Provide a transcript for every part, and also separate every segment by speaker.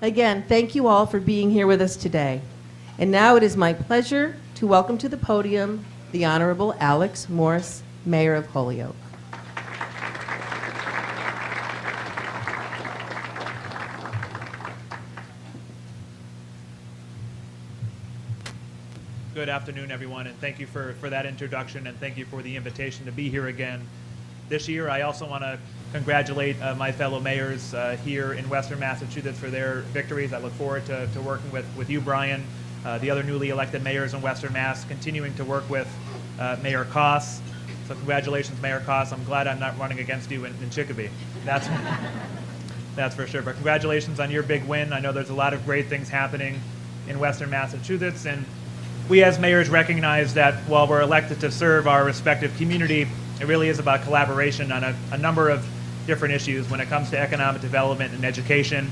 Speaker 1: Again, thank you all for being here with us today. And now it is my pleasure to welcome to the podium the Honorable Alex Morse, Mayor of Holyoke.
Speaker 2: Good afternoon, everyone, and thank you for that introduction, and thank you for the invitation to be here again. This year, I also want to congratulate my fellow mayors here in Western Massachusetts for their victories. I look forward to working with you, Brian, the other newly elected mayors in Western Mass, continuing to work with Mayor Koss. So congratulations, Mayor Koss. I'm glad I'm not running against you in Chicopee. That's for sure. But congratulations on your big win. I know there's a lot of great things happening in Western Massachusetts, and we as mayors recognize that while we're elected to serve our respective community, it really is about collaboration on a number of different issues when it comes to economic development and education,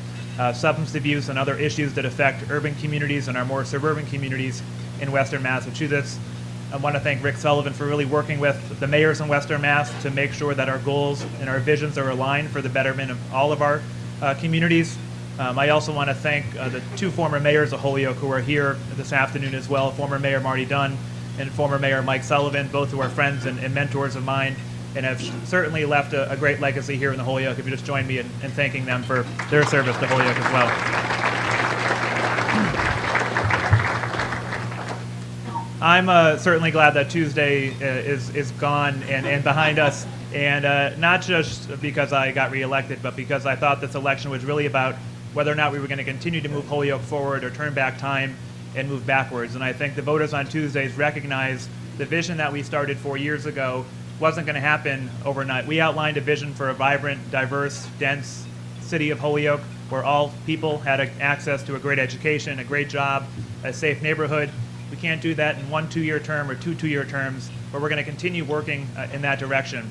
Speaker 2: substance abuse, and other issues that affect urban communities and our more suburban communities in Western Massachusetts. I want to thank Rick Sullivan for really working with the mayors in Western Mass to make sure that our goals and our visions are aligned for the betterment of all of our communities. I also want to thank the two former mayors of Holyoke who are here this afternoon as well, former Mayor Marty Dunn and former Mayor Mike Sullivan, both who are friends and mentors of mine and have certainly left a great legacy here in the Holyoke. If you just join me in thanking them for their service to Holyoke as well. I'm certainly glad that Tuesday is gone and behind us, and not just because I got reelected, but because I thought this election was really about whether or not we were going to continue to move Holyoke forward or turn back time and move backwards. And I think the voters on Tuesdays recognize the vision that we started 4 years ago wasn't going to happen overnight. We outlined a vision for a vibrant, diverse, dense city of Holyoke where all people had access to a great education, a great job, a safe neighborhood. We can't do that in 1 2-year term or 2 2-year terms, but we're going to continue working in that direction.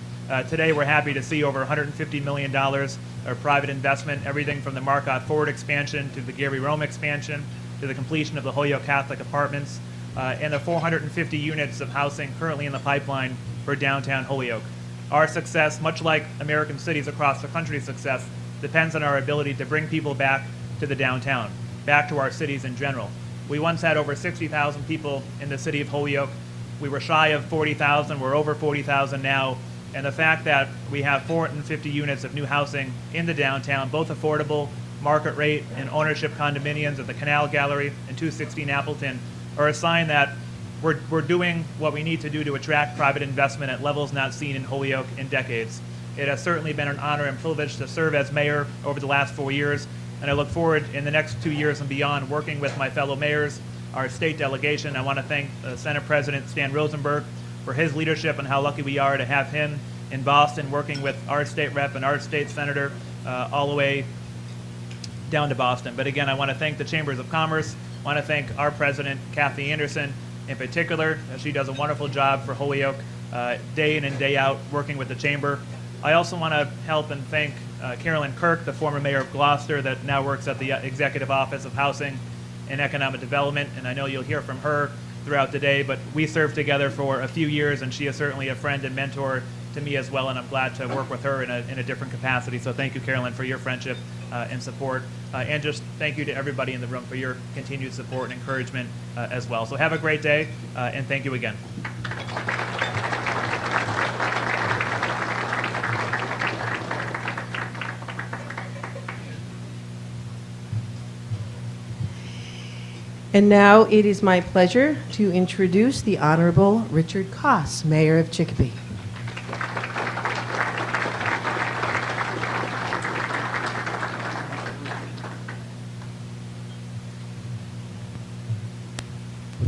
Speaker 2: Today we're happy to see over $150 million of private investment, everything from the Marcotte Forward expansion to the Gary Rome expansion to the completion of the Holyoke Catholic Apartments and the 450 units of housing currently in the pipeline for downtown Holyoke. Our success, much like American cities across the country's success, depends on our ability to bring people back to the downtown, back to our cities in general. We once had over 60,000 people in the city of Holyoke. We were shy of 40,000, we're over 40,000 now. And the fact that we have 450 units of new housing in the downtown, both affordable, market rate, and ownership condominiums at the Canal Gallery and 216 Appleton, are a sign that we're doing what we need to do to attract private investment at levels not seen in Holyoke in decades. It has certainly been an honor and privilege to serve as mayor over the last 4 years, and I look forward in the next 2 years and beyond working with my fellow mayors, our state delegation. I want to thank Senate President Stan Rosenberg for his leadership and how lucky we are to have him in Boston working with our state rep and our state senator all the way down to Boston. But again, I want to thank the Chambers of Commerce. I want to thank our president, Kathy Anderson, in particular. She does a wonderful job for Holyoke day in and day out working with the Chamber. I also want to help and thank Carolyn Kirk, the former mayor of Gloucester that now works at the Executive Office of Housing and Economic Development, and I know you'll hear from her throughout the day, but we served together for a few years, and she is certainly a friend and mentor to me as well, and I'm glad to work with her in a different capacity. So thank you, Carolyn, for your friendship and support, and just thank you to everybody in the room for your continued support and encouragement as well. So have a great day, and thank you again.
Speaker 1: And now it is my pleasure to introduce the Honorable Richard Koss, Mayor of Chicopee.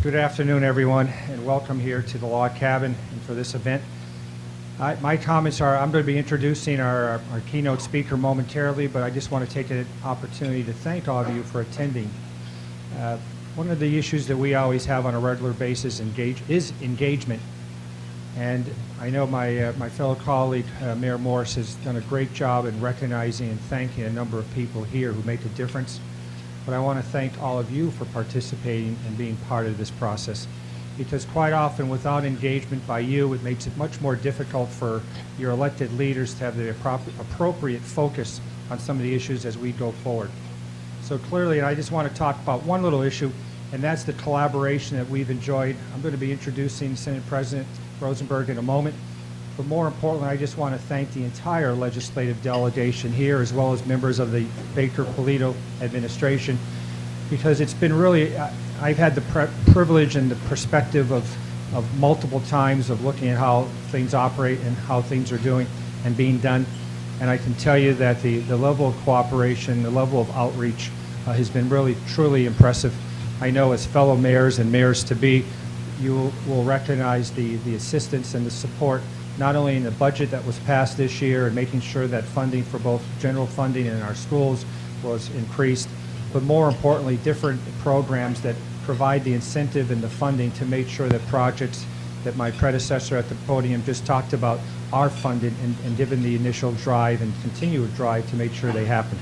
Speaker 3: Good afternoon, everyone, and welcome here to the Log Cabin and for this event. My comments are, I'm going to be introducing our keynote speaker momentarily, but I just want to take an opportunity to thank all of you for attending. One of the issues that we always have on a regular basis is engagement. And I know my fellow colleague, Mayor Morse, has done a great job in recognizing and thanking a number of people here who make a difference. But I want to thank all of you for participating and being part of this process. Because quite often, without engagement by you, it makes it much more difficult for your elected leaders to have the appropriate focus on some of the issues as we go forward. So clearly, and I just want to talk about one little issue, and that's the collaboration that we've enjoyed. I'm going to be introducing Senate President Rosenberg in a moment. But more importantly, I just want to thank the entire legislative delegation here, as well as members of the Baker-Polito administration, because it's been really, I've had the privilege and the perspective of multiple times of looking at how things operate and how things are doing and being done. And I can tell you that the level of cooperation, the level of outreach has been really, truly impressive. I know as fellow mayors and mayors-to-be, you will recognize the assistance and the support, not only in the budget that was passed this year and making sure that funding for both general funding in our schools was increased, but more importantly, different programs that provide the incentive and the funding to make sure that projects that my predecessor at the podium just talked about are funded and given the initial drive and continued drive to make sure they happen.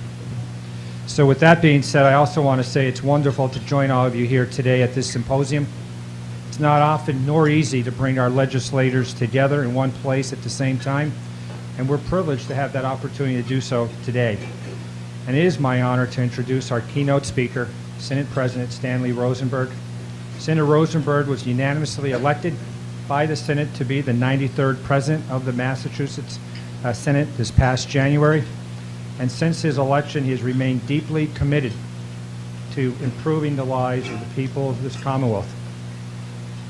Speaker 3: So with that being said, I also want to say it's wonderful to join all of you here today at this symposium. It's not often nor easy to bring our legislators together in one place at the same time, and we're privileged to have that opportunity to do so today. And it is my honor to introduce our keynote speaker, Senate President Stanley Rosenberg. Senator Rosenberg was unanimously elected by the Senate to be the 93rd President of the Massachusetts Senate this past January. And since his election, he has remained deeply committed to improving the lives of the people of this Commonwealth.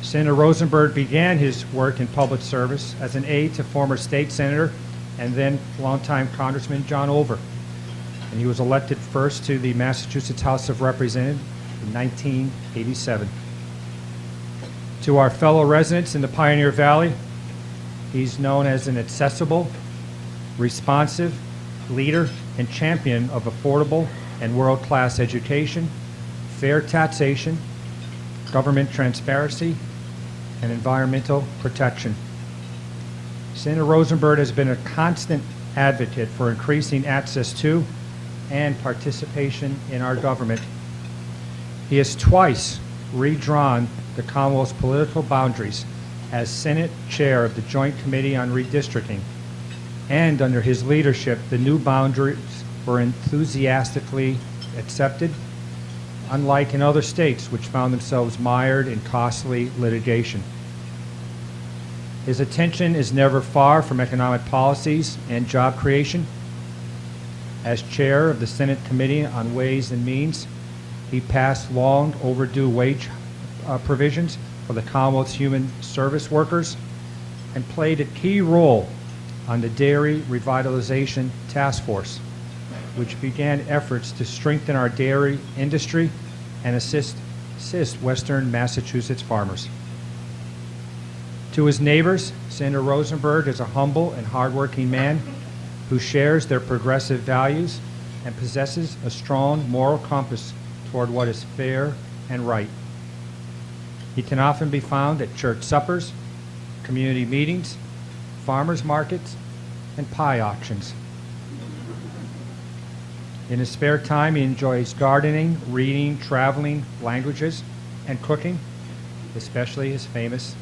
Speaker 3: Senator Rosenberg began his work in public service as an aide to former state senator and then longtime Congressman John Over. And he was elected first to the Massachusetts House of Representatives in 1987. To our fellow residents in the Pioneer Valley, he's known as an accessible, responsive leader and champion of affordable and world-class education, fair taxation, government transparency, and environmental protection. Senator Rosenberg has been a constant advocate for increasing access to and participation in our government. He has twice redrawn the Commonwealth's political boundaries as Senate Chair of the Joint Committee on Redistricting, and under his leadership, the new boundaries were enthusiastically accepted, unlike in other states which found themselves mired in costly litigation. His attention is never far from economic policies and job creation. As chair of the Senate Committee on Ways and Means, he passed long overdue wage provisions for the Commonwealth's human service workers and played a key role on the Dairy Revitalization Task Force, which began efforts to strengthen our dairy industry and assist Western Massachusetts farmers. To his neighbors, Senator Rosenberg is a humble and hardworking man who shares their progressive values and possesses a strong moral compass toward what is fair and right. He can often be found at church suppers, community meetings, farmers markets, and pie auctions. In his spare time, he enjoys gardening, reading, traveling, languages, and cooking, especially his famous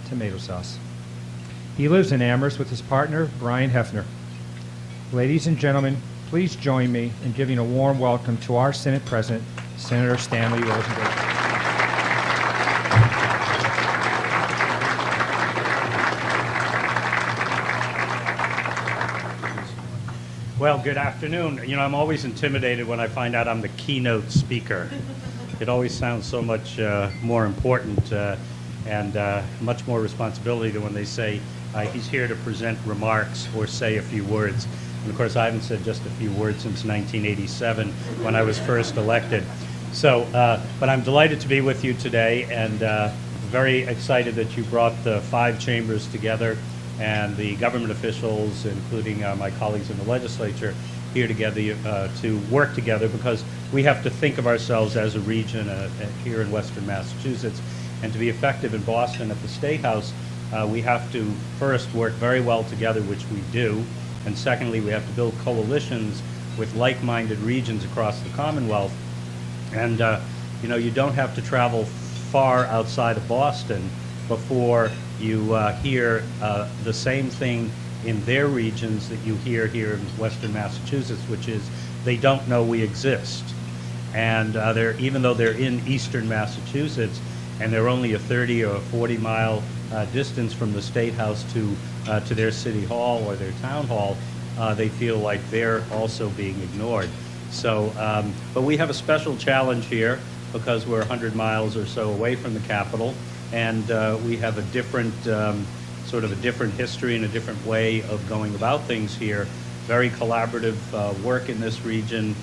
Speaker 3: tomato sauce. He lives in Amherst with his partner, Brian Hefner. Ladies and gentlemen, please join me in giving a warm welcome to our Senate President, Senator Stanley Rosenberg.
Speaker 4: Well, good afternoon. You know, I'm always intimidated when I find out I'm the keynote speaker. It always sounds so much more important and much more responsibility than when they say he's here to present remarks or say a few words. And of course, I haven't said just a few words since 1987 when I was first elected. So, but I'm delighted to be with you today and very excited that you brought the 5 chambers together and the government officials, including my colleagues in the legislature, here together to work together, because we have to think of ourselves as a region here in Western Massachusetts. And to be effective in Boston at the State House, we have to first work very well together, which we do, and secondly, we have to build coalitions with like-minded regions across the Commonwealth. And you know, you don't have to travel far outside of Boston before you hear the same thing in their regions that you hear here in Western Massachusetts, which is they don't know we exist. And even though they're in eastern Massachusetts, and they're only a 30 or 40-mile distance from the State House to their city hall or their town hall, they feel like they're also being ignored. So, but we have a special challenge here because we're 100 miles or so away from the capital, and we have a different, sort of a different history and a different way of going about things here. Very collaborative work in this region.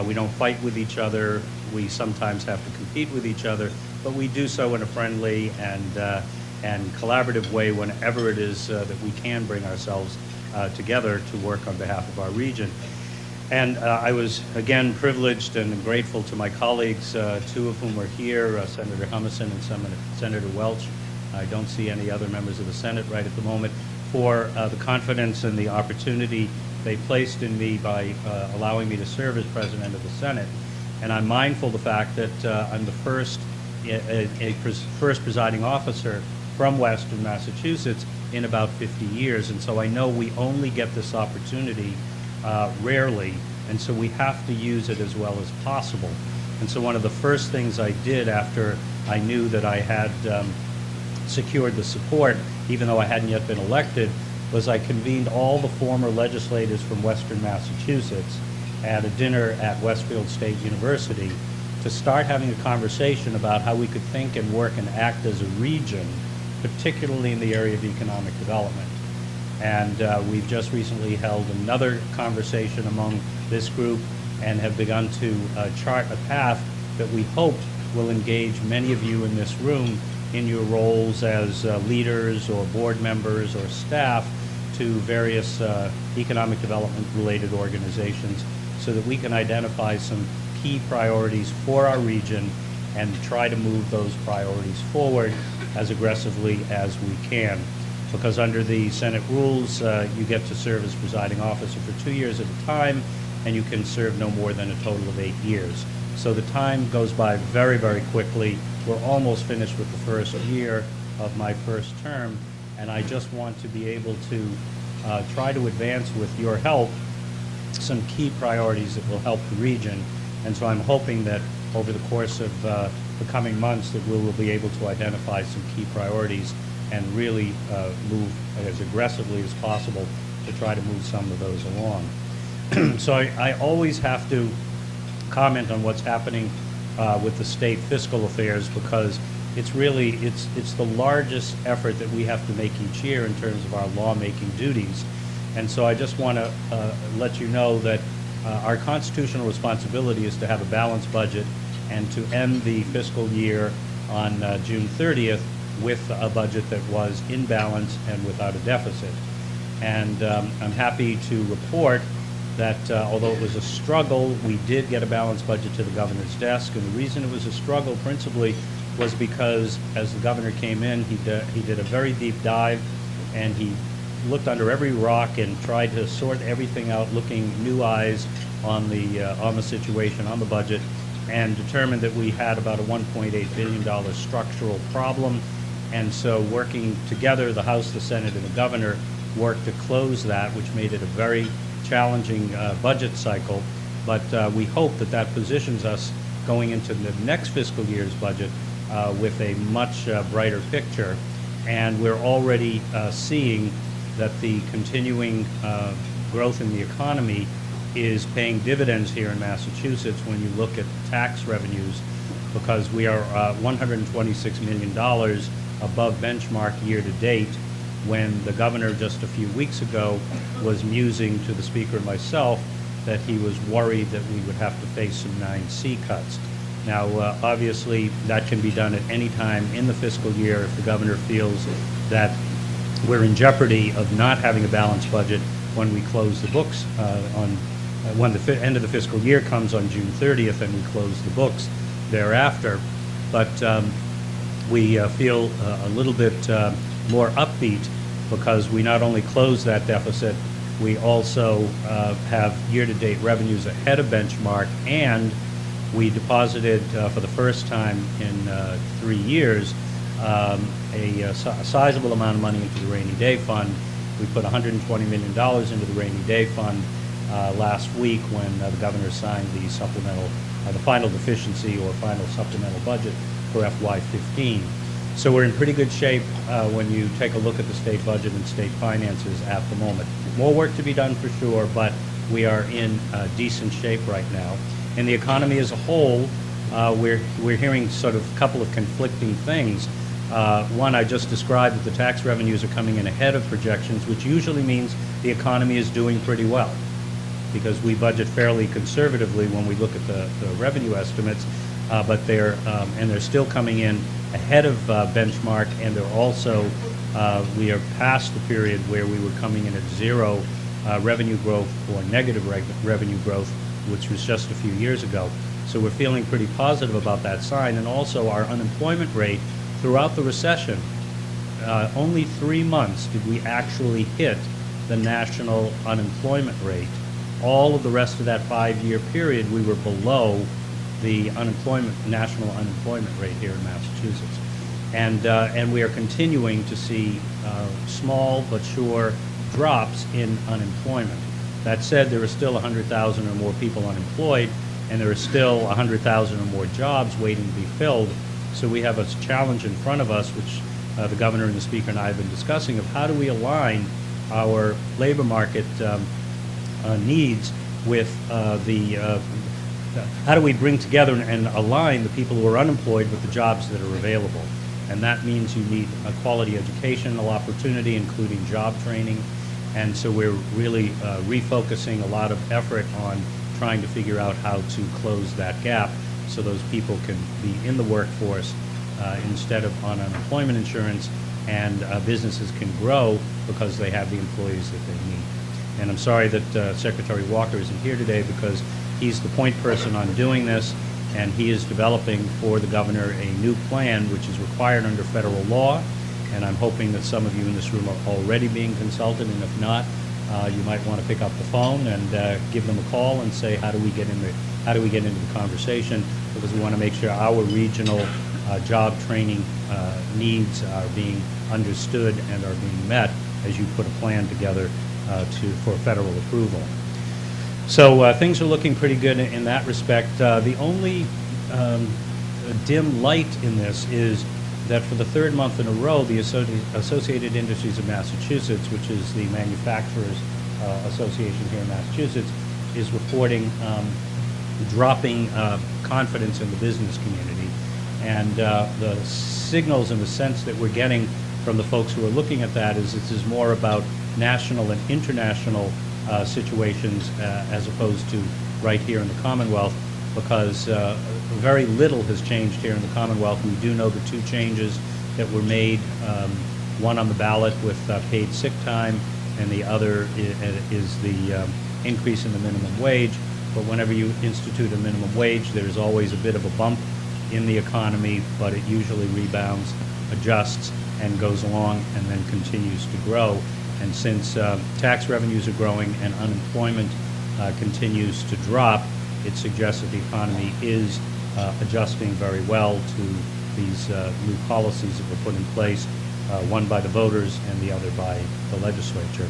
Speaker 4: We don't fight with each other. We sometimes have to compete with each other, but we do so in a friendly and collaborative way whenever it is that we can bring ourselves together to work on behalf of our region. And I was, again, privileged and grateful to my colleagues, two of whom are here, Senator Humison and Senator Welch. I don't see any other members of the Senate right at the moment, for the confidence and the opportunity they placed in me by allowing me to serve as President of the Senate. And I'm mindful of the fact that I'm the first presiding officer from Western Massachusetts in about 50 years. And so I know we only get this opportunity rarely, and so we have to use it as well as possible. And so one of the first things I did after I knew that I had secured the support, even though I hadn't yet been elected, was I convened all the former legislators from Western Massachusetts at a dinner at Westfield State University to start having a conversation about how we could think and work and act as a region, particularly in the area of economic development. And we've just recently held another conversation among this group and have begun to chart a path that we hope will engage many of you in this room in your roles as leaders or board members or staff to various economic development related organizations, so that we can identify some key priorities for our region and try to move those priorities forward as aggressively as we can. Because under the Senate rules, you get to serve as presiding officer for 2 years at a time, and you can serve no more than a total of 8 years. So the time goes by very, very quickly. We're almost finished with the first year of my first term, and I just want to be able to try to advance, with your help, some key priorities that will help the region. And so I'm hoping that over the course of the coming months that we will be able to identify some key priorities and really move as aggressively as possible to try to move some of those along. So I always have to comment on what's happening with the state fiscal affairs, because it's really, it's the largest effort that we have to make each year in terms of our lawmaking duties. And so I just want to let you know that our constitutional responsibility is to have a balanced budget and to end the fiscal year on June 30th with a budget that was in balance and without a deficit. And I'm happy to report that although it was a struggle, we did get a balanced budget to the governor's desk. And the reason it was a struggle principally was because as the governor came in, he did a very deep dive, and he looked under every rock and tried to sort everything out, looking new eyes on the situation, on the budget, and determined that we had about a $1.8 billion structural problem. And so working together, the House, the Senate, and the governor worked to close that, which made it a very challenging budget cycle. But we hope that that positions us going into the next fiscal year's budget with a much brighter picture. And we're already seeing that the continuing growth in the economy is paying dividends here in Massachusetts when you look at tax revenues, because we are $126 million above benchmark year to date, when the governor just a few weeks ago was musing to the Speaker and myself that he was worried that we would have to face some 9C cuts. Now, obviously, that can be done at any time in the fiscal year if the governor feels that we're in jeopardy of not having a balanced budget when we close the books when the end of the fiscal year comes on June 30th and we close the books thereafter. But we feel a little bit more upbeat because we not only close that deficit, we also have year-to-date revenues ahead of benchmark, and we deposited for the first time in 3 years a sizable amount of money into the rainy day fund. We put $120 million into the rainy day fund last week when the governor signed the supplemental the final deficiency or final supplemental budget for FY15. So we're in pretty good shape when you take a look at the state budget and state finances at the moment. More work to be done for sure, but we are in decent shape right now. And the economy as a whole, we're hearing sort of a couple of conflicting things. One, I just described that the tax revenues are coming in ahead of projections, which usually means the economy is doing pretty well, because we budget fairly conservatively when we look at the revenue estimates, but they're still coming in ahead of benchmark, and they're also, we are past the period where we were coming in at zero revenue growth or negative revenue growth, which was just a few years ago. So we're feeling pretty positive about that sign. And also our unemployment rate throughout the recession, only 3 months did we actually hit the national unemployment rate. All of the rest of that 5-year period, we were below the national unemployment rate here in Massachusetts. And we are continuing to see small but sure drops in unemployment. That said, there are still 100,000 or more people unemployed, and there are still 100,000 or more jobs waiting to be filled. So we have a challenge in front of us, which the governor and the speaker and I have been discussing, of how do we align our labor market needs with how do we bring together and align the people who are unemployed with the jobs that are available. And that means you need a quality educational opportunity, including job training. And so we're really refocusing a lot of effort on trying to figure out how to close that gap so those people can be in the workforce instead of on unemployment insurance, and businesses can grow because they have the employees that they need. And I'm sorry that Secretary Walker isn't here today, because he's the point person on doing this, and he is developing for the governor a new plan which is required under federal law. And I'm hoping that some of you in this room are already being consulted, and if not, you might want to pick up the phone and give them a call and say, how do we get into the conversation, because we want to make sure our regional job training needs are being understood and are being met as you put a plan together for federal approval. So things are looking pretty good in that respect. The only dim light in this is that for the third month in a row, the Associated Industries of Massachusetts, which is the manufacturers association here in Massachusetts, is reporting dropping confidence in the business community. And the signals and the sense that we're getting from the folks who are looking at that is this is more about national and international situations as opposed to right here in the Commonwealth, because very little has changed here in the Commonwealth. We do know the two changes that were made, one on the ballot with paid sick time, and the other is the increase in the minimum wage. But whenever you institute a minimum wage, there's always a bit of a bump in the economy, but it usually rebounds, adjusts, and goes along and then continues to grow. And since tax revenues are growing and unemployment continues to drop, it suggests that the economy is adjusting very well to these new policies that were put in place, one by the voters and the other by the legislature.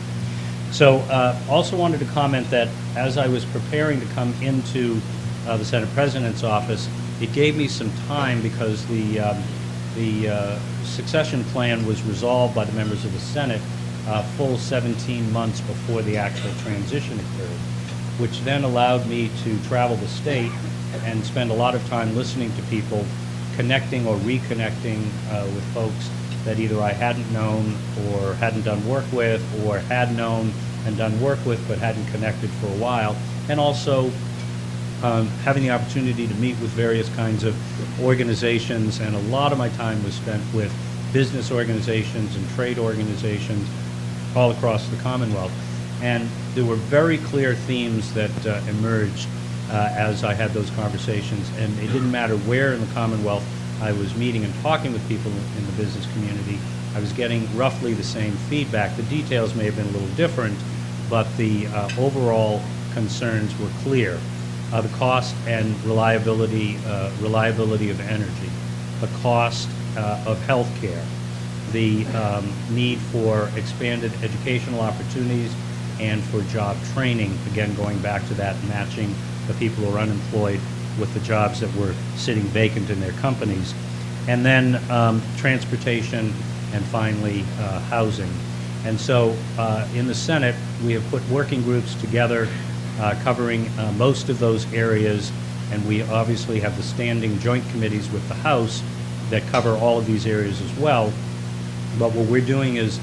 Speaker 4: So also wanted to comment that as I was preparing to come into the Senate President's office, it gave me some time because the succession plan was resolved by the members of the Senate full 17 months before the actual transition occurred, which then allowed me to travel the state and spend a lot of time listening to people, connecting or reconnecting with folks that either I hadn't known or hadn't done work with, or had known and done work with but hadn't connected for a while, and also having the opportunity to meet with various kinds of organizations. And a lot of my time was spent with business organizations and trade organizations all across the Commonwealth. And there were very clear themes that emerged as I had those conversations. And it didn't matter where in the Commonwealth I was meeting and talking with people in the business community, I was getting roughly the same feedback. The details may have been a little different, but the overall concerns were clear. The cost and reliability of energy, the cost of health care, the need for expanded educational opportunities and for job training, again going back to that matching the people who are unemployed with the jobs that were sitting vacant in their companies. And then transportation, and finally housing. And so in the Senate, we have put working groups together covering most of those areas, and we obviously have the standing joint committees with the House that cover all of these areas as well. But what we're doing is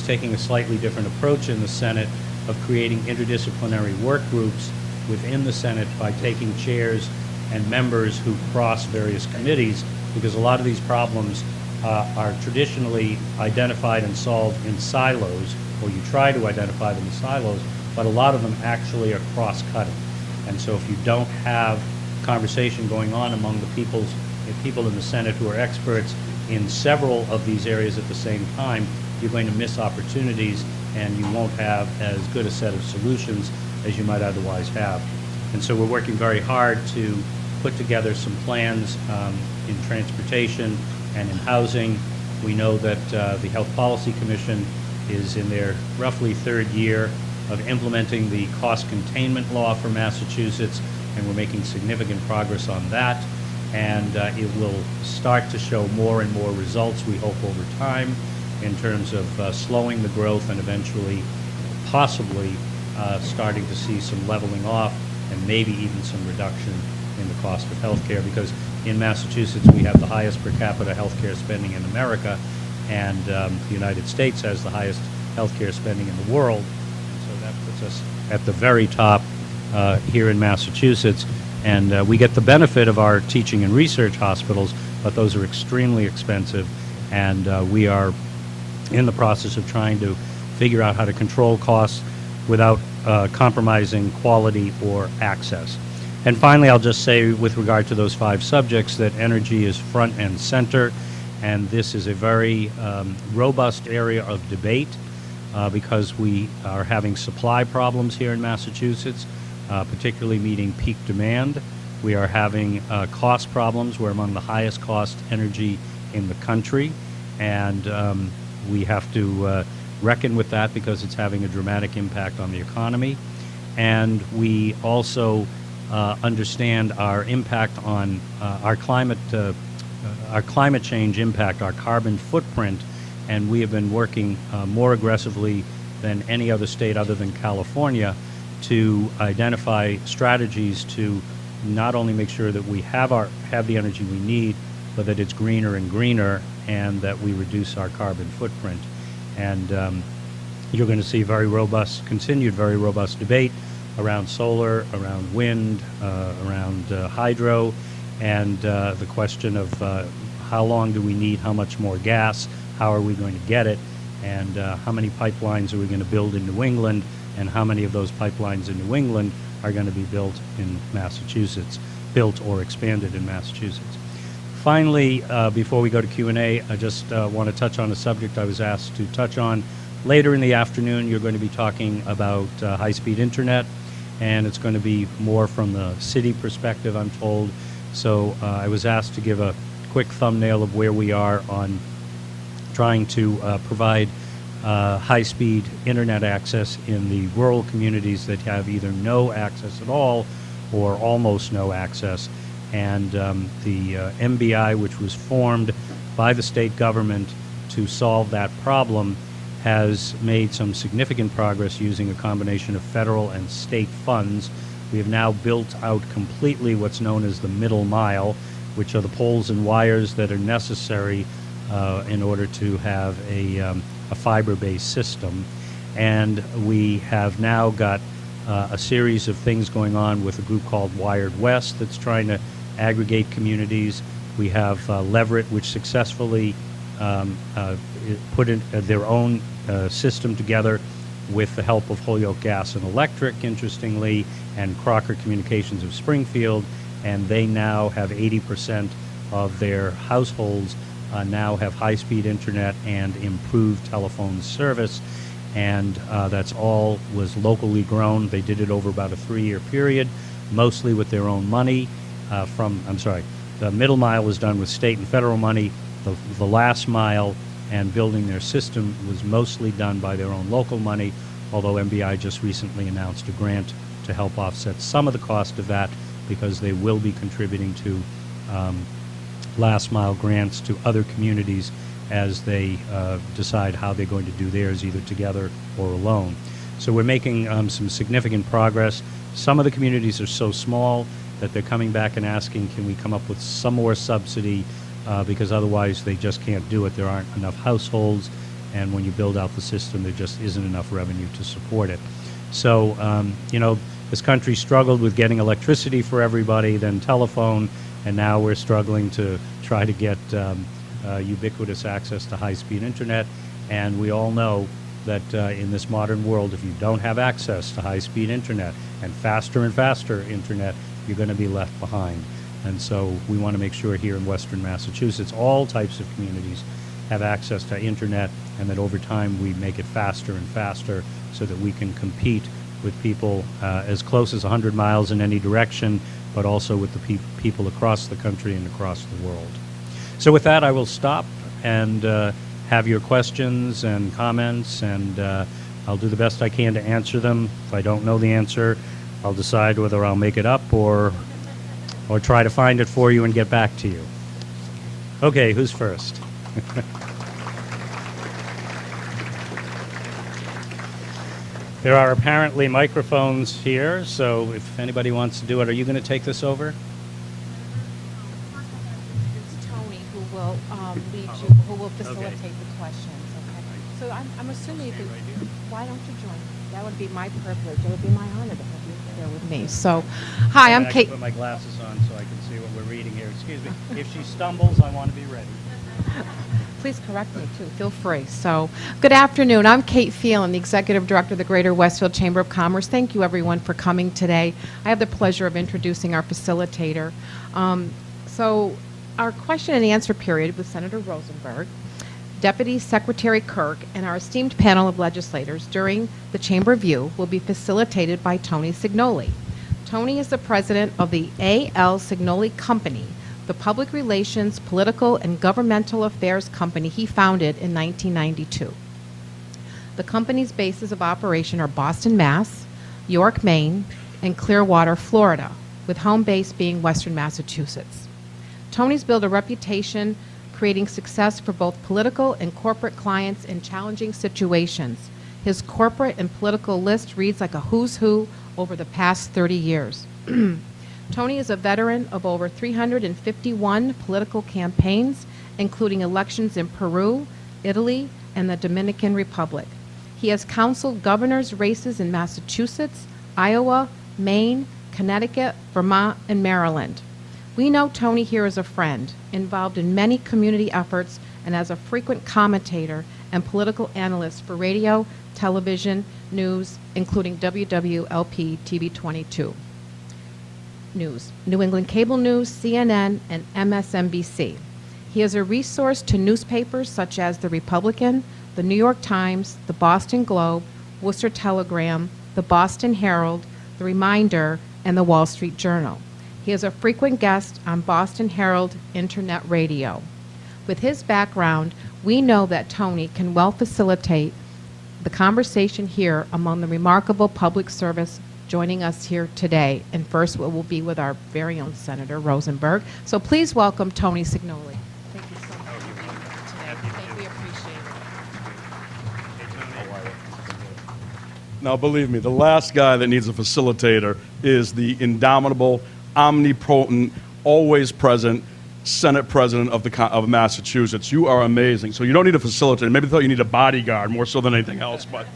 Speaker 4: taking a slightly different approach in the Senate of creating interdisciplinary work groups within the Senate by taking chairs and members who cross various committees, because a lot of these problems are traditionally identified and solved in silos, or you try to identify them in silos, but a lot of them actually are cross-cutting. And so if you don't have conversation going on among the people in the Senate who are experts in several of these areas at the same time, you're going to miss opportunities, and you won't have as good a set of solutions as you might otherwise have. And so we're working very hard to put together some plans in transportation and in housing. We know that the Health Policy Commission is in their roughly third year of implementing the cost containment law for Massachusetts, and we're making significant progress on that. And it will start to show more and more results, we hope, over time in terms of slowing the growth and eventually possibly starting to see some leveling off and maybe even some reduction in the cost of health care, because in Massachusetts we have the highest per capita health care spending in America, and the United States has the highest health care spending in the world. And so that puts us at the very top here in Massachusetts. And we get the benefit of our teaching and research hospitals, but those are extremely expensive, and we are in the process of trying to figure out how to control costs without compromising quality or access. And finally, I'll just say with regard to those 5 subjects that energy is front and center, and this is a very robust area of debate because we are having supply problems here in Massachusetts, particularly meeting peak demand. We are having cost problems. We're among the highest cost energy in the country, and we have to reckon with that because it's having a dramatic impact on the economy. And we also understand our impact on our climate change impact, our carbon footprint, and we have been working more aggressively than any other state other than California to identify strategies to not only make sure that we have the energy we need, but that it's greener and greener, and that we reduce our carbon footprint. And you're going to see continued very robust debate around solar, around wind, around hydro, and the question of how long do we need, how much more gas, how are we going to get it, and how many pipelines are we going to build in New England, and how many of those pipelines in New England are going to be built in Massachusetts, built or expanded in Massachusetts. Finally, before we go to Q&A, I just want to touch on a subject I was asked to touch on. Later in the afternoon, you're going to be talking about high-speed internet, and it's going to be more from the city perspective, I'm told. So I was asked to give a quick thumbnail of where we are on trying to provide high-speed internet access in the rural communities that have either no access at all or almost no access. And the MBI, which was formed by the state government to solve that problem, has made some significant progress using a combination of federal and state funds. We have now built out completely what's known as the middle mile, which are the poles and wires that are necessary in order to have a fiber-based system. And we have now got a series of things going on with a group called Wired West that's trying to aggregate communities. We have Leverett, which successfully put in their own system together with the help of Holyoke Gas and Electric, interestingly, and Crocker Communications of Springfield, and they now have 80% of their households now have high-speed internet and improved telephone service, and that's all was locally grown. They did it over about a 3-year period, mostly with their own money. The middle mile was done with state and federal money. The last mile and building their system was mostly done by their own local money, although MBI just recently announced a grant to help offset some of the cost of that because they will be contributing to last mile grants to other communities as they decide how they're going to do theirs, either together or alone. So we're making some significant progress. Some of the communities are so small that they're coming back and asking, can we come up with some more subsidy, because otherwise they just can't do it. There aren't enough households, and when you build out the system, there just isn't enough revenue to support it. So, this country struggled with getting electricity for everybody, then telephone, and now we're struggling to try to get ubiquitous access to high-speed internet. And we all know that in this modern world, if you don't have access to high-speed internet and faster internet, you're going to be left behind. And so we want to make sure here in Western Massachusetts, all types of communities have access to internet, and that over time we make it faster and faster so that we can compete with people as close as 100 miles in any direction, but also with the people across the country and across the world. So with that, I will stop and have your questions and comments, and I'll do the best I can to answer them. If I don't know the answer, I'll decide whether I'll make it up or try to find it for you and get back to you. Okay, who's first? There are apparently microphones here, so if anybody wants to do it, are you going to take this over?
Speaker 5: It's Tony who will lead you, who will facilitate the questions. Okay. So I'm assuming if why don't you join? That would be my privilege. It would be my honor to have you here with me. So, hi, I'm
Speaker 4: I
Speaker 5: Kate.
Speaker 4: can put my glasses on so I can see what we're reading here. Excuse me. If she stumbles, I want to be ready.
Speaker 5: Please correct me, too. Feel free. So, good afternoon. I'm Kate Phelon, the Executive Director of the Greater Westfield Chamber of Commerce. Thank you, everyone, for coming today. I have the pleasure of introducing our facilitator. So, our question and answer period with Senator Rosenberg, Deputy Secretary Kirk, and our esteemed panel of legislators during the Chamber View will be facilitated by Tony Cignoli. Tony is the president of the A.L. Cignoli Company, the public relations, political, and governmental affairs company he founded in 1992. The company's bases of operation are Boston, Mass., York, Maine, and Clearwater, Florida, with home base being Western Massachusetts. Tony's built a reputation creating success for both political and corporate clients in challenging situations. His corporate and political list reads like a who's who over the past 30 years. Tony is a veteran of over 351 political campaigns, including elections in Peru, Italy, and the Dominican Republic. He has counseled governors' races in Massachusetts, Iowa, Maine, Connecticut, Vermont, and Maryland. We know Tony here as a friend, involved in many community efforts, and as a frequent commentator and political analyst for radio, television, news, including WWLP TV 22. News, New England Cable News, CNN, and MSNBC. He is a resource to newspapers such as The Republican, The New York Times, The Boston Globe, Worcester Telegram, The Boston Herald, The Reminder, and The Wall Street Journal. He is a frequent guest on Boston Herald Internet Radio. With his background, we know that Tony can well facilitate the conversation here among the remarkable public service joining us here today. And first, we will be with our very own Senator Rosenberg. So please welcome Tony Cignoli. Thank you so much for being here today. We appreciate it.
Speaker 6: Now, believe me, the last guy that needs a facilitator is the indomitable, omnipotent, always present Senate President of Massachusetts. You are amazing. So you don't need a facilitator. Maybe they thought you need a bodyguard more so than anything else, but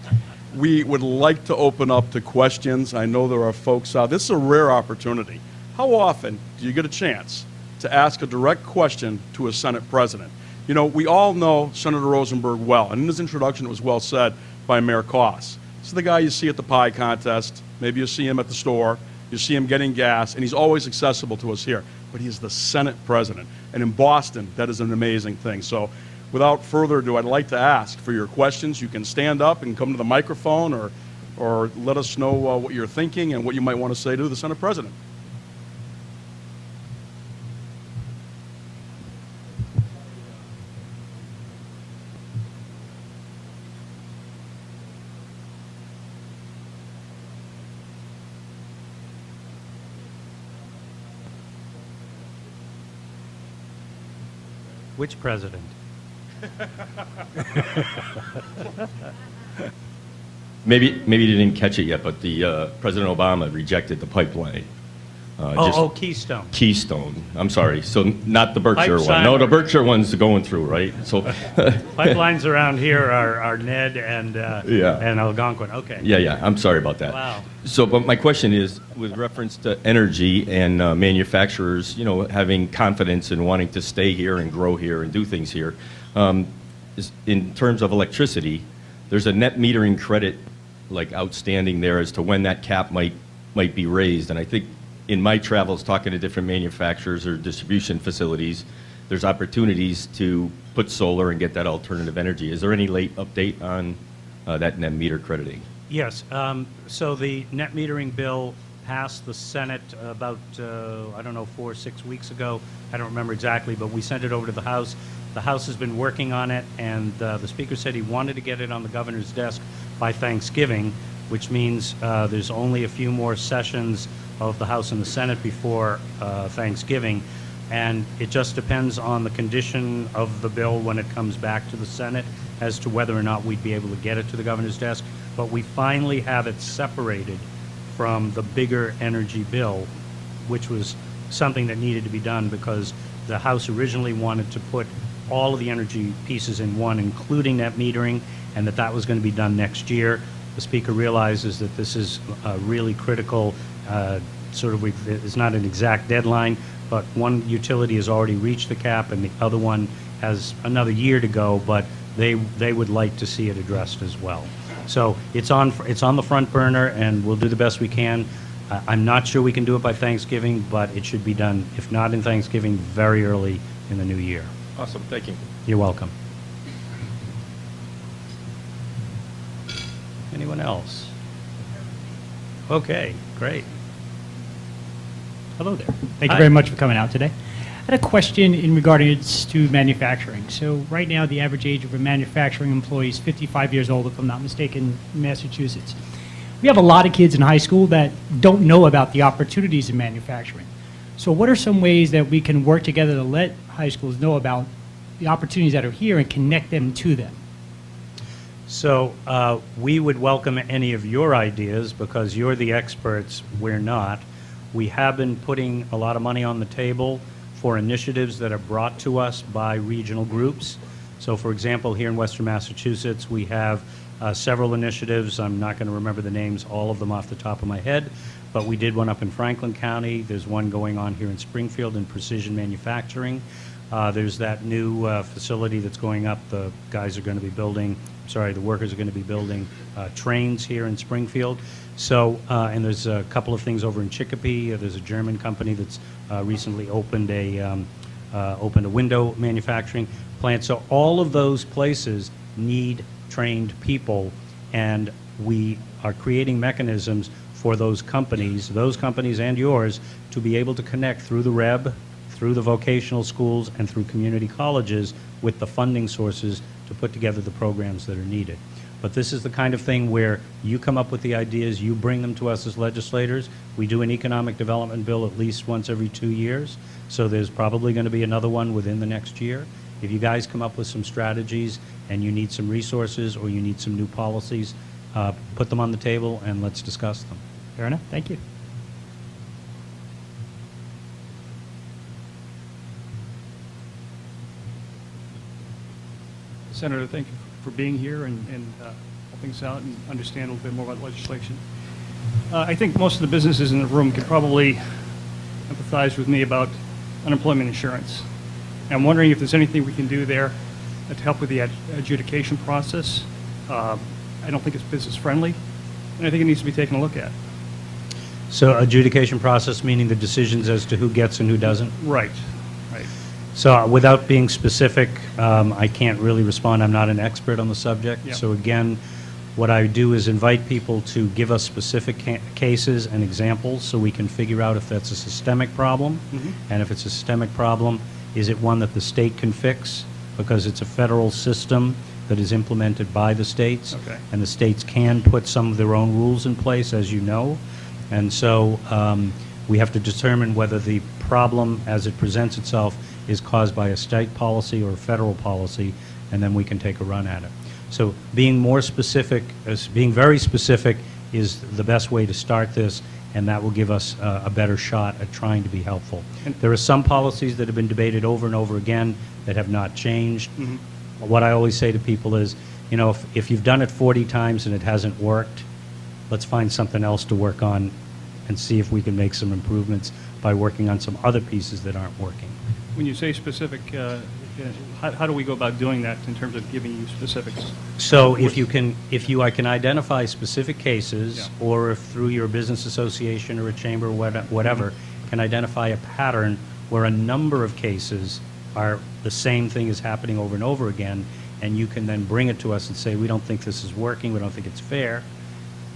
Speaker 6: we would like to open up to questions. I know there are folks out. This is a rare opportunity. How often do you get a chance to ask a direct question to a Senate President? You know, we all know Senator Rosenberg well, and in his introduction it was well said by Mayor Koss. This is the guy you see at the pie contest. Maybe you see him at the store. You see him getting gas, and he's always accessible to us here. But he is the Senate President. And in Boston, that is an amazing thing. So without further ado, I'd like to ask for your questions. You can stand up and come to the microphone or let us know what you're thinking and what you might want to say to the Senate President.
Speaker 4: Which president?
Speaker 7: Maybe you didn't catch it yet, but the President Obama rejected the pipeline.
Speaker 4: Keystone.
Speaker 7: Keystone. I'm sorry. So not the Berkshire one.
Speaker 4: Pipeline.
Speaker 7: No, the Berkshire one's going through, right? So
Speaker 4: Pipelines around here are Ned and Algonquin. Okay.
Speaker 7: yeah. I'm sorry about that.
Speaker 4: Wow.
Speaker 7: So, but my question is, with reference to energy and manufacturers, having confidence in wanting to stay here and grow here and do things here, in terms of electricity, there's a net metering credit like outstanding there as to when that cap might be raised, and I think in my travels talking to different manufacturers or distribution facilities, there's opportunities to put solar and get that alternative energy. Is there any late update on that net meter crediting?
Speaker 4: Yes. So the net metering bill passed the Senate about, 4 or 6 weeks ago. I don't remember exactly, but we sent it over to the House. The House has been working on it, and the Speaker said he wanted to get it on the governor's desk by Thanksgiving, which means there's only a few more sessions of the House and the Senate before Thanksgiving, and it just depends on the condition of the bill when it comes back to the Senate as to whether or not we'd be able to get it to the governor's desk. But we finally have it separated from the bigger energy bill, which was something that needed to be done because the House originally wanted to put all of the energy pieces in one, including net metering, and that was going to be done next year. The Speaker realizes that this is really critical. It's not an exact deadline, but one utility has already reached the cap and the other one has another year to go, but they would like to see it addressed as well. So it's on the front burner, and we'll do the best we can. I'm not sure we can do it by Thanksgiving, but it should be done, if not in Thanksgiving, very early in the new year.
Speaker 7: Awesome. Thank you.
Speaker 4: You're welcome. Anyone else? Okay, great.
Speaker 8: Hello there. Thank
Speaker 4: Hi.
Speaker 8: you very much for coming out today. I had a question in regards to manufacturing. So right now, the average age of a manufacturing employee is 55 years old, if I'm not mistaken, in Massachusetts. We have a lot of kids in high school that don't know about the opportunities in manufacturing. So what are some ways that we can work together to let high schools know about the opportunities that are here and connect them to them?
Speaker 4: So we would welcome any of your ideas because you're the experts, we're not. We have been putting a lot of money on the table for initiatives that are brought to us by regional groups. So for example, here in Western Massachusetts, we have several initiatives. I'm not going to remember the names, all of them off the top of my head, but we did one up in Franklin County. There's one going on here in Springfield in precision manufacturing. There's that new facility that's going up. The workers are going to be building trains here in Springfield. So, and there's a couple of things over in Chicopee. There's a German company that's recently opened a window manufacturing plant. So all of those places need trained people, and we are creating mechanisms for those companies and yours, to be able to connect through the REB, through the vocational schools, and through community colleges with the funding sources to put together the programs that are needed. But this is the kind of thing where you come up with the ideas, you bring them to us as legislators. We do an economic development bill at least once every 2 years, so there's probably going to be another one within the next year. If you guys come up with some strategies and you need some resources or you need some new policies, put them on the table and let's discuss them.
Speaker 8: Fair enough. Thank you.
Speaker 9: Senator, thank you for being here and helping us out and understand a little bit more about legislation. I think most of the businesses in the room could probably empathize with me about unemployment insurance. And I'm wondering if there's anything we can do there to help with the adjudication process. I don't think it's business friendly, and I think it needs to be taken a look at.
Speaker 4: So adjudication process, meaning the decisions as to who gets and who doesn't?
Speaker 9: Right, right.
Speaker 4: So without being specific, I can't really respond. I'm not an expert on the subject.
Speaker 9: Yep.
Speaker 4: So again, what I do is invite people to give us specific cases and examples so we can figure out if that's a systemic problem.
Speaker 9: Mm-hmm.
Speaker 4: And if it's a systemic problem, is it one that the state can fix? Because it's a federal system that is implemented by the states.
Speaker 9: Okay.
Speaker 4: And the states can put some of their own rules in place, as you know. And so we have to determine whether the problem as it presents itself is caused by a state policy or a federal policy, and then we can take a run at it. So being more specific, being very specific is the best way to start this, and that will give us a better shot at trying to be helpful. There are some policies that have been debated over and over again that have not changed. What I always say to people is, you know, if you've done it 40 times and it hasn't worked, let's find something else to work on and see if we can make some improvements by working on some other pieces that aren't working.
Speaker 9: When you say specific, how do we go about doing that in terms of giving you specifics?
Speaker 4: So if I can identify specific cases,
Speaker 9: Yeah.
Speaker 4: or if through your business association or a chamber, whatever, can identify a pattern where a number of cases are the same thing is happening over and over again, and you can then bring it to us and say, we don't think this is working, we don't think it's fair,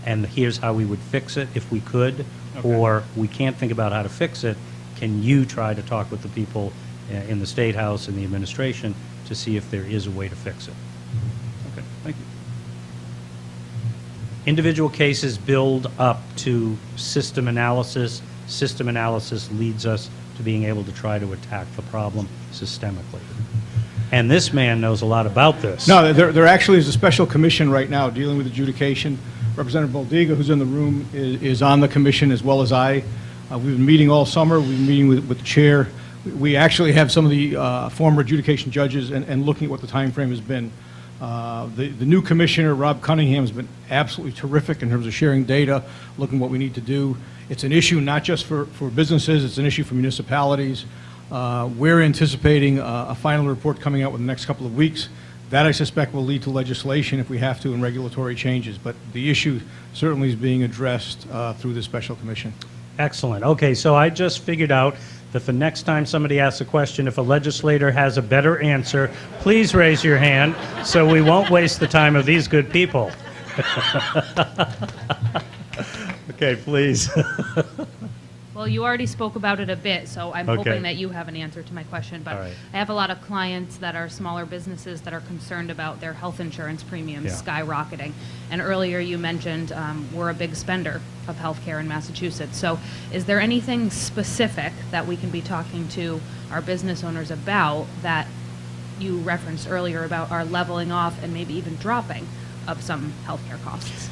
Speaker 4: and here's how we would fix it if we could,
Speaker 9: Okay.
Speaker 4: or we can't think about how to fix it, can you try to talk with the people in the State House and the administration to see if there is a way to fix it?
Speaker 9: Okay, thank you.
Speaker 4: Individual cases build up to system analysis. System analysis leads us to being able to try to attack the problem systemically. And this man knows a lot about this.
Speaker 10: No, there actually is a special commission right now dealing with adjudication. Representative Baldiga, who's in the room, is on the commission as well as I. We've been meeting all summer. We've been meeting with the chair. We actually have some of the former adjudication judges and looking at what the time frame has been. The new commissioner, Rob Cunningham, has been absolutely terrific in terms of sharing data, looking at what we need to do. It's an issue not just for businesses, it's an issue for municipalities. We're anticipating a final report coming out within the next couple of weeks. That, I suspect, will lead to legislation if we have to and regulatory changes. But the issue certainly is being addressed through this special commission.
Speaker 4: Excellent. Okay, so I just figured out that the next time somebody asks a question, if a legislator has a better answer, please raise your hand so we won't waste the time of these good people. Okay, please.
Speaker 11: Well, you already spoke about it a bit, so I'm
Speaker 4: Okay.
Speaker 11: hoping that you have an answer to my question. But
Speaker 4: All right.
Speaker 11: I have a lot of clients that are smaller businesses that are concerned about their health insurance premiums
Speaker 4: Yeah.
Speaker 11: skyrocketing. And earlier you mentioned we're a big spender of healthcare in Massachusetts. So is there anything specific that we can be talking to our business owners about that you referenced earlier about our leveling off and maybe even dropping of some healthcare costs?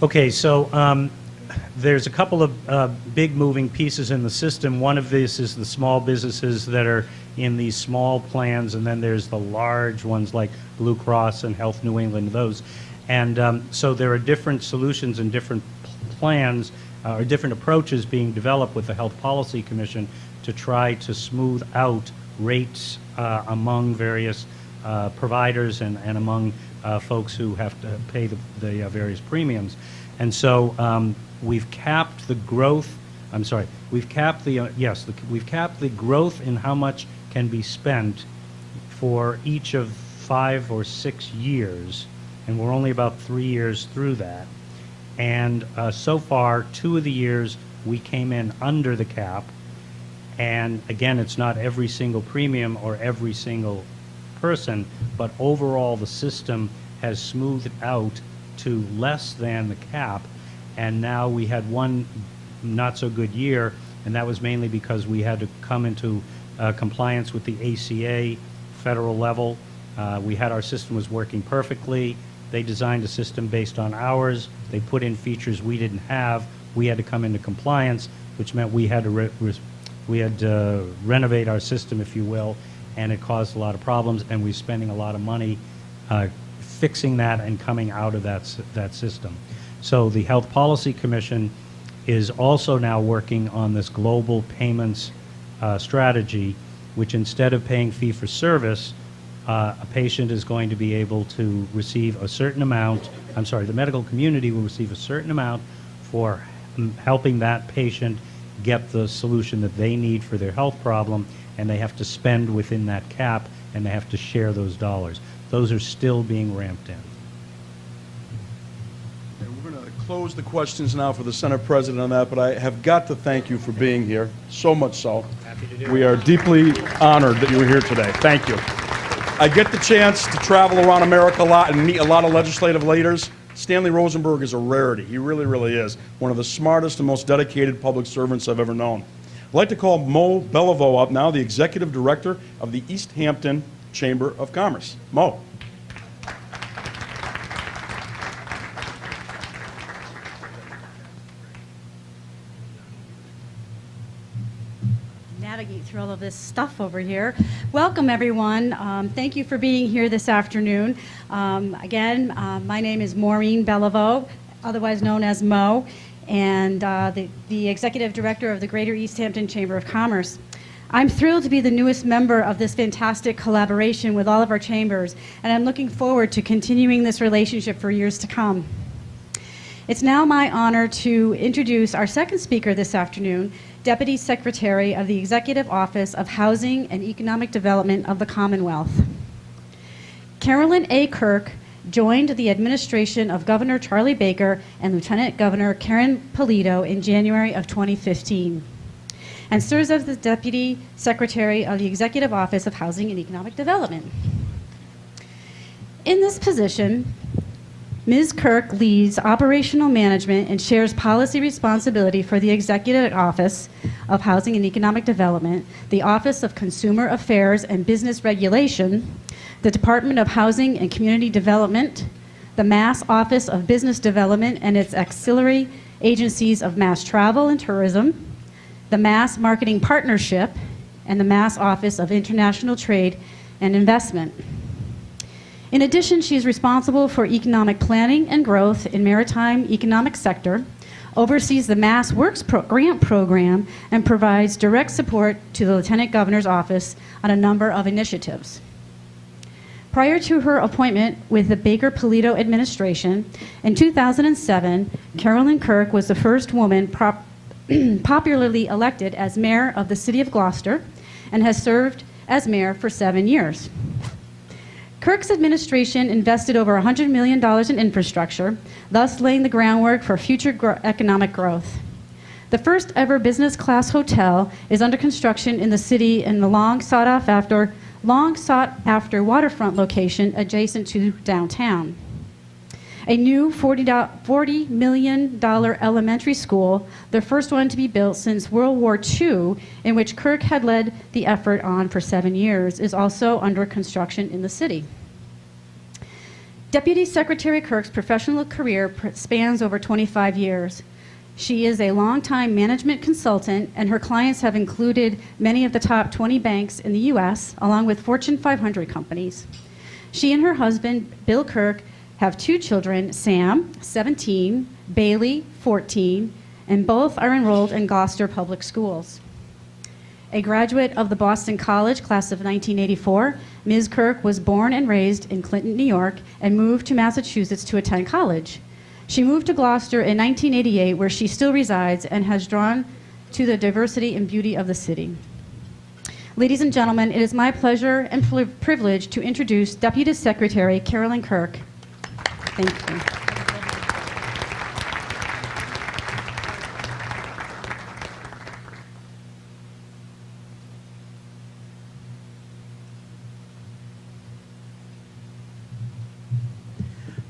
Speaker 4: Okay, so there's a couple of big moving pieces in the system. One of these is the small businesses that are in these small plans, and then there's the large ones like Blue Cross and Health New England, those. And so there are different solutions and different plans or different approaches being developed with the Health Policy Commission to try to smooth out rates among various providers and among folks who have to pay the various premiums. And so we've capped the growth. I'm sorry. We've capped the we've capped the growth in how much can be spent for each of 5 or 6 years, and we're only about 3 years through that. And so far, 2 of the years we came in under the cap. And again, it's not every single premium or every single person, but overall the system has smoothed out to less than the cap. And now we had one not so good year, and that was mainly because we had to come into compliance with the ACA federal level. We had our system was working perfectly. They designed a system based on ours. They put in features we didn't have. We had to come into compliance, which meant we had to renovate our system, if you will, and it caused a lot of problems, and we're spending a lot of money fixing that and coming out of that system. So the Health Policy Commission is also now working on this global payments strategy, which instead of paying fee-for-service, a patient is going to be able to receive a certain amount, the medical community will receive a certain amount for helping that patient get the solution that they need for their health problem, and they have to spend within that cap, and they have to share those dollars. Those are still being ramped in.
Speaker 6: We're going to close the questions now for the Senate President on that, but I have got to thank you for being here, so much so.
Speaker 4: Happy to do it.
Speaker 6: We are deeply honored that you were here today. Thank you. I get the chance to travel around America a lot and meet a lot of legislative leaders. Stanley Rosenberg is a rarity. He really, really is. One of the smartest and most dedicated public servants I've ever known. I'd like to call Mo Belliveau up now, the Executive Director of the Easthampton Chamber of Commerce. Mo.
Speaker 12: Navigate through all of this stuff over here. Welcome, everyone. Thank you for being here this afternoon. Again, my name is Maureen Belliveau, otherwise known as Mo, and the Executive Director of the Greater Easthampton Chamber of Commerce. I'm thrilled to be the newest member of this fantastic collaboration with all of our chambers, and I'm looking forward to continuing this relationship for years to come. It's now my honor to introduce our second speaker this afternoon, Deputy Secretary of the Executive Office of Housing and Economic Development of the Commonwealth. Carolyn A. Kirk joined the administration of Governor Charlie Baker and Lieutenant Governor Karen Polito in January of 2015, and serves as the Deputy Secretary of the Executive Office of Housing and Economic Development. In this position, Ms. Kirk leads operational management and shares policy responsibility for the Executive Office of Housing and Economic Development, the Office of Consumer Affairs and Business Regulation, the Department of Housing and Community Development, the Mass Office of Business Development and its auxiliary agencies of Mass Travel and Tourism, the Mass Marketing Partnership, and the Mass Office of International Trade and Investment. In addition, she is responsible for economic planning and growth in maritime economic sector, oversees the Mass Works grant program, and provides direct support to the Lieutenant Governor's office on a number of initiatives. Prior to her appointment with the Baker-Polito administration, in 2007, Carolyn Kirk was the first woman popularly elected as mayor of the city of Gloucester and has served as mayor for 7 years. Kirk's administration invested over $100 million in infrastructure, thus laying the groundwork for future economic growth. The first ever business class hotel is under construction in the city in the long sought after waterfront location adjacent to downtown. A new $40 million elementary school, the first one to be built since World War II, in which Kirk had led the effort on for 7 years, is also under construction in the city. Deputy Secretary Kirk's professional career spans over 25 years. She is a longtime management consultant, and her clients have included many of the top 20 banks in the U.S., along with Fortune 500 companies. She and her husband, Bill Kirk, have 2 children, Sam, 17, Bailey, 14, and both are enrolled in Gloucester Public Schools. A graduate of the Boston College class of 1984, Ms. Kirk was born and raised in Clinton, New York, and moved to Massachusetts to attend college. She moved to Gloucester in 1988, where she still resides and has drawn to the diversity and beauty of the city. Ladies and gentlemen, it is my pleasure and privilege to introduce Deputy Secretary Carolyn Kirk. Thank you.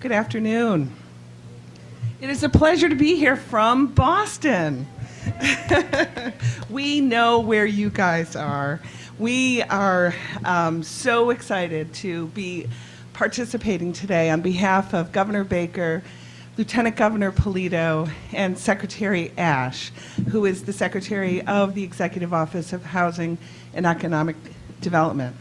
Speaker 13: Good afternoon. It is a pleasure to be here from Boston. We know where you guys are. We are so excited to be participating today on behalf of Governor Baker, Lieutenant Governor Polito, and Secretary Ash, who is the Secretary of the Executive Office of Housing and Economic Development.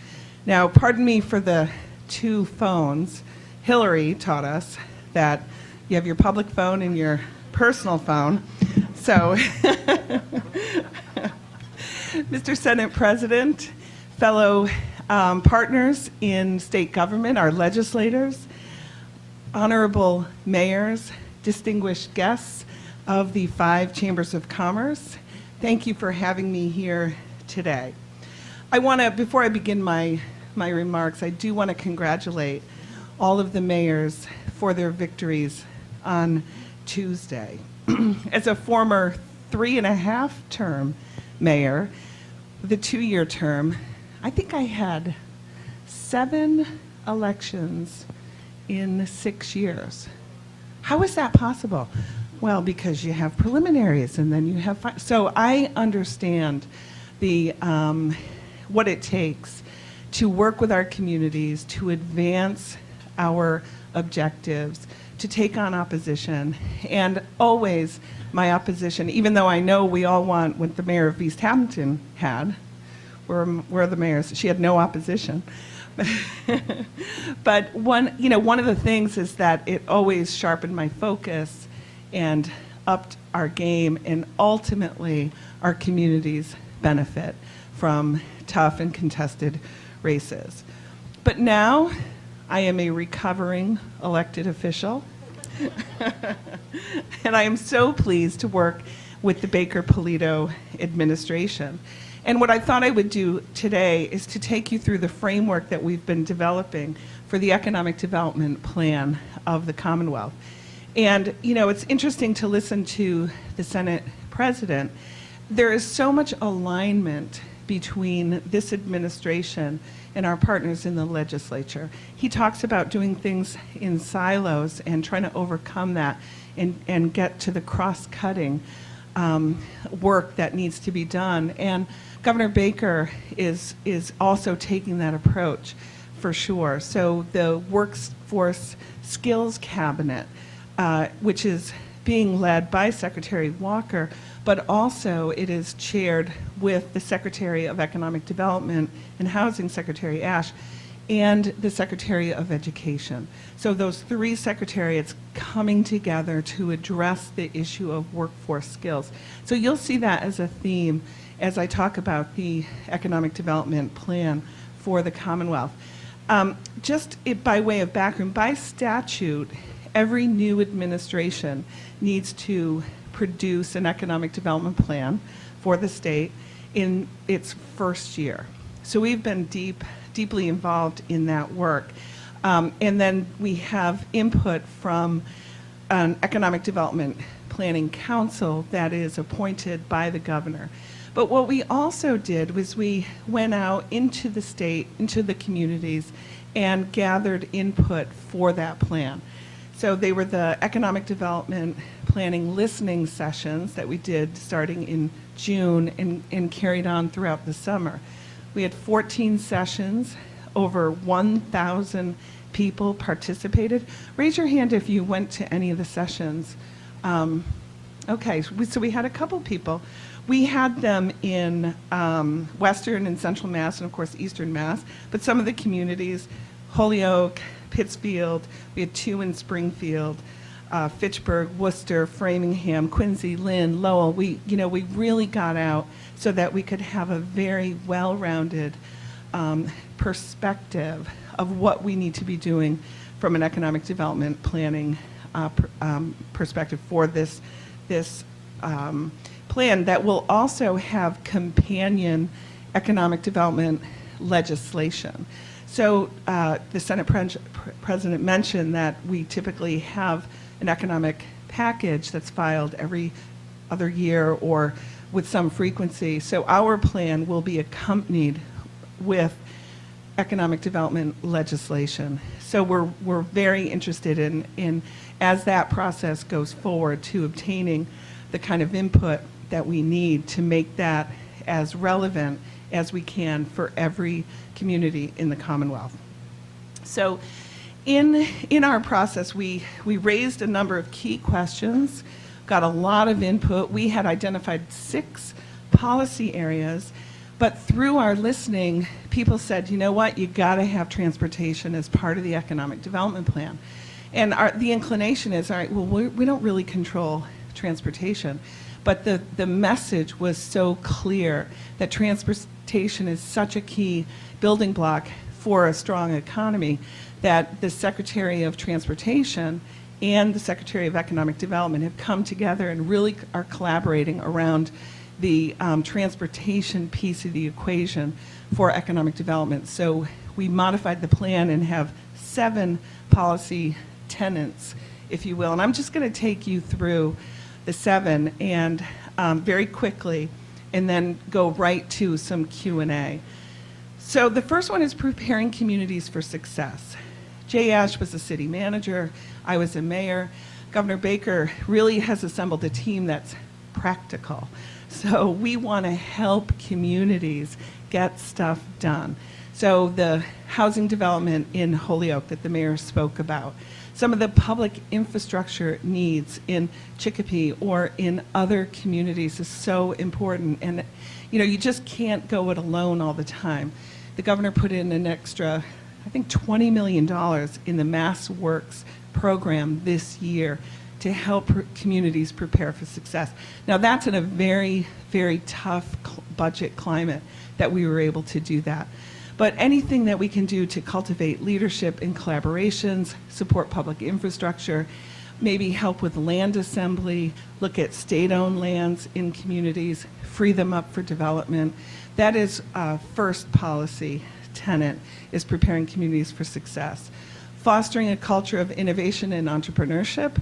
Speaker 13: Now, pardon me for the 2 phones. Hillary taught us that you have your public phone and your personal phone. So, Mr. Senate President, fellow partners in state government, our legislators, honorable mayors, distinguished guests of the 5 chambers of commerce, thank you for having me here today. I want to, before I begin my remarks, I do want to congratulate all of the mayors for their victories on Tuesday. As a former 3.5-term mayor, the 2-year term, I think I had 7 elections in 6 years. How is that possible? Well, because you have preliminaries and then you have, so I understand the, what it takes to work with our communities, to advance our objectives, to take on opposition. And always my opposition, even though I know we all want what the mayor of Easthampton had, we're the mayors, she had no opposition. But one of the things is that it always sharpened my focus and upped our game, and ultimately our communities benefit from tough and contested races. But now I am a recovering elected official, and I am so pleased to work with the Baker-Polito administration. And what I thought I would do today is to take you through the framework that we've been developing for the economic development plan of the Commonwealth. And, it's interesting to listen to the Senate President. There is so much alignment between this administration and our partners in the legislature. He talks about doing things in silos and trying to overcome that and get to the cross-cutting work that needs to be done. And Governor Baker is also taking that approach for sure. So the Workforce Skills Cabinet, which is being led by Secretary Walker, but also it is chaired with the Secretary of Economic Development and Housing, Secretary Ash, and the Secretary of Education. So those three secretariats coming together to address the issue of workforce skills. So you'll see that as a theme as I talk about the economic development plan for the Commonwealth. By way of background, by statute, every new administration needs to produce an economic development plan for the state in its first year. So we've been deeply involved in that work. And then we have input from an economic development planning council that is appointed by the governor. But what we also did was we went out into the state, into the communities, and gathered input for that plan. So they were the economic development planning listening sessions that we did starting in June and carried on throughout the summer. We had 14 sessions, over 1,000 people participated. Raise your hand if you went to any of the sessions. Okay, so we had a couple people. We had them in Western and Central Mass, and of course Eastern Mass, but some of the communities, Holyoke, Pittsfield, we had 2 in Springfield, Fitchburg, Worcester, Framingham, Quincy, Lynn, Lowell. We really got out so that we could have a very well-rounded perspective of what we need to be doing from an economic development planning perspective for this plan that will also have companion economic development legislation. So the Senate President mentioned that we typically have an economic package that's filed every other year or with some frequency. So our plan will be accompanied with economic development legislation. So we're very interested in as that process goes forward, to obtaining the kind of input that we need to make that as relevant as we can for every community in the Commonwealth. So in our process, we raised a number of key questions, got a lot of input. We had identified 6 policy areas, but through our listening, people said, you know what, you gotta have transportation as part of the economic development plan. And the inclination is, all right, well, we don't really control transportation, but the message was so clear that transportation is such a key building block for a strong economy that the Secretary of Transportation and the Secretary of Economic Development have come together and really are collaborating around the transportation piece of the equation for economic development. So we modified the plan and have 7 policy tenets, if you will. And I'm just going to take you through the 7 and very quickly, and then go right to some Q&A. So the first one is preparing communities for success. Jay Ash was a city manager. I was a mayor. Governor Baker really has assembled a team that's practical. So we want to help communities get stuff done. So the housing development in Holyoke that the mayor spoke about, some of the public infrastructure needs in Chicopee or in other communities is so important. And, you know, you just can't go it alone all the time. The governor put in an extra, I think, $20 million in the Mass Works program this year to help communities prepare for success. Now, that's in a very, very tough budget climate that we were able to do that. But anything that we can do to cultivate leadership and collaborations, support public infrastructure, maybe help with land assembly, look at state-owned lands in communities, free them up for development. That is first policy tenet, is preparing communities for success. Fostering a culture of innovation and entrepreneurship.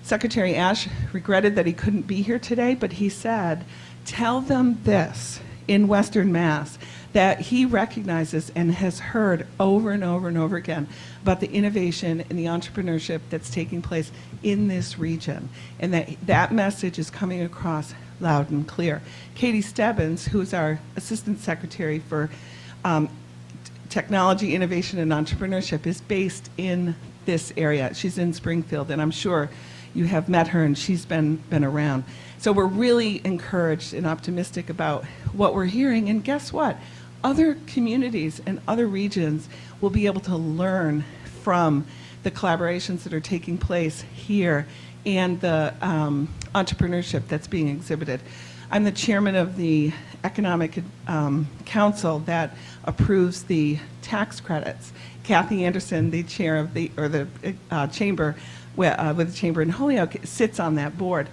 Speaker 13: Secretary Ash regretted that he couldn't be here today, but he said, tell them this in Western Mass, that he recognizes and has heard over and over and over again about the innovation and the entrepreneurship that's taking place in this region, and that message is coming across loud and clear. Katie Stebbins, who's our Assistant Secretary for Technology, Innovation, and Entrepreneurship, is based in this area. She's in Springfield, and I'm sure you have met her, and she's been around. So we're really encouraged and optimistic about what we're hearing, and guess what? Other communities and other regions will be able to learn from the collaborations that are taking place here and the entrepreneurship that's being exhibited. I'm the chairman of the Economic Council that approves the tax credits. Kathy Anderson, the chair of the chamber with the chamber in Holyoke, sits on that board.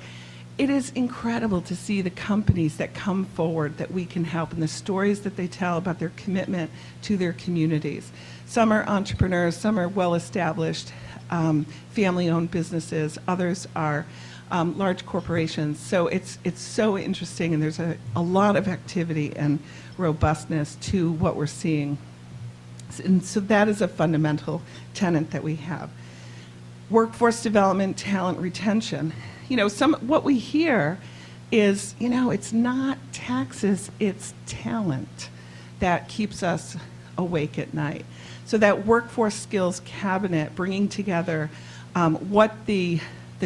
Speaker 13: It is incredible to see the companies that come forward that we can help and the stories that they tell about their commitment to their communities. Some are entrepreneurs, some are well-established family-owned businesses, others are large corporations. So it's so interesting, and there's a lot of activity and robustness to what we're seeing. And so that is a fundamental tenet that we have. Workforce development, talent retention. You know, what we hear is, you know, it's not taxes, it's talent that keeps us awake at night. So that workforce skills cabinet, bringing together what the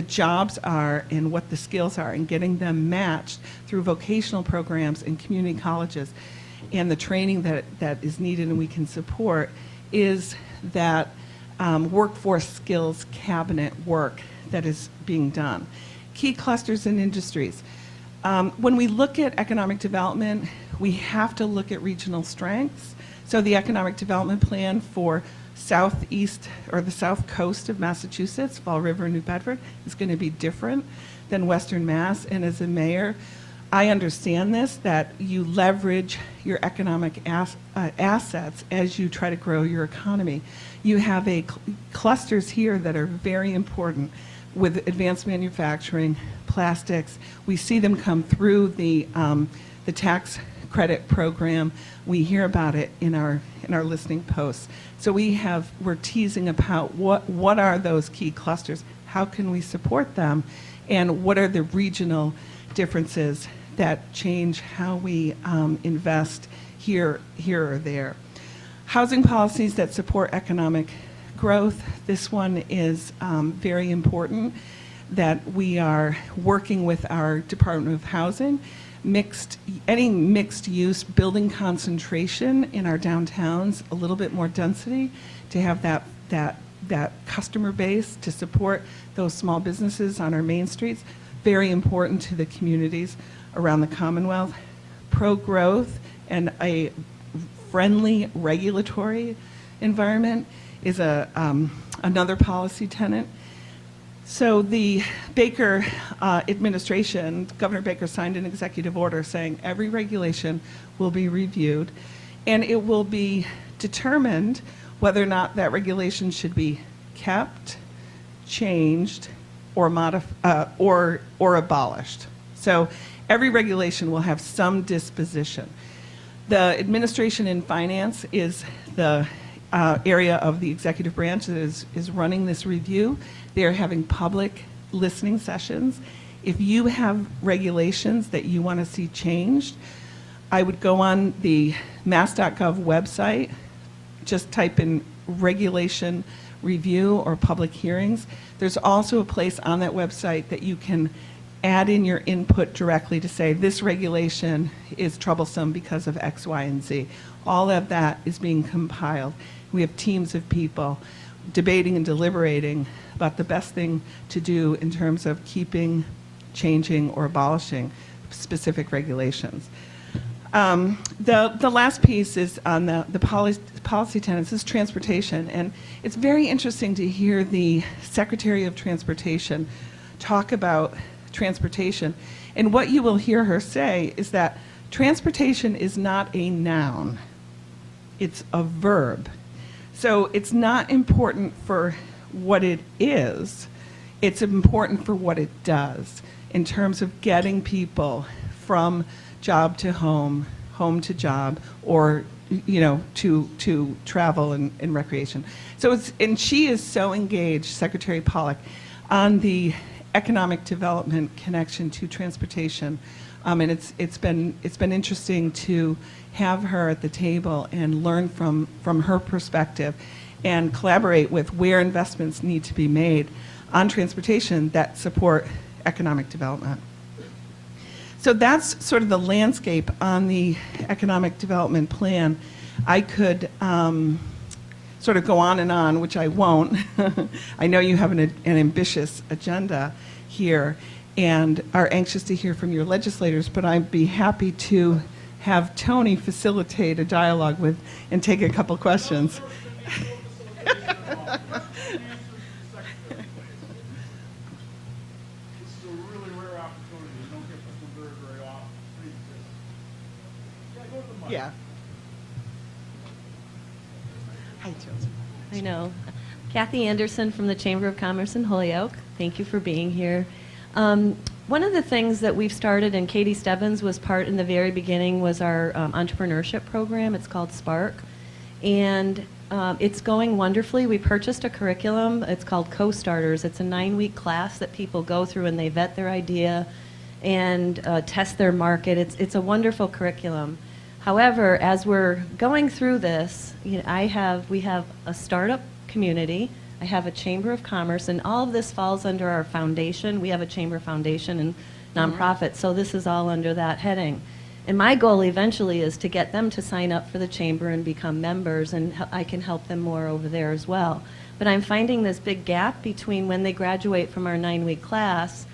Speaker 13: jobs are and what the skills are, and getting them matched through vocational programs and community colleges, and the training that is needed and we can support, is that workforce skills cabinet work that is being done. Key clusters and industries. When we look at economic development, we have to look at regional strengths. So the economic development plan for southeast or the south coast of Massachusetts, Fall River, New Bedford, is going to be different than Western Mass. And as a mayor, I understand this, that you leverage your economic assets as you try to grow your economy. You have clusters here that are very important with advanced manufacturing, plastics. We see them come through the tax credit program. We hear about it in our listening posts. So we're teasing about what are those key clusters, how can we support them, and what are the regional differences that change how we invest here or there. Housing policies that support economic growth. This one is very important, that we are working with our Department of Housing, any mixed use building concentration in our downtowns, a little bit more density to have that customer base to support those small businesses on our main streets. Very important to the communities around the Commonwealth. Pro-growth and a friendly regulatory environment is another policy tenet. So the Baker administration, Governor Baker signed an executive order saying every regulation will be reviewed, and it will be determined whether or not that regulation should be kept, changed, or abolished. So every regulation will have some disposition. The administration and finance is the area of the executive branch that is running this review. They are having public listening sessions. If you have regulations that you want to see changed, I would go on the mass.gov website, just type in regulation review or public hearings. There's also a place on that website that you can add in your input directly to say this regulation is troublesome because of X, Y, and Z. All of that is being compiled. We have teams of people debating and deliberating about the best thing to do in terms of keeping, changing, or abolishing specific regulations. The last piece is on the policy tenets, is transportation. And it's very interesting to hear the Secretary of Transportation talk about transportation. And what you will hear her say is that transportation is not a noun, it's a verb. So it's not important for what it is, it's important for what it does in terms of getting people from job to home, home to job, or to travel and recreation. So and she is so engaged, Secretary Pollack, on the economic development connection to transportation, and it's been interesting to have her at the table and learn from her perspective, and collaborate with where investments need to be made on transportation that support economic development. So that's sort of the landscape on the economic development plan. I could sort of go on, which I won't. I know you have an ambitious agenda here and are anxious to hear from your legislators, but I'd be happy to have Tony facilitate a dialogue with and take a couple questions. Yeah. Hi, Joseph.
Speaker 14: I know. Kathy Anderson from the Chamber of Commerce in Holyoke. Thank you for being here. One of the things that we've started, and Katie Stebbins was part in the very beginning, was our entrepreneurship program. It's called Spark. And it's going wonderfully. We purchased a curriculum. It's called Co-Starters. It's a 9-week class that people go through and they vet their idea and test their market. It's a wonderful curriculum. However, as we're going through this, we have a startup community, I have a Chamber of Commerce, and all of this falls under our foundation. We have a Chamber Foundation and nonprofit, so this is all under that heading. And my goal eventually is to get them to sign up for the Chamber and become members, and I can help them more over there as well. But I'm finding this big gap between when they graduate from our 9-week class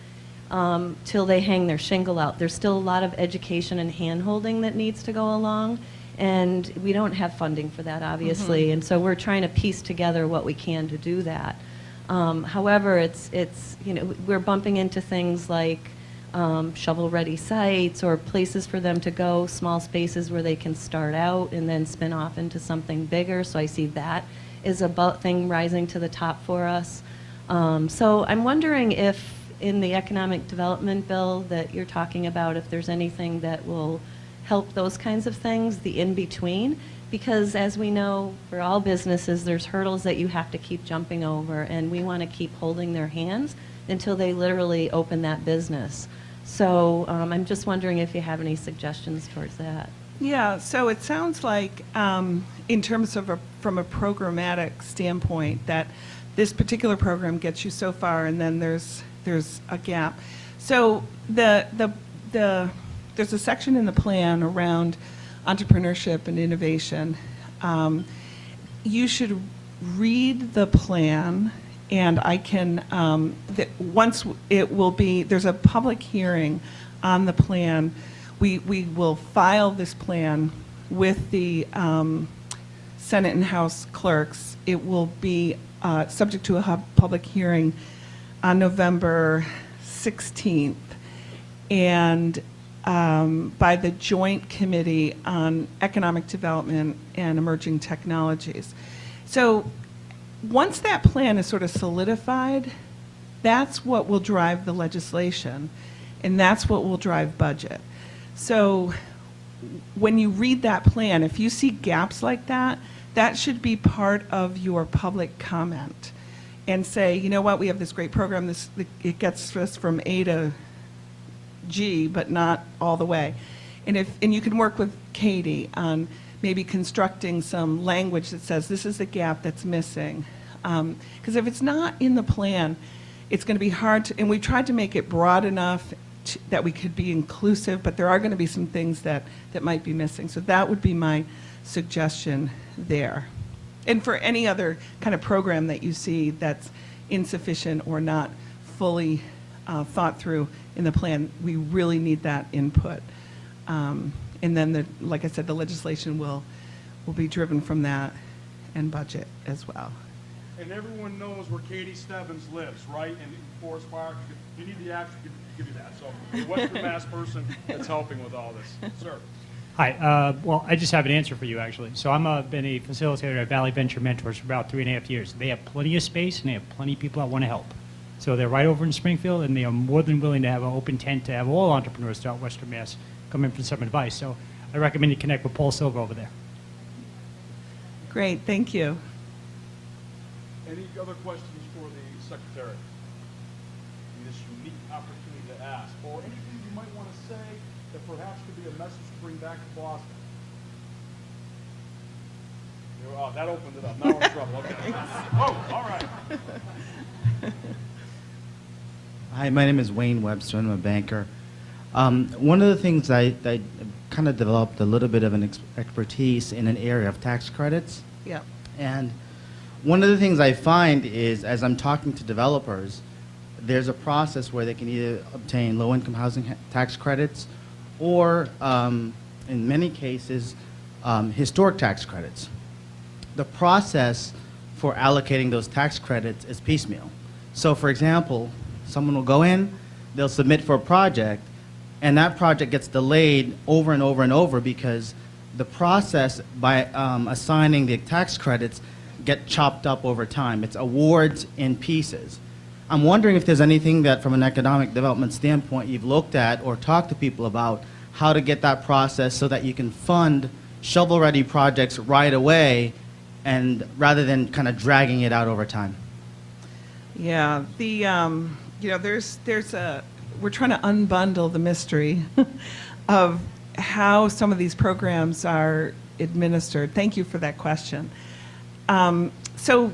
Speaker 14: till they hang their shingle out. There's still a lot of education and hand-holding that needs to go along, and we don't have funding for that, obviously, and so we're trying to piece together what we can to do that. However, it's we're bumping into things like shovel-ready sites or places for them to go, small spaces where they can start out and then spin off into something bigger, so I see that is a thing rising to the top for us. So I'm wondering if in the economic development bill that you're talking about, if there's anything that will help those kinds of things, the in-between, because as we know, for all businesses, there's hurdles that you have to keep jumping over, and we want to keep holding their hands until they literally open that business. So I'm just wondering if you have any suggestions towards that.
Speaker 13: Yeah, so it sounds like in terms of from a programmatic standpoint that this particular program gets you so far, and then there's a gap. So there's a section in the plan around entrepreneurship and innovation. You should read the plan, and I can, once it will be, there's a public hearing on the plan. We will file this plan with the Senate and House clerks. It will be subject to a public hearing on November 16th, and by the Joint Committee on Economic Development and Emerging Technologies. So once that plan is sort of solidified, that's what will drive the legislation, and that's what will drive budget. So when you read that plan, if you see gaps like that, that should be part of your public comment. and say, you know what, we have this great program, it gets us from A to G, but not all the way. And you can work with Katie on maybe constructing some language that says this is the gap that's missing. Because if it's not in the plan, it's going to be hard to, and we tried to make it broad enough that we could be inclusive, but there are going to be some things that might be missing. So that would be my suggestion there. And for any other kind of program that you see that's insufficient or not fully thought through in the plan, we really need that input. And then, like I said, the legislation will be driven from that and budget as well.
Speaker 6: And everyone knows where Katie Stebbins lives, right? In Forest Park. If you need the action, give you that. So, a Western Mass person that's helping with all this. Sir.
Speaker 8: Hi. Well, I just have an answer for you, actually. So I've been a facilitator at Valley Venture Mentors for about 3.5 years. They have plenty of space, and they have plenty of people that want to help. So they're right over in Springfield, and they are more than willing to have an open tent to have all entrepreneurs throughout Western Mass come in for some advice. So I recommend you connect with Paul Silva over there.
Speaker 13: Great. Thank you.
Speaker 6: Any other questions for the Secretary? In this unique opportunity to ask, or anything you might want to say that perhaps could be a message to bring back to Boston? Oh, that opened it up. Now we're in trouble. Okay. Oh, all right.
Speaker 15: Hi, my name is Wayne Webster. I'm a banker. One of the things I kind of developed a little bit of an expertise in an area of tax credits.
Speaker 13: Yeah.
Speaker 15: And one of the things I find is, as I'm talking to developers, there's a process where they can either obtain low-income housing tax credits or, in many cases, historic tax credits. The process for allocating those tax credits is piecemeal. So, for example, someone will go in, they'll submit for a project, and that project gets delayed over and over and over because the process by assigning the tax credits get chopped up over time. It's awards in pieces. I'm wondering if there's anything that, from an economic development standpoint, you've looked at or talked to people about how to get that process so that you can fund shovel-ready projects right away, and rather than kind of dragging it out over time.
Speaker 13: Yeah, we're trying to unbundle the mystery of how some of these programs are administered. Thank you for that question. So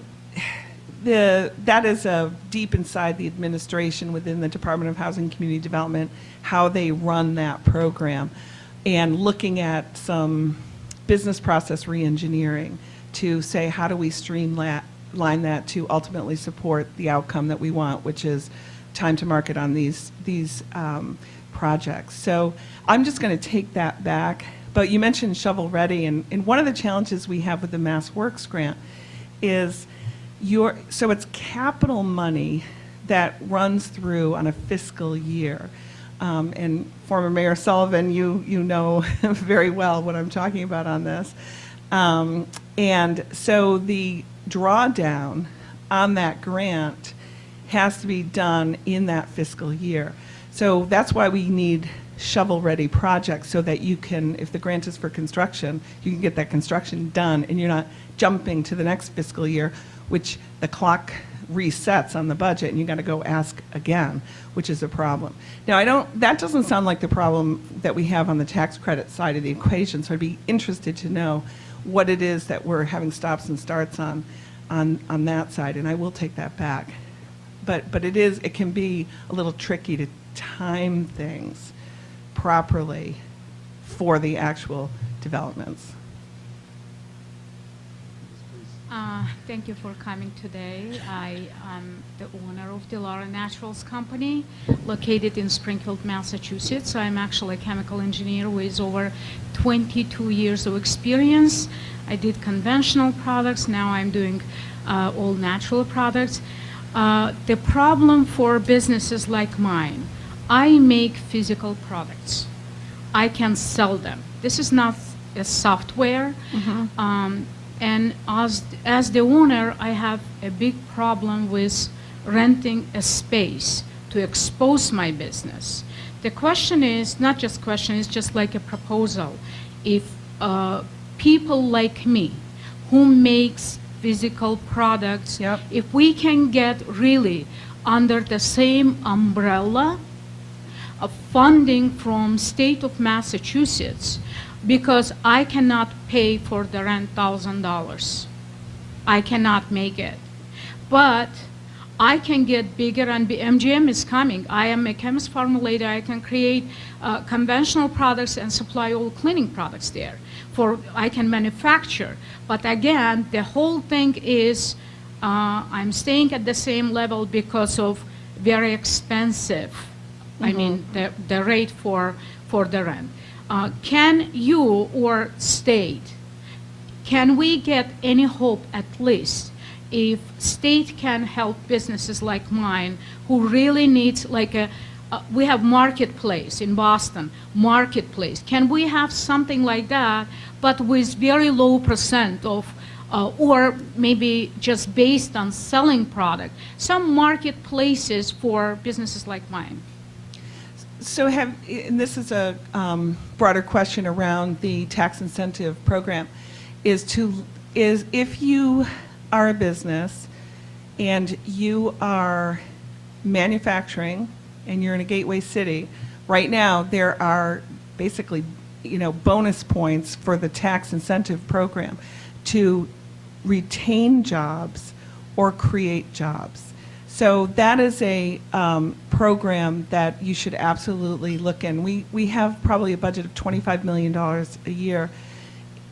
Speaker 13: that is deep inside the administration within the Department of Housing and Community Development, how they run that program, and looking at some business process reengineering to say, how do we streamline that to ultimately support the outcome that we want, which is time to market on these projects. So I'm just going to take that back. But you mentioned shovel ready, and one of the challenges we have with the Mass Works grant is so it's capital money that runs through on a fiscal year. And former Mayor Sullivan, you know very well what I'm talking about on this. And so the drawdown on that grant has to be done in that fiscal year. So that's why we need shovel-ready projects, so that you can, if the grant is for construction, you can get that construction done and you're not jumping to the next fiscal year, which the clock resets on the budget and you got to go ask again, which is a problem. Now, that doesn't sound like the problem that we have on the tax credit side of the equation, so I'd be interested to know what it is that we're having stops and starts on that side, and I will take that back. But it can be a little tricky to time things properly for the actual developments.
Speaker 16: Thank you for coming today. I am the owner of the Laura Naturals Company, located in Springfield, Massachusetts. I'm actually a chemical engineer with over 22 years of experience. I did conventional products. Now I'm doing all natural products. The problem for businesses like mine, I make physical products. I can sell them. This is not a software. Mm-hmm. And as the owner, I have a big problem with renting a space to expose my business. The question is, not just question, it's just like a proposal. If people like me, who makes physical products. If we can get really under the same umbrella of funding from state of Massachusetts, because I cannot pay for the rent $1,000. I cannot make it. But I can get bigger, and MGM is coming. I am a chemist formulator. I can create conventional products and supply all cleaning products there. I can manufacture. But again, the whole thing is I'm staying at the same level because of very expensive, I mean, the rate for the rent. Can you or state, can we get any hope at least if state can help businesses like mine who really needs like we have Marketplace in Boston, Marketplace. Can we have something like that, but with very low percent of, or maybe just based on selling product, some marketplaces for businesses like mine?
Speaker 13: So and this is a broader question around the tax incentive program, is if you are a business and you are manufacturing and you're in a gateway city, right now there are basically, bonus points for the tax incentive program to retain jobs or create jobs. So that is a program that you should absolutely look in. We have probably a budget of $25 million a year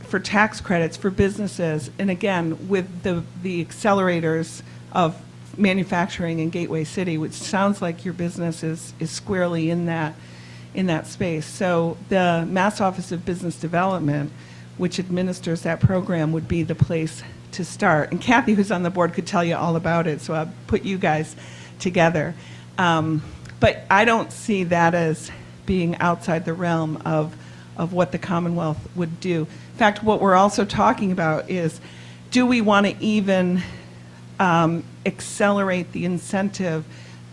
Speaker 13: for tax credits for businesses, and again, with the accelerators of manufacturing in Gateway City, which sounds like your business is squarely in that space. So the Mass Office of Business Development, which administers that program, would be the place to start. And Kathy, who's on the board, could tell you all about it, so I'll put you guys together. But I don't see that as being outside the realm of what the Commonwealth would do. In fact, what we're also talking about is, do we want to even accelerate the incentive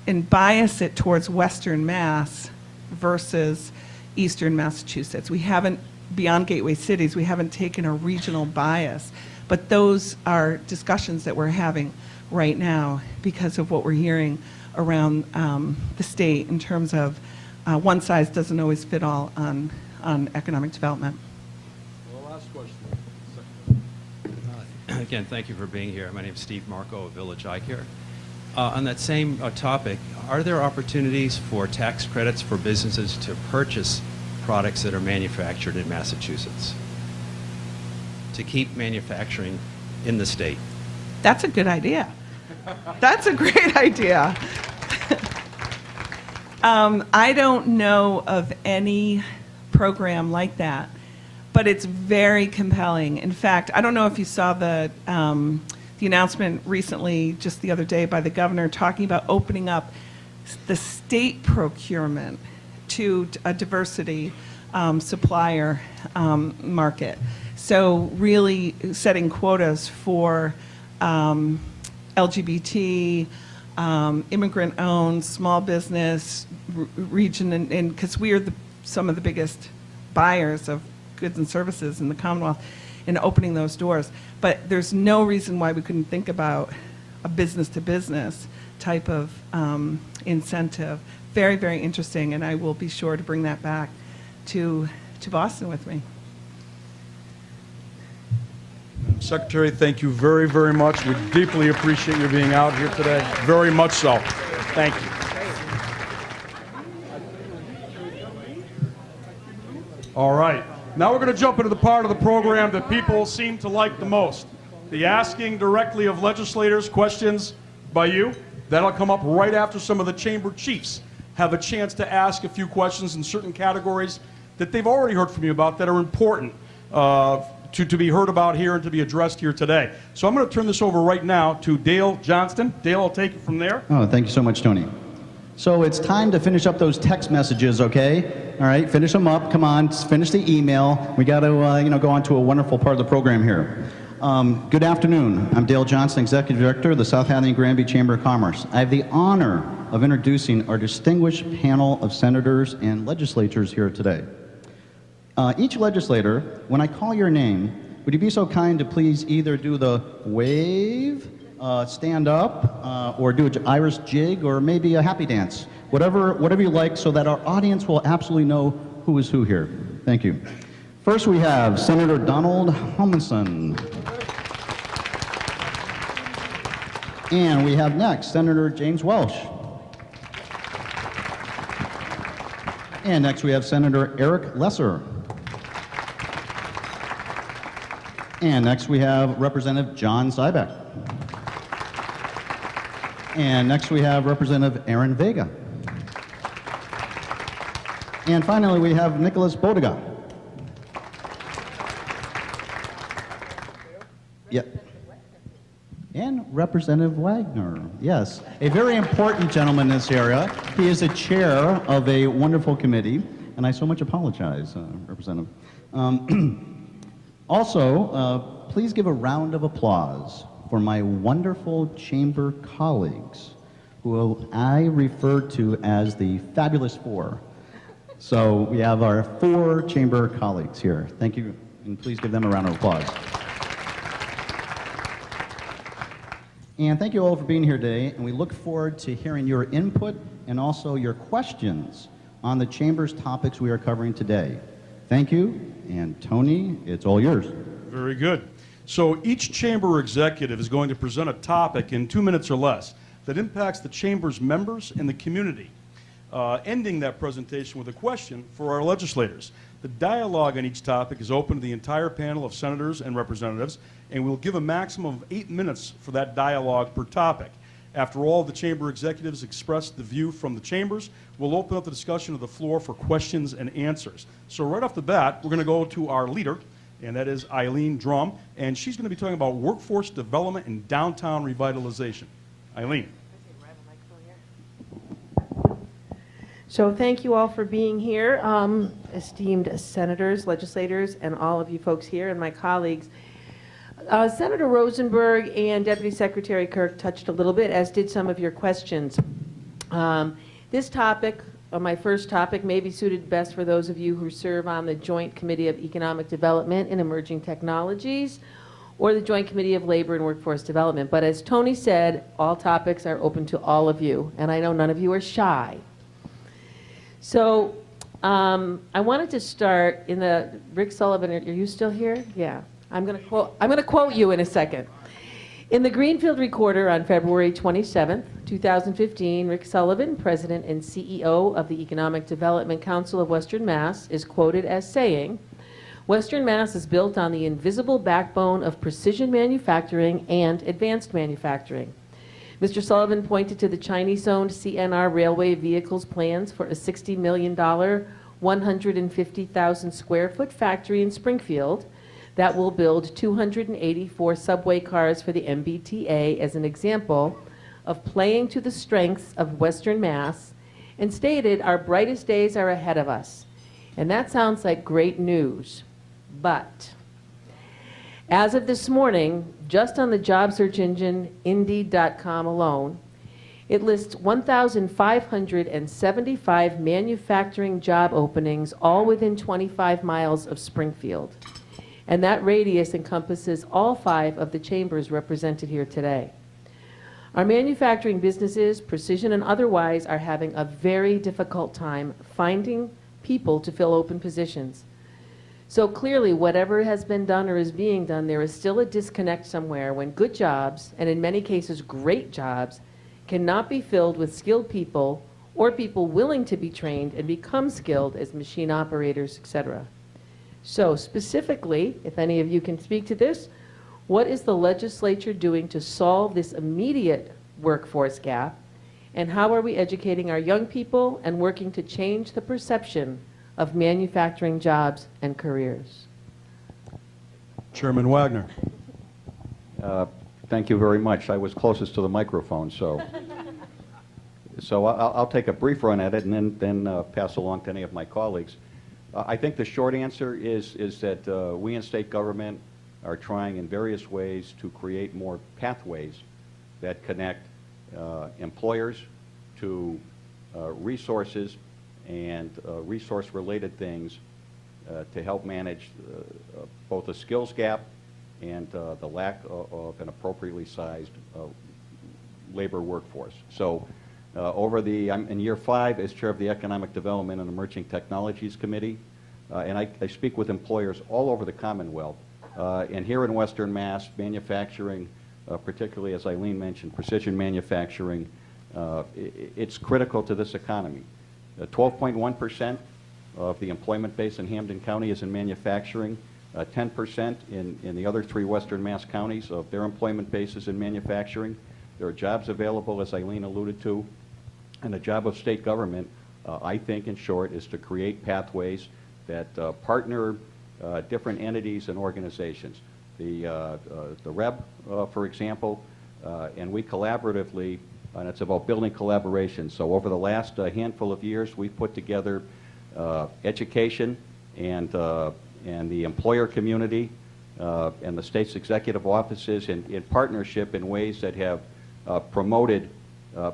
Speaker 13: and bias it towards Western Mass versus Eastern Massachusetts? We haven't, beyond gateway cities, we haven't taken a regional bias. But those are discussions that we're having right now because of what we're hearing around the state in terms of one size doesn't always fit all on economic development.
Speaker 6: Well, last question.
Speaker 17: Again, thank you for being here. My name is Steve Marco of Village Eye Care. On that same topic, are there opportunities for tax credits for businesses to purchase products that are manufactured in Massachusetts to keep manufacturing in the state?
Speaker 13: That's a good idea. That's a great idea. I don't know of any program like that, but it's very compelling. In fact, I don't know if you saw the announcement recently, just the other day, by the governor talking about opening up the state procurement to a diversity supplier market. So really setting quotas for LGBT, immigrant-owned, small business, region, and because we are some of the biggest buyers of goods and services in the Commonwealth, in opening those doors. But there's no reason why we couldn't think about a business-to-business type of incentive. Very, very interesting, and I will be sure to bring that back to Boston with me.
Speaker 6: Secretary, thank you very, very much. We deeply appreciate you being out here today. Very much so. Thank you. All right. Now we're going to jump into the part of the program that people seem to like the most. The asking directly of legislators questions by you. That'll come up right after some of the chamber chiefs have a chance to ask a few questions in certain categories that they've already heard from you about that are important to be heard about here and to be addressed here today. So I'm going to turn this over right now to Dale Johnston. Dale, I'll take it from there.
Speaker 18: Oh, thank you so much, Tony. So it's time to finish up those text messages, okay? All right, finish them up. Come on, finish the email. We got to, go on to a wonderful part of the program here. Good afternoon. I'm Dale Johnston, Executive Director of the South Hadley and Granby Chamber of Commerce. I have the honor of introducing our distinguished panel of senators and legislators here today. Each legislator, when I call your name, Would you be so kind to please either do the wave, stand up, or do an Irish jig, or maybe a happy dance? Whatever you like, so that our audience will absolutely know who is who here. Thank you. First, we have Senator Donald Homanson. And we have next Senator James Welsh. And next we have Senator Eric Lesser. And next we have Representative John Zybeck. And next we have Representative Aaron Vega. And finally we have Nicholas Bodega. Yep. And Representative Wagner, yes, a very important gentleman in this area. He is the chair of a wonderful committee, and I so much apologize, Representative. Also, please give a round of applause for my wonderful chamber colleagues, who I refer to as the Fabulous Four. So we have our 4 chamber colleagues here. Thank you, and please give them a round of applause. And thank you all for being here today, and we look forward to hearing your input and also your questions on the Chamber's topics we are covering today. Thank you, and Tony, it's all yours.
Speaker 6: Very good. So each Chamber executive is going to present a topic in 2 minutes or less that impacts the Chamber's members and the community, ending that presentation with a question for our legislators. The dialogue on each topic is open to the entire panel of senators and representatives, and we'll give a maximum of 8 minutes for that dialogue per topic. After all the chamber executives express the view from the chambers, we'll open up the discussion of the floor for questions and answers. So right off the bat, we're going to go to our leader, and that is Eileen Drum, and she's going to be talking about workforce development and downtown revitalization. Eileen.
Speaker 1: So thank you all for being here, esteemed senators, legislators, and all of you folks here, and my colleagues. Senator Rosenberg and Deputy Secretary Kirk touched a little bit, as did some of your questions. This topic, my first topic, may be suited best for those of you who serve on the Joint Committee of Economic Development and Emerging Technologies, or the Joint Committee of Labor and Workforce Development. But as Tony said, all topics are open to all of you, and I know none of you are shy. So I wanted to start in the, Rick Sullivan, are you still here? Yeah. I'm going to quote you in a second. In the Greenfield Recorder on February 27th, 2015, Rick Sullivan, President and CEO of the Economic Development Council of Western Mass, is quoted as saying, "Western Mass is built on the invisible backbone of precision manufacturing and advanced manufacturing." Mr. Sullivan pointed to the Chinese-owned CNR Railway Vehicles plans for a $60 million, 150,000 square foot factory in Springfield that will build 284 subway cars for the MBTA as an example of playing to the strengths of Western Mass, and stated, "Our brightest days are ahead of us." And that sounds like great news. But as of this morning, just on the job search engine Indeed.com alone, it lists 1,575 manufacturing job openings, all within 25 miles of Springfield. And that radius encompasses all 5 of the chambers represented here today. Our manufacturing businesses, precision and otherwise, are having a very difficult time finding people to fill open positions. So clearly, whatever has been done or is being done, there is still a disconnect somewhere when good jobs, and in many cases great jobs, cannot be filled with skilled people or people willing to be trained and become skilled as machine operators, etc. So specifically, if any of you can speak to this, what is the legislature doing to solve this immediate workforce gap, and how are we educating our young people and working to change the perception of manufacturing jobs and careers?
Speaker 6: Chairman Wagner.
Speaker 19: Thank you very much. I was closest to the microphone, so I'll take a brief run at it and then pass along to any of my colleagues. I think the short answer is that we in state government are trying in various ways to create more pathways that connect employers to resources and resource-related things to help manage both the skills gap and the lack of an appropriately sized labor workforce. So I'm in year 5 as chair of the Economic Development and Emerging Technologies Committee, and I speak with employers all over the Commonwealth. And here in Western Mass, manufacturing, particularly as Eileen mentioned, precision manufacturing, it's critical to this economy. 12.1% of the employment base in Hampden County is in manufacturing. 10% in the other 3 Western Mass counties of their employment base is in manufacturing. There are jobs available, as Eileen alluded to, and the job of state government, I think, in short, is to create pathways that partner different entities and organizations. The REB, for example, and we collaboratively, and it's about building collaboration. So over the last handful of years, we've put together education and the employer community and the state's executive offices in partnership in ways that have promoted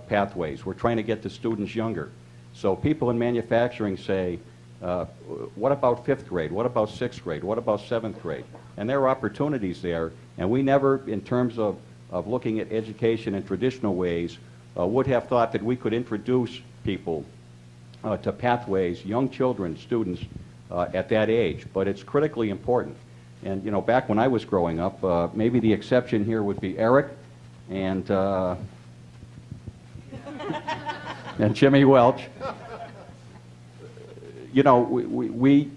Speaker 19: pathways. We're trying to get the students younger. So people in manufacturing say, what about 5th grade? What about 6th grade? What about 7th grade? And there are opportunities there, and we never, in terms of looking at education in traditional ways, would have thought that we could introduce people to pathways, young children, students, at that age. But it's critically important. And, you know, back when I was growing up, maybe the exception here would be Eric and Jimmy Welch. You know, we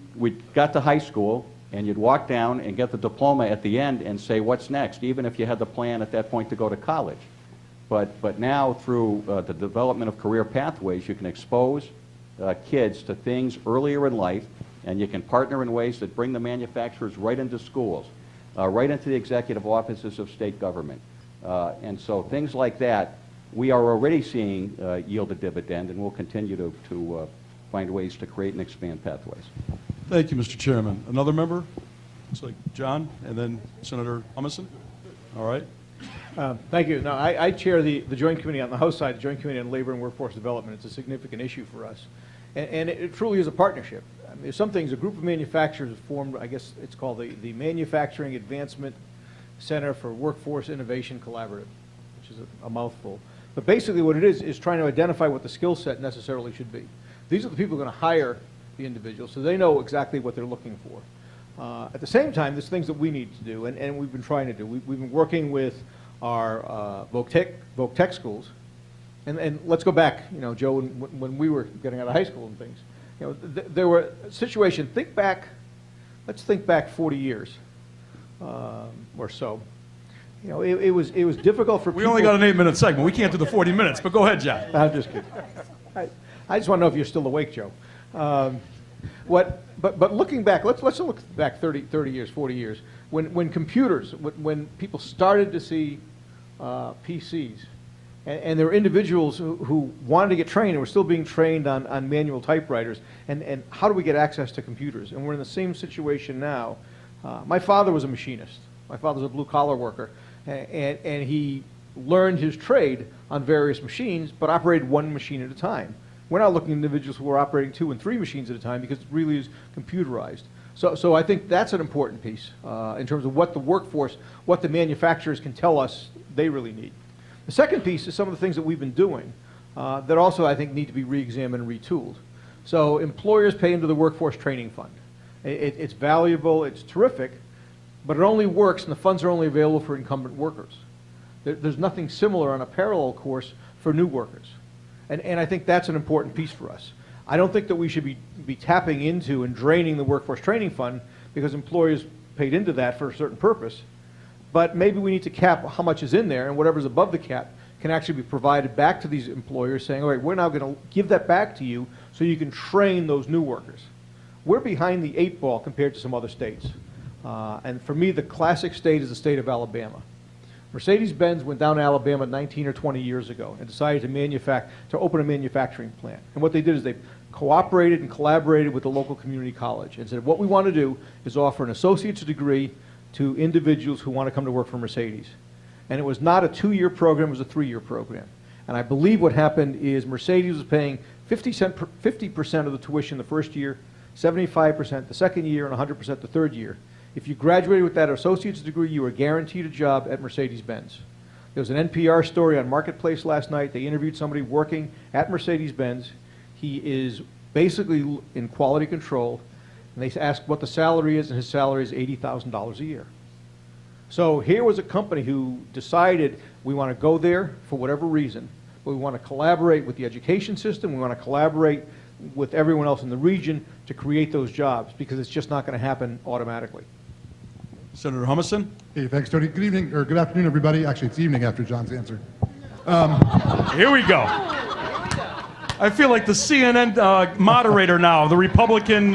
Speaker 19: got to high school, and you'd walk down and get the diploma at the end and say, what's next, even if you had the plan at that point to go to college. But now, through the development of career pathways, you can expose kids to things earlier in life, and you can partner in ways that bring the manufacturers right into schools, right into the executive offices of state government. And so things like that, we are already seeing yield a dividend, and we'll continue to find ways to create and expand pathways.
Speaker 6: Thank you, Mr. Chairman. Another member? Looks like John, and then Senator Humison. All right.
Speaker 10: Thank you. Now, I chair the Joint Committee on the House side, the Joint Committee on Labor and Workforce Development. It's a significant issue for us. And it truly is a partnership. I mean, there's some things, a group of manufacturers formed, I guess it's called the Manufacturing Advancement Center for Workforce Innovation Collaborative, which is a mouthful. But basically what it is trying to identify what the skill set necessarily should be. These are the people who are going to hire the individual, so they know exactly what they're looking for. At the same time, there's things that we need to do, and we've been trying to do. We've been working with our Voc Tech schools, and let's go back, you know, Joe, when we were getting out of high school and things. You know, there were situations, let's think back 40 years or so. You know, it was difficult for people.
Speaker 6: We only got an 8-minute segment. We can't do the 40 minutes, but go ahead, John.
Speaker 10: I'm just kidding. I just want to know if you're still awake, Joe. But looking back, let's look back 30 years, 40 years, when computers, when people started to see PCs, and there were individuals who wanted to get trained and were still being trained on manual typewriters, and how do we get access to computers? And we're in the same situation now. My father was a machinist. My father was a blue-collar worker, and he learned his trade on various machines, but operated one machine at a time. We're not looking at individuals who are operating 2 and 3 machines at a time because it really is computerized. So I think that's an important piece in terms of what the workforce, what the manufacturers can tell us they really need. The second piece is some of the things that we've been doing that also I think need to be re-examined and retooled. So employers pay into the workforce training fund. It's valuable, it's terrific, but it only works and the funds are only available for incumbent workers. There's nothing similar on a parallel course for new workers. And I think that's an important piece for us. I don't think that we should be tapping into and draining the workforce training fund because employers paid into that for a certain purpose. But maybe we need to cap how much is in there, and whatever's above the cap can actually be provided back to these employers saying, all right, we're now going to give that back to you so you can train those new workers. We're behind the 8 ball compared to some other states. And for me, the classic state is the state of Alabama. Mercedes-Benz went down to Alabama 19 or 20 years ago and decided to open a manufacturing plant. And what they did is they cooperated and collaborated with the local community college and said, what we want to do is offer an associate's degree to individuals who want to come to work for Mercedes. And it was not a 2-year program, it was a 3-year program. And I believe what happened is Mercedes was paying 50% of the tuition the first year,
Speaker 20: 75% the second year, and 100% the third year. If you graduated with that associate's degree, you were guaranteed a job at Mercedes-Benz. There was an NPR story on Marketplace last night. They interviewed somebody working at Mercedes-Benz. He is basically in quality control, and they asked what the salary is, and his salary is $80,000 a year. So here was a company who decided we want to go there for whatever reason, but we want to collaborate with the education system, we want to collaborate with everyone else in the region to create those jobs, because it's just not going to happen automatically.
Speaker 6: Senator Humison?
Speaker 21: Hey, thanks, Tony. Good evening, or good afternoon, everybody. Actually, it's evening after John's answer.
Speaker 6: Here we go. I feel like the CNN moderator now, the Republican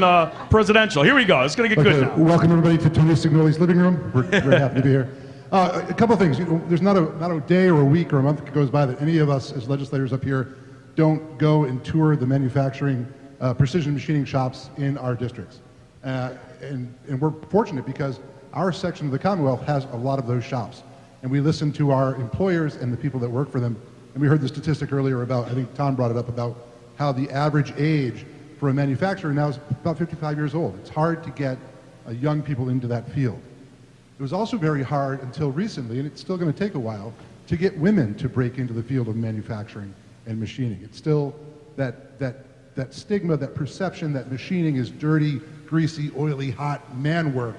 Speaker 6: presidential. Here we go. It's going to get good now.
Speaker 21: Welcome, everybody, to Tony Cignoli's living room. We're very happy to be here. A couple of things. There's not a day or a week or a month that goes by that any of us as legislators up here don't go and tour the manufacturing precision machining shops in our districts. And we're fortunate because our section of the Commonwealth has a lot of those shops. And we listen to our employers and the people that work for them. And we heard the statistic earlier about, I think Tom brought it up, about how the average age for a manufacturer now is about 55 years old. It's hard to get young people into that field. It was also very hard until recently, and it's still going to take a while, to get women to break into the field of manufacturing and machining. It's still that stigma, that perception that machining is dirty, greasy, oily, hot man work,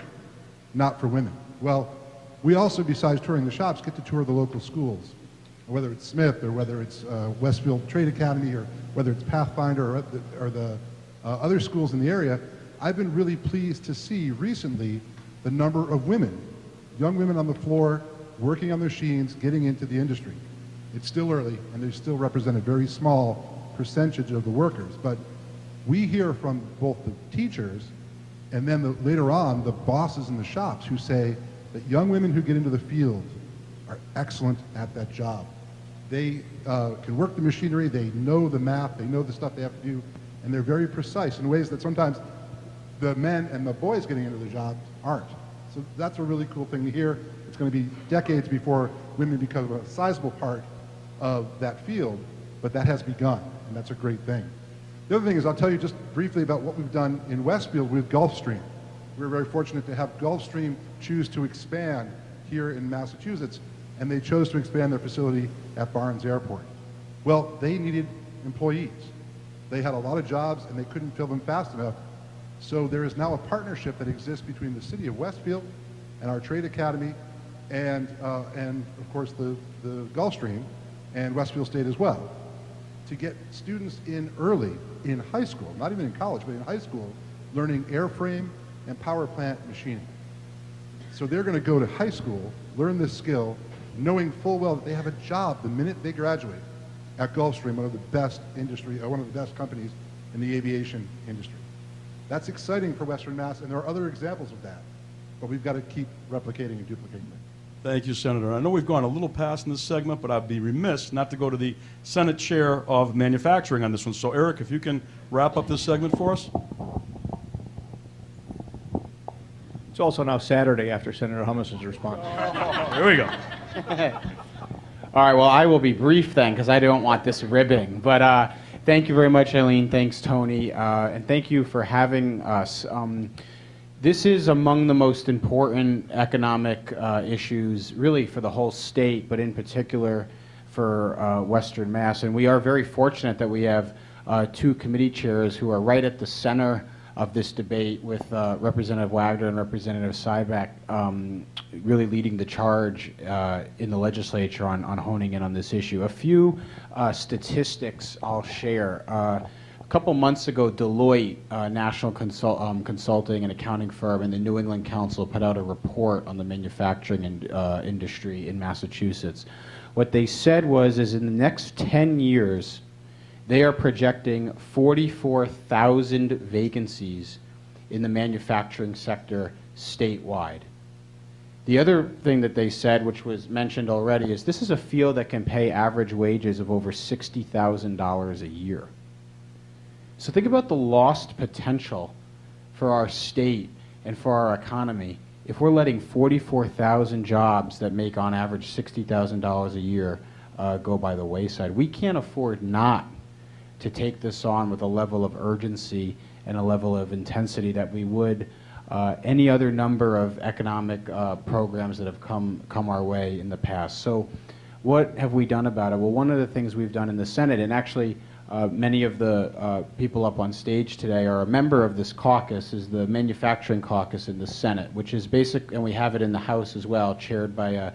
Speaker 21: not for women. Well, we also, besides touring the shops, get to tour the local schools, whether it's Smith or whether it's Westfield Trade Academy or whether it's Pathfinder or the other schools in the area. I've been really pleased to see recently the number of women, young women on the floor, working on machines, getting into the industry. It's still early, and they still represent a very small percentage of the workers. But we hear from both the teachers and then later on the bosses in the shops who say that young women who get into the field are excellent at that job. They can work the machinery, they know the math, they know the stuff they have to do, and they're very precise in ways that sometimes the men and the boys getting into the job aren't. So that's a really cool thing to hear. It's going to be decades before women become a sizable part of that field, but that has begun, and that's a great thing. The other thing is, I'll tell you just briefly about what we've done in Westfield with Gulfstream. We're very fortunate to have Gulfstream choose to expand here in Massachusetts, and they chose to expand their facility at Barnes Airport. Well, they needed employees. They had a lot of jobs, and they couldn't fill them fast enough. So there is now a partnership that exists between the city of Westfield and our trade academy, and of course the Gulfstream and Westfield State as well, to get students in early in high school, not even in college, but in high school, learning airframe and power plant machining. So they're going to go to high school, learn this skill, knowing full well that they have a job the minute they graduate at Gulfstream, one of the best companies in the aviation industry. That's exciting for Western Mass, and there are other examples of that, but we've got to keep replicating and duplicating it.
Speaker 6: Thank you, Senator. I know we've gone a little past in this segment, but I'd be remiss not to go to the Senate Chair of Manufacturing on this one. So, Eric, if you can wrap up this segment for us.
Speaker 20: It's also now Saturday after Senator Humison's response.
Speaker 6: Here we go.
Speaker 22: All right, well, I will be brief then, because I don't want this ribbing. But thank you very much, Eileen. Thanks, Tony. And thank you for having us. This is among the most important economic issues, really, for the whole state, but in particular for Western Mass. And we are very fortunate that we have two committee chairs who are right at the center of this debate, with Representative Wagner and Representative Syback really leading the charge in the legislature on honing in on this issue. A few statistics I'll share. A couple months ago, Deloitte, national consulting and accounting firm, and the New England Council put out a report on the manufacturing industry in Massachusetts. What they said is in the next 10 years, they are projecting 44,000 vacancies in the manufacturing sector statewide. The other thing that they said, which was mentioned already, is this is a field that can pay average wages of over $60,000 a year. So think about the lost potential for our state and for our economy if we're letting 44,000 jobs that make on average $60,000 a year go by the wayside. We can't afford not to take this on with a level of urgency and a level of intensity that we would any other number of economic programs that have come our way in the past. So what have we done about it? Well, one of the things we've done in the Senate, and actually many of the people up on stage today are a member of this caucus, is the Manufacturing Caucus in the Senate, which is basic, and we have it in the House as well, chaired by a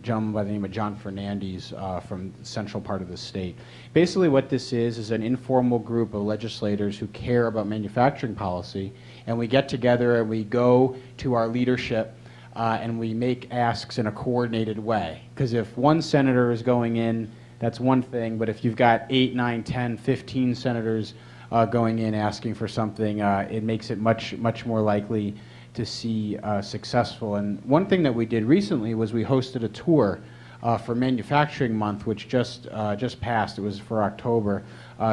Speaker 22: gentleman by the name of John Fernandez from the central part of the state. Basically what this is an informal group of legislators who care about manufacturing policy, and we get together and we go to our leadership and we make asks in a coordinated way. Because if one senator is going in, that's one thing, but if you've got 8, 9, 10, 15 senators going in asking for something, it makes it much more likely to see successful. And one thing that we did recently was we hosted a tour for Manufacturing Month, which just passed. It was for October.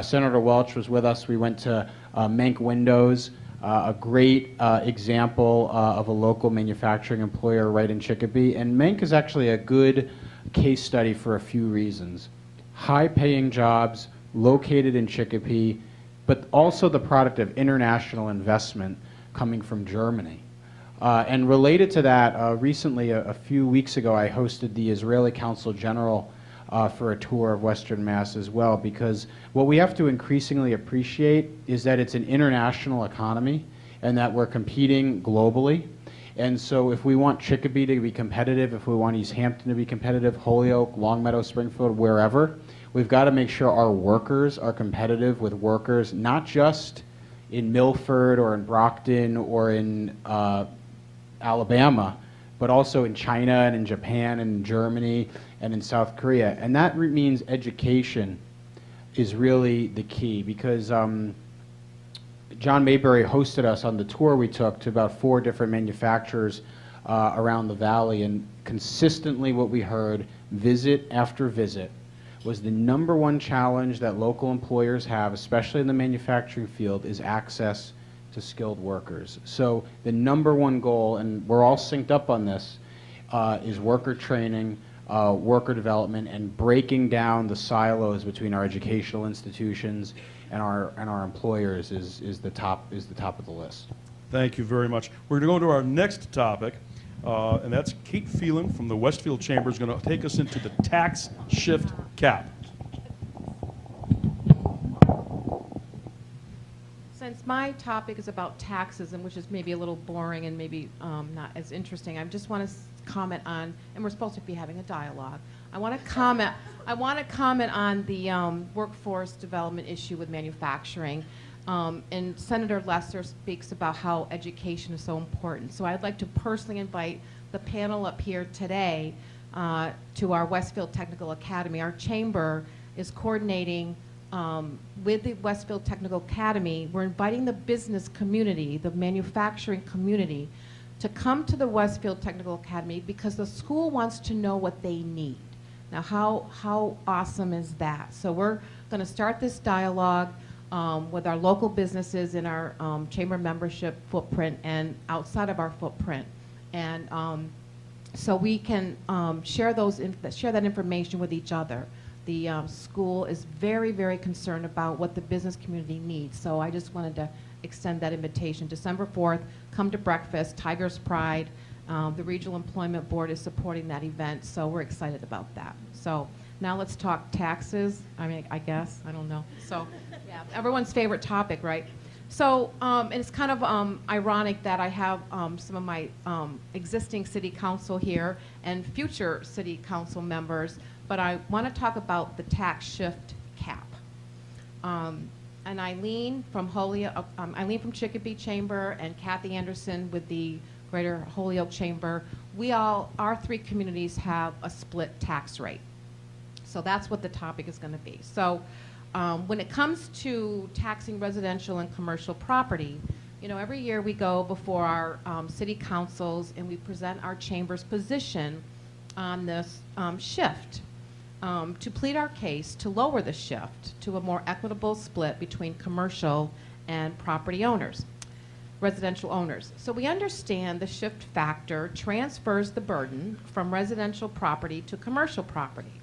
Speaker 22: Senator Welch was with us. We went to Menk Windows, a great example of a local manufacturing employer right in Chicopee. And Menk is actually a good case study for a few reasons. High-paying jobs located in Chicopee, but also the product of international investment coming from Germany. And related to that, recently, a few weeks ago, I hosted the Israeli Consul General for a tour of Western Mass as well, because what we have to increasingly appreciate is that it's an international economy and that we're competing globally. And so if we want Chicopee to be competitive, if we want Easthampton to be competitive, Holyoke, Longmeadow, Springfield, wherever, we've got to make sure our workers are competitive with workers not just in Milford or in Brockton or in Alabama, but also in China and in Japan and in Germany and in South Korea. And that means education is really the key, because John Mayberry hosted us on the tour we took to about 4 different manufacturers around the valley, and consistently what we heard, visit after visit, was the #1 challenge that local employers have, especially in the manufacturing field, is access to skilled workers. So the #1 goal, and we're all synced up on this, is worker training, worker development, and breaking down the silos between our educational institutions and our employers is the top of the list.
Speaker 6: Thank you very much. We're going to go to our next topic, and that's Kate Phelon from the Westfield Chamber is going to take us into the tax shift cap.
Speaker 5: Since my topic is about taxes, and which is maybe a little boring and maybe not as interesting, I just want to comment on, and we're supposed to be having a dialogue. I want to comment on the workforce development issue with manufacturing. And Senator Lesser speaks about how education is so important. So I'd like to personally invite the panel up here today to our Westfield Technical Academy. Our chamber is coordinating with the Westfield Technical Academy. We're inviting the business community, the manufacturing community, to come to the Westfield Technical Academy because the school wants to know what they need. Now, how awesome is that? So we're going to start this dialogue with our local businesses in our chamber membership footprint and outside of our footprint. And so we can share that information with each other. The school is very, very concerned about what the business community needs. So I just wanted to extend that invitation. December 4th, come to breakfast, Tigers Pride. The Regional Employment Board is supporting that event, so we're excited about that. So now let's talk taxes. I mean, I guess, I don't know. So yeah, everyone's favorite topic, right? So and it's kind of ironic that I have some of my existing city council here and future city council members, but I want to talk about the tax shift cap. And Eileen from Holyoke, Eileen from Chicopee Chamber, and Kathy Anderson with the Greater Holyoke Chamber, our 3 communities have a split tax rate. So that's what the topic is going to be. So when it comes to taxing residential and commercial property, you know, every year we go before our city councils and we present our chamber's position on this shift to plead our case to lower the shift to a more equitable split between commercial and property owners, residential owners. So we understand the shift factor transfers the burden from residential property to commercial property.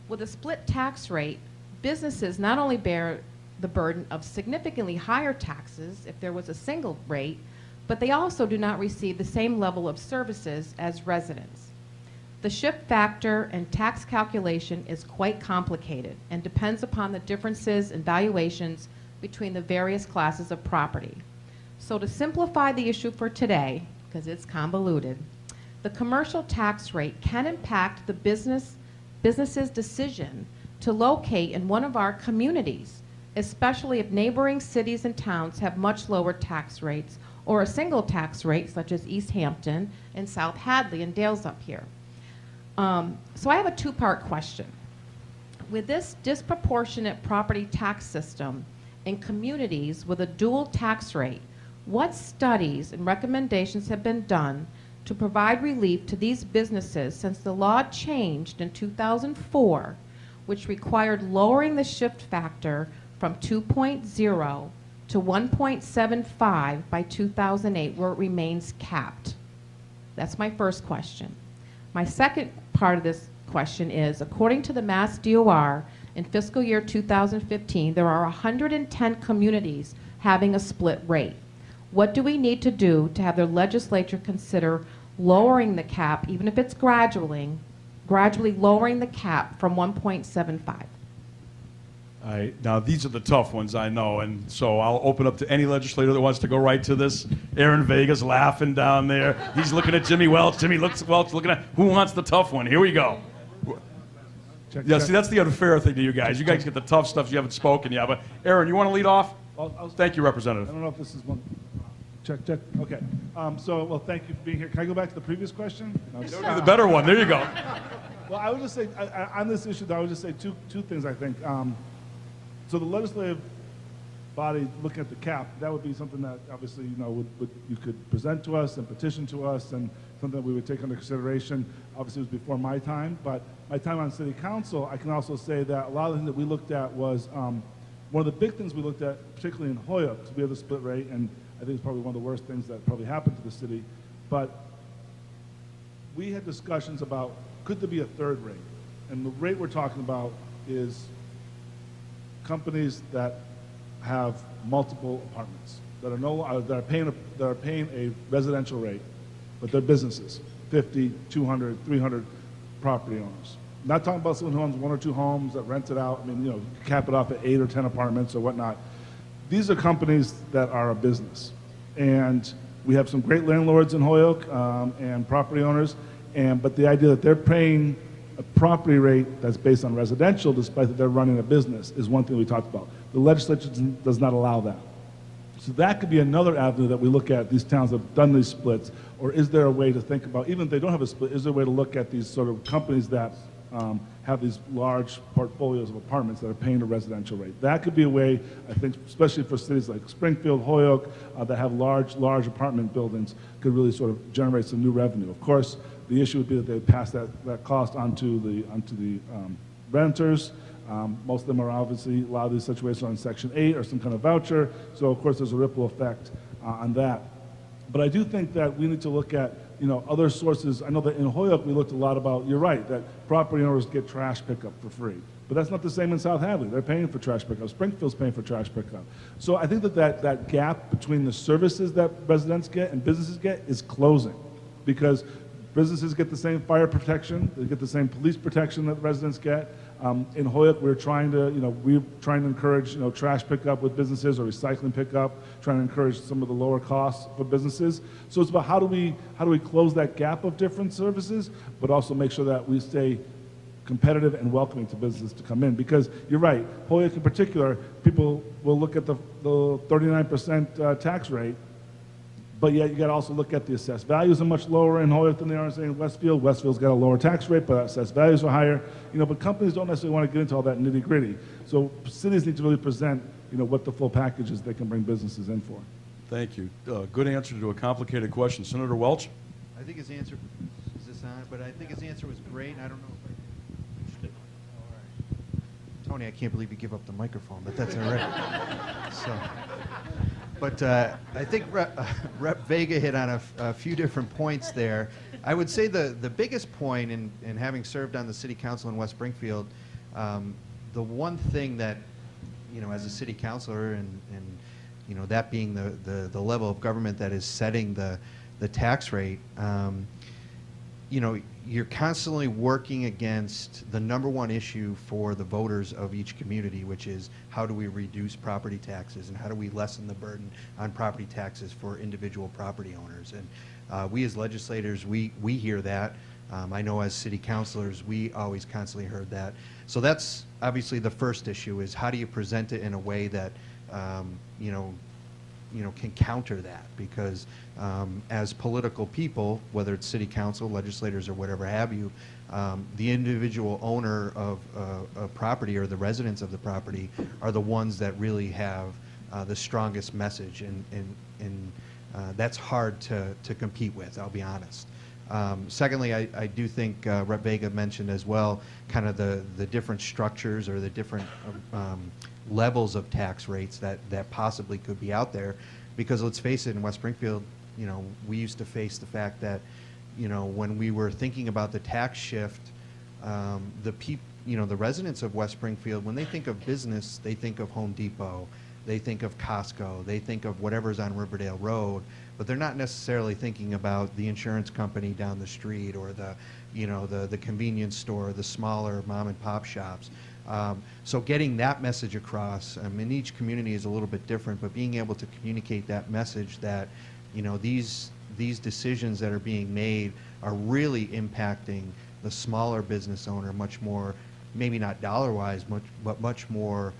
Speaker 5: With a split tax rate, businesses not only bear the burden of significantly higher taxes if there was a single rate, but they also do not receive the same level of services as residents. The shift factor and tax calculation is quite complicated and depends upon the differences in valuations between the various classes of property. So to simplify the issue for today, because it's convoluted, the commercial tax rate can impact the business's decision to locate in one of our communities, especially if neighboring cities and towns have much lower tax rates or a single tax rate such as Easthampton and South Hadley and Dale's up here. So I have a two-part question. With this disproportionate property tax system in communities with a dual tax rate, what studies and recommendations have been done to provide relief to these businesses since the law changed in 2004, which required lowering the shift factor from 2.0 to 1.75 by 2008, where it remains capped? That's my first question. My second part of this question is, according to the Mass DOR, in fiscal year 2015, there are 110 communities having a split rate. What do we need to do to have the legislature consider lowering the cap, even if it's gradually lowering the cap from 1.75?
Speaker 6: Now, these are the tough ones, I know, and so I'll open up to any legislator that wants to go right to this. Aaron Vega's laughing down there. He's looking at Jimmy Welch. Jimmy Welch looking at, who wants the tough one? Here we go. Yeah, see, that's the unfair thing to you guys. You guys get the tough stuff. You haven't spoken yet, but Aaron, you want to lead off? Thank you, Representative.
Speaker 2: I don't know if this is one. Check. Okay. Well, thank you for being here. Can I go back to the previous question? No,
Speaker 6: that would be the better one. There you go.
Speaker 2: Well, I would just say, on this issue, I would just say two things, I think. So the legislative body looking at the cap, that would be something that obviously, you could present to us and petition to us, and something that we would take under consideration. Obviously, it was before my time, but my time on city council, I can also say that a lot of the things that we looked at was, one of the big things we looked at, particularly in Holyoke, because we have the split rate, and I think it's probably one of the worst things that probably happened to the city, but we had discussions about, could there be a third rate? And the rate we're talking about is companies that have multiple apartments that are paying a residential rate, but they're businesses, 50, 200, 300 property owners. Not talking about someone who owns one or two homes that rent it out. I mean, you cap it off at 8 or 10 apartments or whatnot. These are companies that are a business, and we have some great landlords in Holyoke and property owners, but the idea that they're paying a property rate that's based on residential, despite that they're running a business, is one thing we talked about. The legislature does not allow that. So that could be another avenue that we look at, these towns that have done these splits, or is there a way to think about, even if they don't have a split, is there a way to look at these sort of companies that have these large portfolios of apartments that are paying a residential rate? That could be a way, I think, especially for cities like Springfield, Holyoke, that have large apartment buildings, could really sort of generate some new revenue. Of course, the issue would be that they pass that cost onto the renters. Most of them are obviously, a lot of these situations are in Section 8 or some kind of voucher, so of course there's a ripple effect on that. But I do think that we need to look at other sources. I know that in Holyoke we looked a lot about, you're right, that property owners get trash pickup for free. But that's not the same in South Hadley. They're paying for trash pickup. Springfield's paying for trash pickup. So I think that gap between the services that residents get and businesses get is closing, because businesses get the same fire protection, they get the same police protection that residents get. In Holyoke, we're trying to encourage, trash pickup with businesses or recycling pickup, trying to encourage some of the lower costs for businesses. So it's about how do we close that gap of different services, but also make sure that we stay competitive and welcoming to businesses to come in. Because you're right, Holyoke in particular, people will look at the 39% tax rate, but yet you got to also look at the assessed values are much lower in Holyoke than they are in Westfield. Westfield's got a lower tax rate, but assessed values are higher. But companies don't necessarily want to get into all that nitty gritty. So cities need to really present, what the full package is they can bring businesses in for.
Speaker 6: Thank you. Good answer to a complicated question. Senator Welch?
Speaker 3: I think his answer, is this on? But I think his answer was great. I don't know if I can. All right. Tony, I can't believe you give up the microphone, but that's all right. But I think Rep. Vega hit on a few different points there. I would say the biggest point in having served on the city council in West Springfield, the one thing that as a city councilor and that being the level of government that is setting the tax rate, you're constantly working against the #1 issue for the voters of each community, which is how do we reduce property taxes and how do we lessen the burden on property taxes for individual property owners. And we as legislators, we hear that. I know as city councilors, we always constantly heard that. So that's obviously the first issue, is how do you present it in a way that can counter that, because as political people, whether it's city council, legislators, or whatever have you, the individual owner of a property or the residents of the property are the ones that really have the strongest message, and that's hard to compete with, I'll be honest. Secondly, I do think Rep. Vega mentioned as well kind of the different structures or the different levels of tax rates that possibly could be out there, because let's face it, in West Springfield, we used to face the fact that when we were thinking about the tax shift, the residents of West Springfield, when they think of business, they think of Home Depot, they think of Costco, they think of whatever's on Riverdale Road, but they're not necessarily thinking about the insurance company down the street or the convenience store, the smaller mom and pop shops. So getting that message across, each community is a little bit different, but being able to communicate that message that these decisions that are being made are really impacting the smaller business owner much more, maybe not dollar-wise, but much more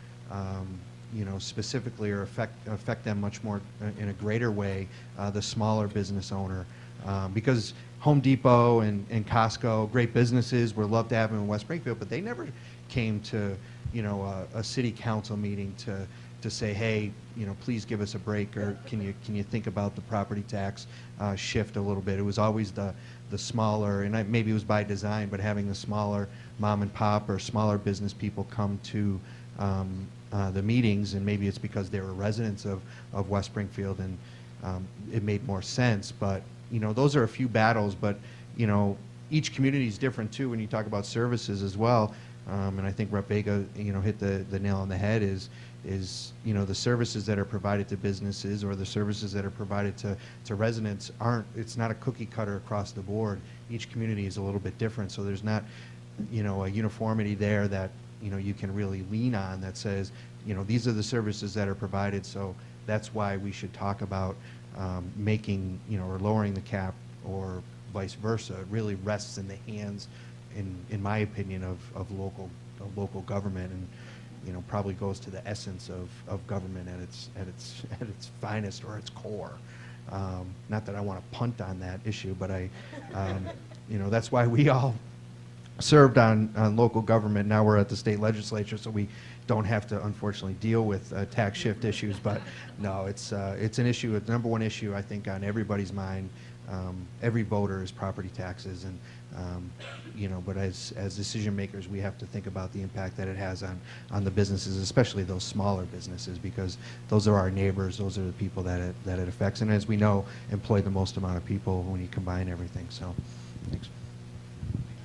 Speaker 3: specifically, or affect them much more in a greater way, the smaller business owner. Because Home Depot and Costco, great businesses, we're loved to have them in West Springfield, but they never came to a city council meeting to say, hey, please give us a break, or can you think about the property tax shift a little bit. It was always the smaller, and maybe it was by design, but having the smaller mom and pop or smaller business people come to the meetings, and maybe it's because they were residents of West Springfield, and it made more sense. But those are a few battles, but each community is different too when you talk about services as well. And I think Rep. Vega hit the nail on the head, is the services that are provided to businesses or the services that are provided to residents it's not a cookie cutter across the board. Each community is a little bit different, so there's not a uniformity there that you can really lean on that says these are the services that are provided, so that's why we should talk about making or lowering the cap, or vice versa. It really rests in the hands, in my opinion, of local government, and probably goes to the essence of government at its finest or its core. Not that I want to punt on that issue, but that's why we all served on local government. Now we're at the state legislature, so we don't have to, unfortunately, deal with tax shift issues. But no, it's an issue, the #1 issue, I think, on everybody's mind. Every voter is property taxes, and but as decision makers, we have to think about the impact that it has on the businesses, especially those smaller businesses, because those are our neighbors. Those are the people that it affects, and as we know, employ the most amount of people when you combine everything. So, thanks.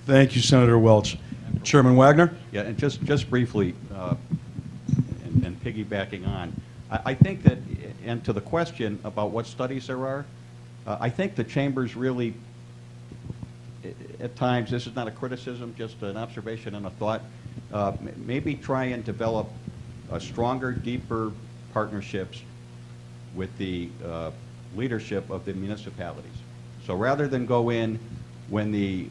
Speaker 6: Thank you, Senator Welch. Chairman Wagner?
Speaker 19: Yeah, and just briefly, and piggybacking on, I think that, and to the question about what studies there are, I think the chambers really, at times, this is not a criticism, just an observation and a thought, maybe try and develop stronger, deeper partnerships with the leadership of the municipalities. So rather than go in when the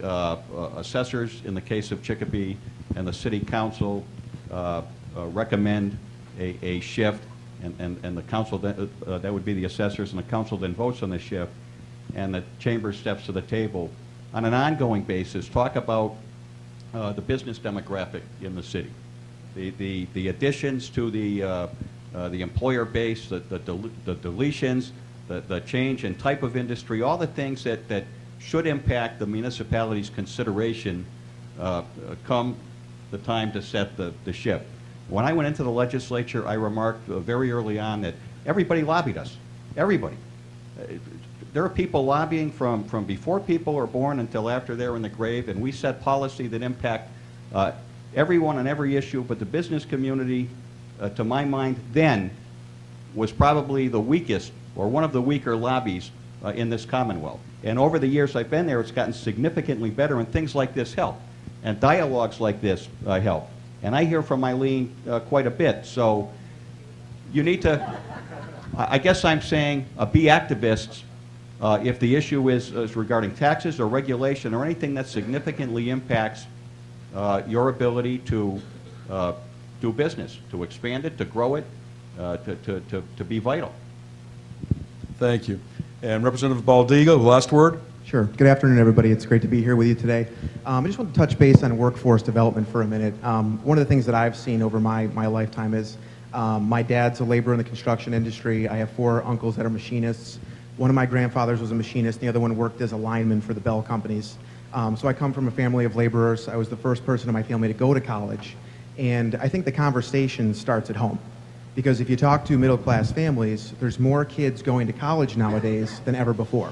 Speaker 19: assessors, in the case of Chicopee, and the city council recommend a shift, and the council, that would be the assessors, and the council then votes on the shift, and the chamber steps to the table, on an ongoing basis, talk about the business demographic in the city, the additions to the employer base, the deletions, the change in type of industry, all the things that should impact the municipality's consideration come the time to set the ship. When I went into the legislature, I remarked very early on that everybody lobbied us. Everybody. There are people lobbying from before people are born until after they're in the grave, and we set policy that impact everyone on every issue, but the business community to my mind, then was probably the weakest or one of the weaker lobbies in this Commonwealth. And over the years I've been there, it's gotten significantly better, and things like this help. And dialogues like this help. And I hear from Eileen quite a bit. So you need to, I guess I'm saying, be activists if the issue is regarding taxes or regulation or anything that significantly impacts your ability to do business, to expand it, to grow it, to be vital.
Speaker 6: Thank you. And Representative Baldiga, last word.
Speaker 7: Sure. Good afternoon, everybody. It's great to be here with you today. I just want to touch base on workforce development for a minute. One of the things that I've seen over my lifetime is my dad's a laborer in the construction industry. I have 4 uncles that are machinists. One of my grandfathers was a machinist, and the other one worked as a lineman for the Bell companies. So I come from a family of laborers. I was the first person in my family to go to college. And I think the conversation starts at home. Because if you talk to middle-class families, there's more kids going to college nowadays than ever before.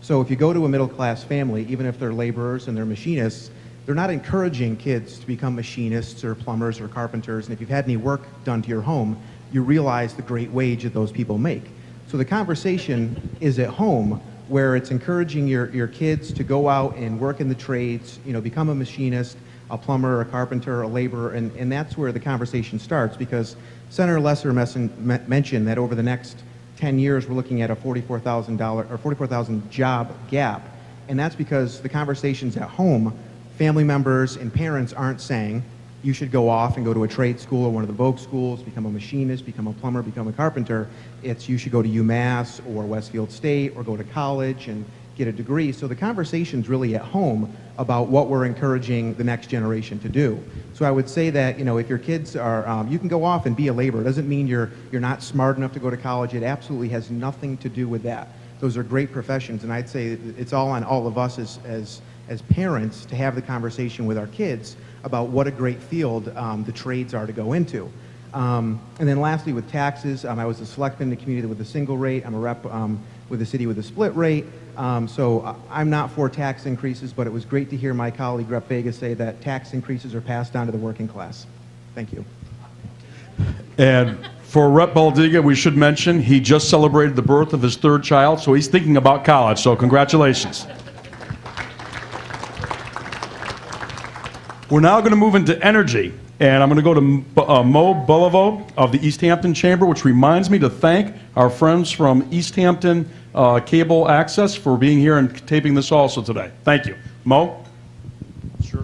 Speaker 7: So if you go to a middle-class family, even if they're laborers and they're machinists, they're not encouraging kids to become machinists or plumbers or carpenters. And if you've had any work done to your home, you realize the great wage that those people make. So the conversation is at home, where it's encouraging your kids to go out and work in the trades, become a machinist, a plumber, a carpenter, a laborer, and that's where the conversation starts, because Senator Lesser mentioned that over the next 10 years, we're looking at a $44,000 job gap. And that's because the conversations at home, family members and parents aren't saying, you should go off and go to a trade school or one of the Vogue schools, become a machinist, become a plumber, become a carpenter. It's you should go to UMass or Westfield State or go to college and get a degree. So the conversation's really at home about what we're encouraging the next generation to do. So I would say that, if your kids are, you can go off and be a laborer. It doesn't mean you're not smart enough to go to college. It absolutely has nothing to do with that. Those are great professions, and I'd say it's all on all of us as parents to have the conversation with our kids about what a great field the trades are to go into. And then lastly, with taxes, I was a selectman in the community with a single rate. I'm a rep with the city with a split rate. So I'm not for tax increases, but it was great to hear my colleague Rep. Vega say that tax increases are passed on to the working class. Thank you.
Speaker 6: And for Rep. Baldiga, we should mention he just celebrated the birth of his 3rd child, so he's thinking about college, so congratulations. We're now going to move into energy, and I'm going to go to Mo Belliveau of the Easthampton Chamber, which reminds me to thank our friends from Easthampton Cable Access for being here and taping this also today. Thank you. Mo? Sure.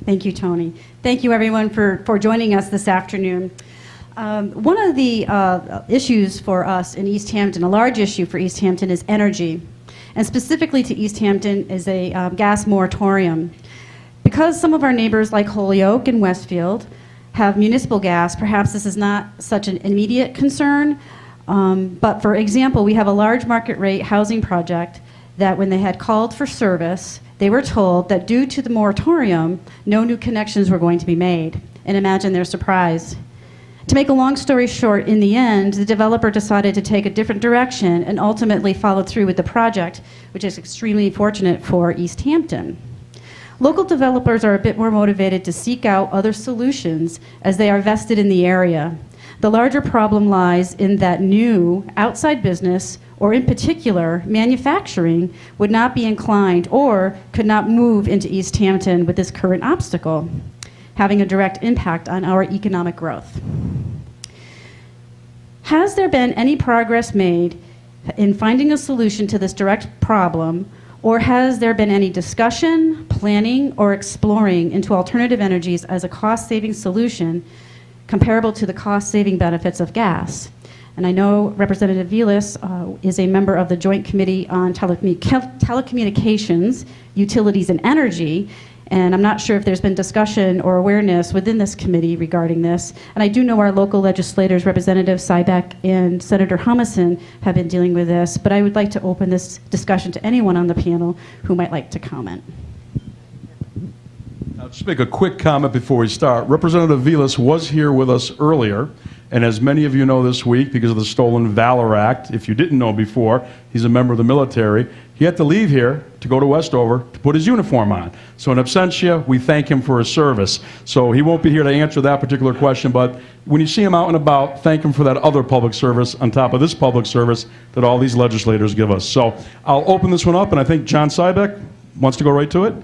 Speaker 12: Thank you, Tony. Thank you, everyone, for joining us this afternoon. One of the issues for us in Easthampton, a large issue for Easthampton, is energy. And specifically to Easthampton is a gas moratorium. Because some of our neighbors like Holyoke and Westfield have municipal gas, perhaps this is not such an immediate concern. But for example, we have a large market rate housing project that when they had called for service, they were told that due to the moratorium, no new connections were going to be made. And imagine their surprise. To make a long story short, in the end, the developer decided to take a different direction and ultimately followed through with the project, which is extremely fortunate for Easthampton. Local developers are a bit more motivated to seek out other solutions as they are vested in the area. The larger problem lies in that new outside business, or in particular manufacturing, would not be inclined or could not move into Easthampton with this current obstacle, having a direct impact on our economic growth. Has there been any progress made in finding a solution to this direct problem, or has there been any discussion, planning, or exploring into alternative energies as a cost-saving solution comparable to the cost-saving benefits of gas? And I know Representative Vilas is a member of the Joint Committee on Telecommunications, Utilities, and Energy, and I'm not sure if there's been discussion or awareness within this committee regarding this. And I do know our local legislators, Representative Sybeck and Senator Humison, have been dealing with this, but I would like to open this discussion to anyone on the panel who might like to comment.
Speaker 6: I'll just make a quick comment before we start. Representative Vilas was here with us earlier, And as many of you know this week, because of the Stolen Valor Act, if you didn't know before, he's a member of the military. He had to leave here to go to Westover to put his uniform on. So in absentia, we thank him for his service. So he won't be here to answer that particular question, but when you see him out and about, thank him for that other public service on top of this public service that all these legislators give us. So I'll open this one up, and I think John Sybeck wants to go right to it.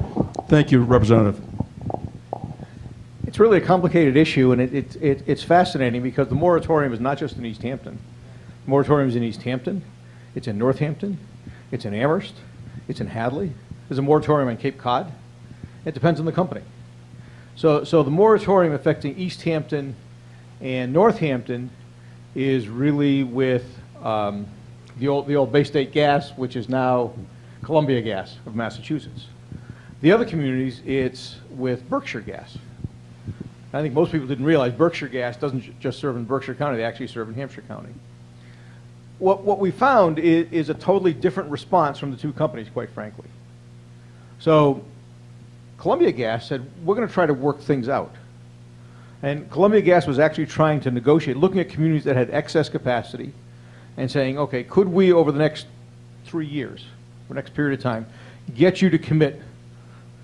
Speaker 6: Thank you, Representative.
Speaker 20: It's really a complicated issue, and it's fascinating because the moratorium is not just in Easthampton. The moratorium is in Easthampton, it's in Northampton, it's in Amherst, it's in Hadley. There's a moratorium on Cape Cod. It depends on the company. So the moratorium affecting Easthampton and Northampton is really with the old Bay State Gas, which is now Columbia Gas of Massachusetts. The other communities, it's with Berkshire Gas. I think most people didn't realize Berkshire Gas doesn't just serve in Berkshire County, they actually serve in Hampshire County. What we found is a totally different response from the two companies, quite frankly. So Columbia Gas said, we're going to try to work things out. And Columbia Gas was actually trying to negotiate, looking at communities that had excess capacity and saying, okay, could we over the next 3 years, or next period of time, get you to commit.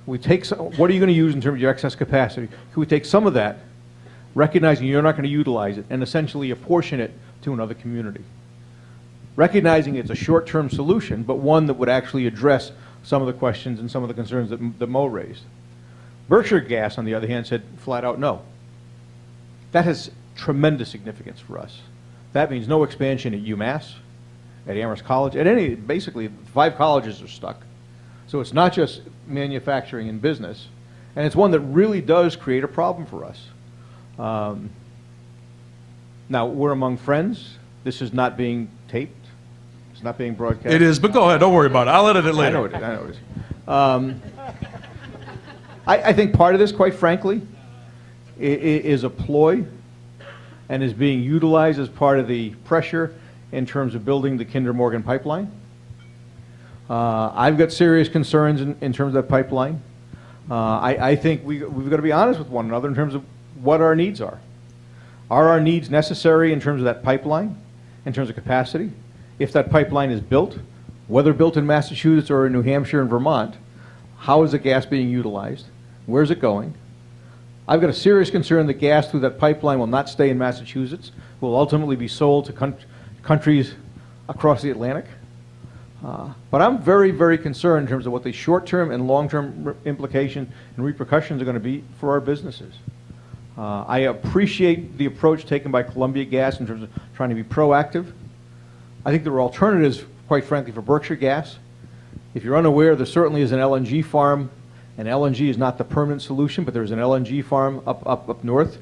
Speaker 20: We take some, what are you going to use in terms of your excess capacity? Can we take some of that, recognizing you're not going to utilize it, and essentially apportion it to another community? Recognizing it's a short-term solution, but one that would actually address some of the questions and some of the concerns that Mo raised. Berkshire Gas, on the other hand, said flat out no. That has tremendous significance for us. That means no expansion at UMass, at Amherst College, at any, basically 5 colleges are stuck. So it's not just manufacturing and business, and it's one that really does create a problem for us. Now, we're among friends. This is not being taped. It's not being broadcast.
Speaker 6: It is, but go ahead. Don't worry about it. I'll edit it later.
Speaker 20: I know it is. I think part of this, quite frankly, is a ploy and is being utilized as part of the pressure in terms of building the Kinder Morgan pipeline. I've got serious concerns in terms of that pipeline. I think we've got to be honest with one another in terms of what our needs are. Are our needs necessary in terms of that pipeline, in terms of capacity? If that pipeline is built, whether built in Massachusetts or in New Hampshire and Vermont, how is the gas being utilized? Where's it going? I've got a serious concern that gas through that pipeline will not stay in Massachusetts, will ultimately be sold to countries across the Atlantic. But I'm very, very concerned in terms of what the short-term and long-term implication and repercussions are going to be for our businesses. I appreciate the approach taken by Columbia Gas in terms of trying to be proactive. I think there are alternatives, quite frankly, for Berkshire Gas. If you're unaware, there certainly is an LNG farm, and LNG is not the permanent solution, but there's an LNG farm up north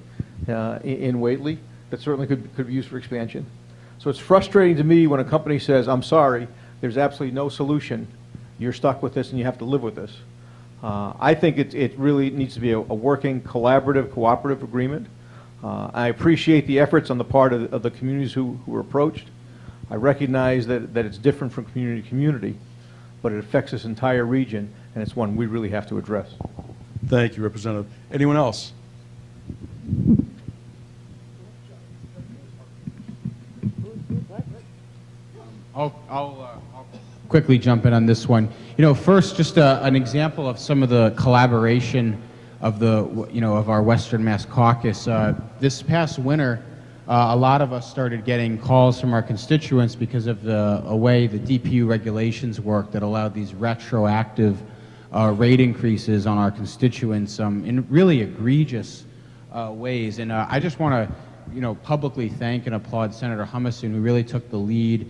Speaker 20: in Whately that certainly could be used for expansion. So it's frustrating to me when a company says, I'm sorry, there's absolutely no solution. You're stuck with this and you have to live with this. I think it really needs to be a working, collaborative, cooperative agreement. I appreciate the efforts on the part of the communities who were approached. I recognize that it's different from community to community, but it affects this entire region, and it's one we really have to address.
Speaker 6: Thank you, Representative. Anyone else?
Speaker 22: I'll quickly jump in on this one. You know, first, just an example of some of the collaboration of of our Western Mass Caucus. This past winter, a lot of us started getting calls from our constituents because of the way the DPU regulations work that allowed these retroactive rate increases on our constituents in really egregious ways. And I just want to, publicly thank and applaud Senator Humison, who really took the lead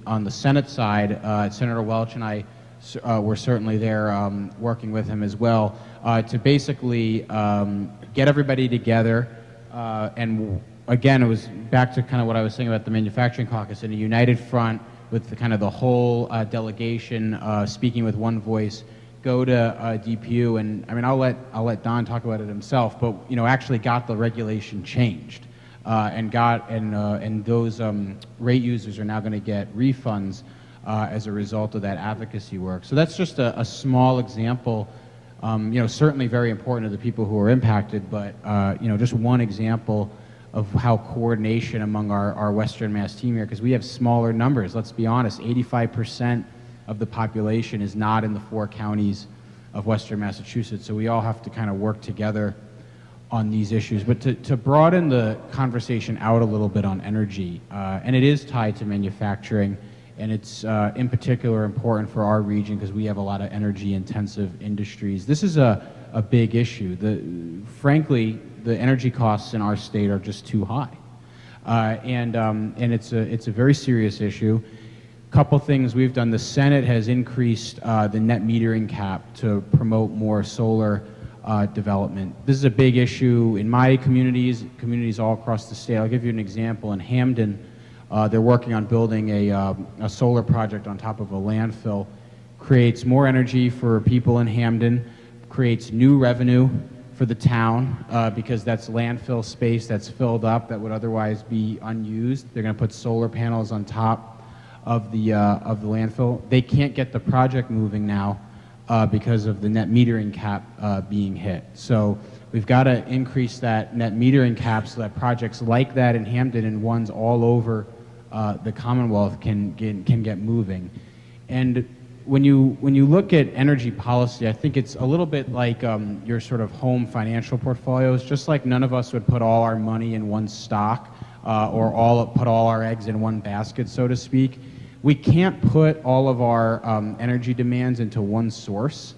Speaker 22: on the Senate side. Senator Welch and I were certainly there working with him as well to basically get everybody together and again, it was back to kind of what I was saying about the manufacturing caucus, in a united front with the whole delegation speaking with one voice, go to DPU, and I mean I'll let Don talk about it himself, but actually got the regulation changed, and those rate users are now going to get refunds as a result of that advocacy work. So that's just a small example. Certainly very important to the people who are impacted, but just one example of how coordination among our Western Mass team here, because we have smaller numbers. Let's be honest, 85% of the population is not in the 4 counties of Western Massachusetts, so we all have to kind of work together on these issues. But to broaden the conversation out a little bit on energy, and it is tied to manufacturing, and it's in particular important for our region because we have a lot of energy-intensive industries. This is a big issue. Frankly, the energy costs in our state are just too high, and it's a very serious issue. Couple things we've done. The Senate has increased the net metering cap to promote more solar development. This is a big issue in my communities all across the state. I'll give you an example. In Hamden, they're working on building a solar project on top of a landfill. Creates more energy for people in Hamden, creates new revenue for the town because that's landfill space that's filled up that would otherwise be unused. They're going to put solar panels on top of the landfill. They can't get the project moving now because of the net metering cap being hit. So we've got to increase that net metering cap so that projects like that in Hamden and ones all over the Commonwealth can get moving. And when you look at energy policy, I think it's a little bit like your sort of home financial portfolios. Just like none of us would put all our money in one stock or put all our eggs in one basket, so to speak. We can't put all of our energy demands into one source.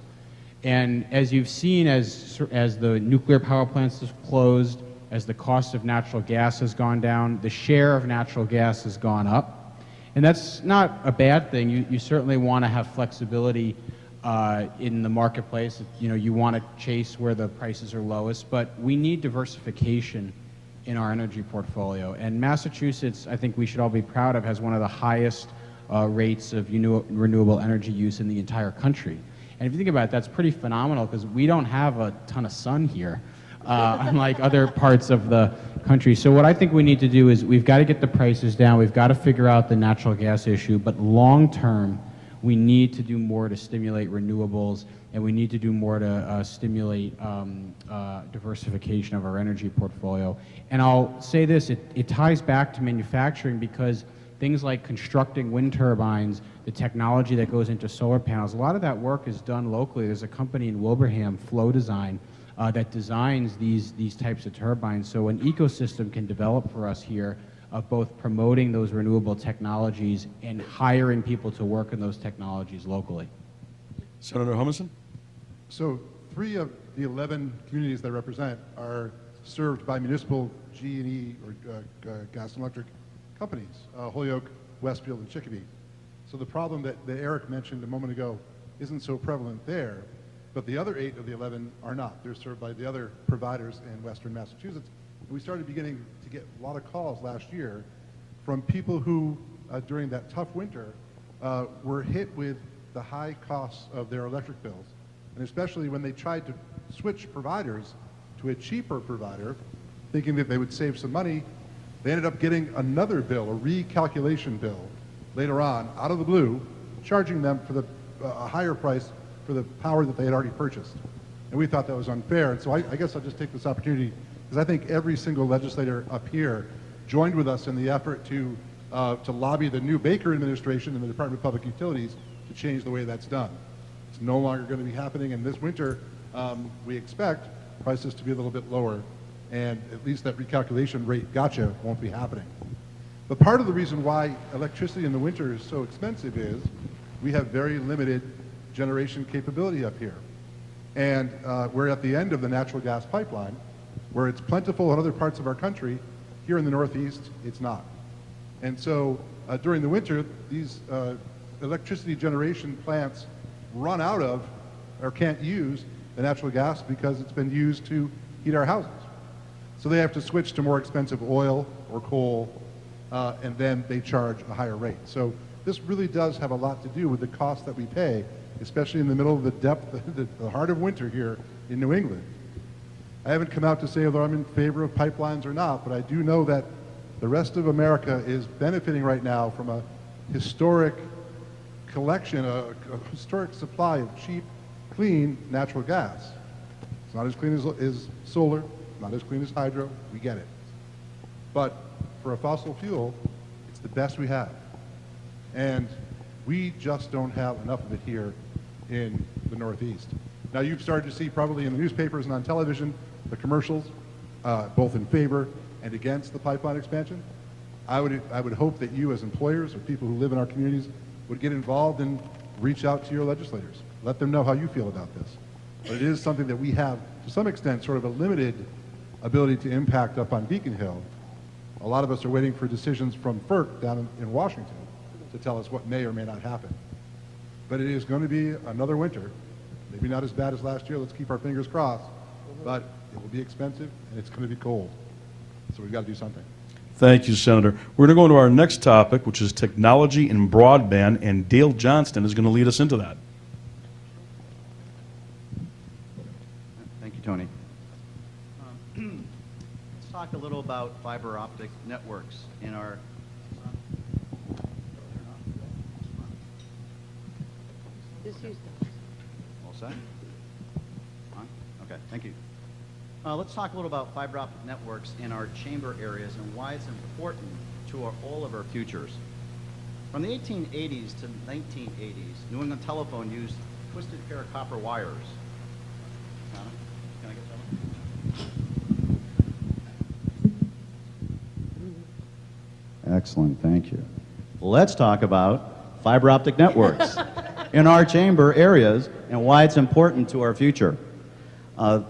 Speaker 22: And as you've seen, as the nuclear power plants have closed, as the cost of natural gas has gone down, the share of natural gas has gone up. And that's not a bad thing. You certainly want to have flexibility in the marketplace. You want to chase where the prices are lowest, but we need diversification in our energy portfolio. And Massachusetts, I think we should all be proud of, has one of the highest rates of renewable energy use in the entire country. And if you think about it, that's pretty phenomenal because we don't have a ton of sun here, unlike other parts of the country. So what I think we need to do is we've got to get the prices down, we've got to figure out the natural gas issue, but long term, we need to do more to stimulate renewables, and we need to do more to stimulate diversification of our energy portfolio. And I'll say this, it ties back to manufacturing because things like constructing wind turbines, the technology that goes into solar panels, a lot of that work is done locally. There's a company in Wilbraham, Flow Design, that designs these types of turbines. So an ecosystem can develop for us here of both promoting those renewable technologies and hiring people to work in those technologies locally.
Speaker 6: Senator Humison?
Speaker 21: So 3 of the 11 communities that I represent are served by municipal G&E or gas and electric companies, Holyoke, Westfield, and Chicopee. So the problem that Eric mentioned a moment ago isn't so prevalent there, but the other 8 of the 11 are not. They're served by the other providers in Western Massachusetts. And we started beginning to get a lot of calls last year from people who, during that tough winter, were hit with the high costs of their electric bills. And especially when they tried to switch providers to a cheaper provider, thinking that they would save some money, they ended up getting another bill, a recalculation bill, later on, out of the blue, charging them for a higher price for the power that they had already purchased. And we thought that was unfair. And so I guess I'll just take this opportunity, because I think every single legislator up here joined with us in the effort to lobby the new Baker administration and the Department of Public Utilities to change the way that's done. It's no longer going to be happening, and this winter we expect prices to be a little bit lower, and at least that recalculation rate gotcha won't be happening. But part of the reason why electricity in the winter is so expensive is we have very limited generation capability up here. And we're at the end of the natural gas pipeline, where it's plentiful in other parts of our country. Here in the Northeast, it's not. And so during the winter, these electricity generation plants run out of or can't use the natural gas because it's been used to heat our houses. So they have to switch to more expensive oil or coal, and then they charge a higher rate. So this really does have a lot to do with the cost that we pay, especially in the middle of the heart of winter here in New England. I haven't come out to say whether I'm in favor of pipelines or not, but I do know that the rest of America is benefiting right now from a historic collection, a historic supply of cheap, clean natural gas. It's not as clean as solar, not as clean as hydro, we get it. But for a fossil fuel, it's the best we have. And we just don't have enough of it here in the Northeast. Now, you've started to see probably in the newspapers and on television the commercials, both in favor and against the pipeline expansion. I would hope that you as employers or people who live in our communities would get involved and reach out to your legislators. Let them know how you feel about this. But it is something that we have, to some extent, sort of a limited ability to impact up on Beacon Hill. A lot of us are waiting for decisions from FERC down in Washington to tell us what may or may not happen. But it is going to be another winter, maybe not as bad as last year, let's keep our fingers crossed, but it will be expensive and it's going to be cold. So we've got to do something.
Speaker 6: Thank you, Senator. We're going to go into our next topic, which is technology and broadband, and Dale Johnston is going to lead us into that.
Speaker 18: Thank you, Tony. Let's talk a little about fiber optic networks in our... All set? On? Okay, thank you. Let's talk a little about fiber optic networks in our chamber areas and why it's important to all of our futures. From the 1880s to 1980s, New England Telephone used twisted pair of copper wires. Can I get that? Excellent, thank you. Let's talk about fiber optic networks in our chamber areas and why it's important to our future.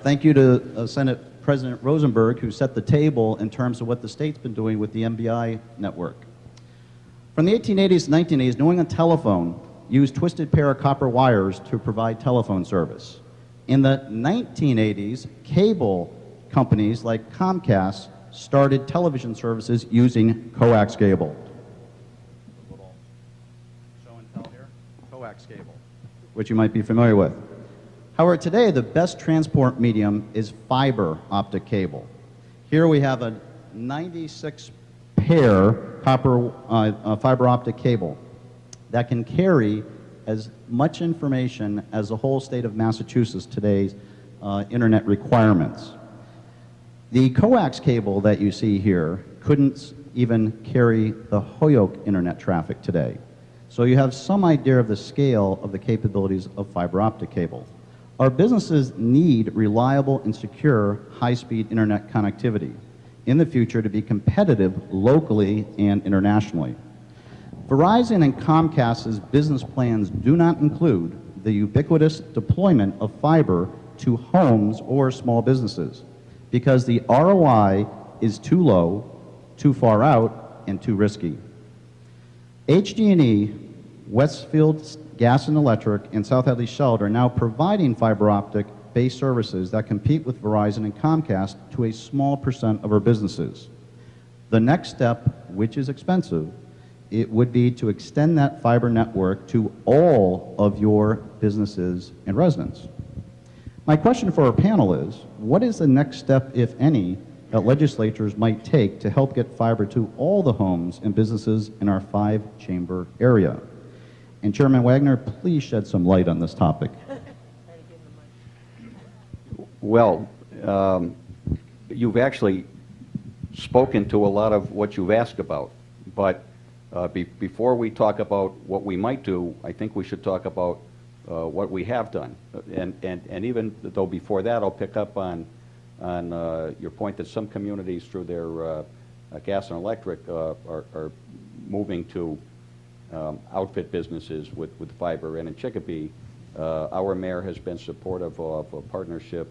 Speaker 18: Thank you to Senate President Rosenberg, who set the table in terms of what the state's been doing with the MBI network. From the 1880s to 1980s, New England Telephone used twisted pair of copper wires to provide telephone service. In the 1980s, cable companies like Comcast started television services using coax cable. A little show and tell here. Coax cable, which you might be familiar with. However, today the best transport medium is fiber optic cable. Here we have a 96 pair copper fiber optic cable that can carry as much information as the whole state of Massachusetts today's internet requirements. The coax cable that you see here couldn't even carry the Holyoke internet traffic today. So you have some idea of the scale of the capabilities of fiber optic cable. Our businesses need reliable and secure high-speed internet connectivity in the future to be competitive locally and internationally. Verizon and Comcast's business plans do not include the ubiquitous deployment of fiber to homes or small businesses because the ROI is too low, too far out, and too risky. HG&E, Westfield Gas and Electric, and South Hadley Shell are now providing fiber optic-based services that compete with Verizon and Comcast to a small percent of our businesses. The next step, which is expensive, it would be to extend that fiber network to all of your businesses and residents. My question for our panel is, what is the next step, if any, that legislatures might take to help get fiber to all the homes and businesses in our 5-chamber area? And Chairman Wagner, please shed some light on this topic.
Speaker 19: Well, you've actually spoken to a lot of what you've asked about, but before we talk about what we might do, I think we should talk about what we have done. And even though before that, I'll pick up on your point that some communities through their gas and electric are moving to outfit businesses with fiber. And in Chicopee, our mayor has been supportive of a partnership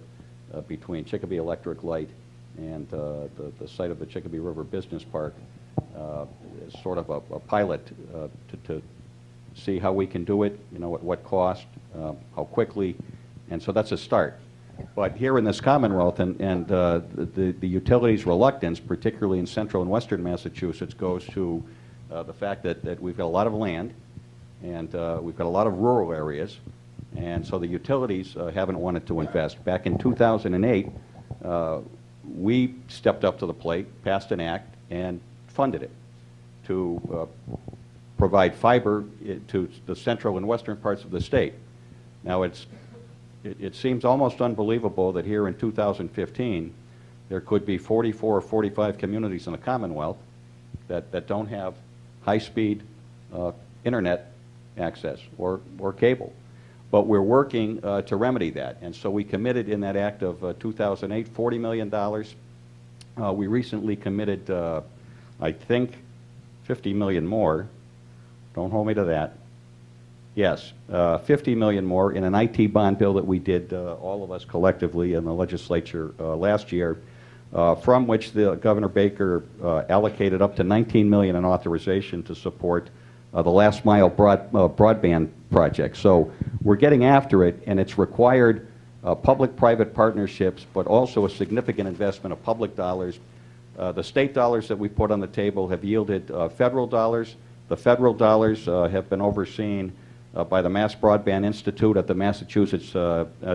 Speaker 19: between Chicopee Electric Light and the site of the Chicopee River Business Park, sort of a pilot to see how we can do it, you know, at what cost, how quickly, and so that's a start. But here in this Commonwealth and the utilities' reluctance, particularly in central and western Massachusetts, goes to the fact that we've got a lot of land and we've got a lot of rural areas, and so the utilities haven't wanted to invest. Back in 2008, we stepped up to the plate, passed an act, and funded it to provide fiber to the central and western parts of the state. Now it seems almost unbelievable that here in 2015 there could be 44 or 45 communities in the Commonwealth that don't have high-speed internet access or cable. But we're working to remedy that. And so we committed in that act of 2008 $40 million. We recently committed, I think, 50 million more. Don't hold me to that. Yes, 50 million more in an IT bond bill that we did, all of us collectively in the legislature last year, from which the Governor Baker allocated up to 19 million in authorization to support the last mile broadband project. So we're getting after it, and it's required public-private partnerships, but also a significant investment of public dollars. The state dollars that we put on the table have yielded federal dollars. The federal dollars have been overseen by the Mass Broadband Institute at the Massachusetts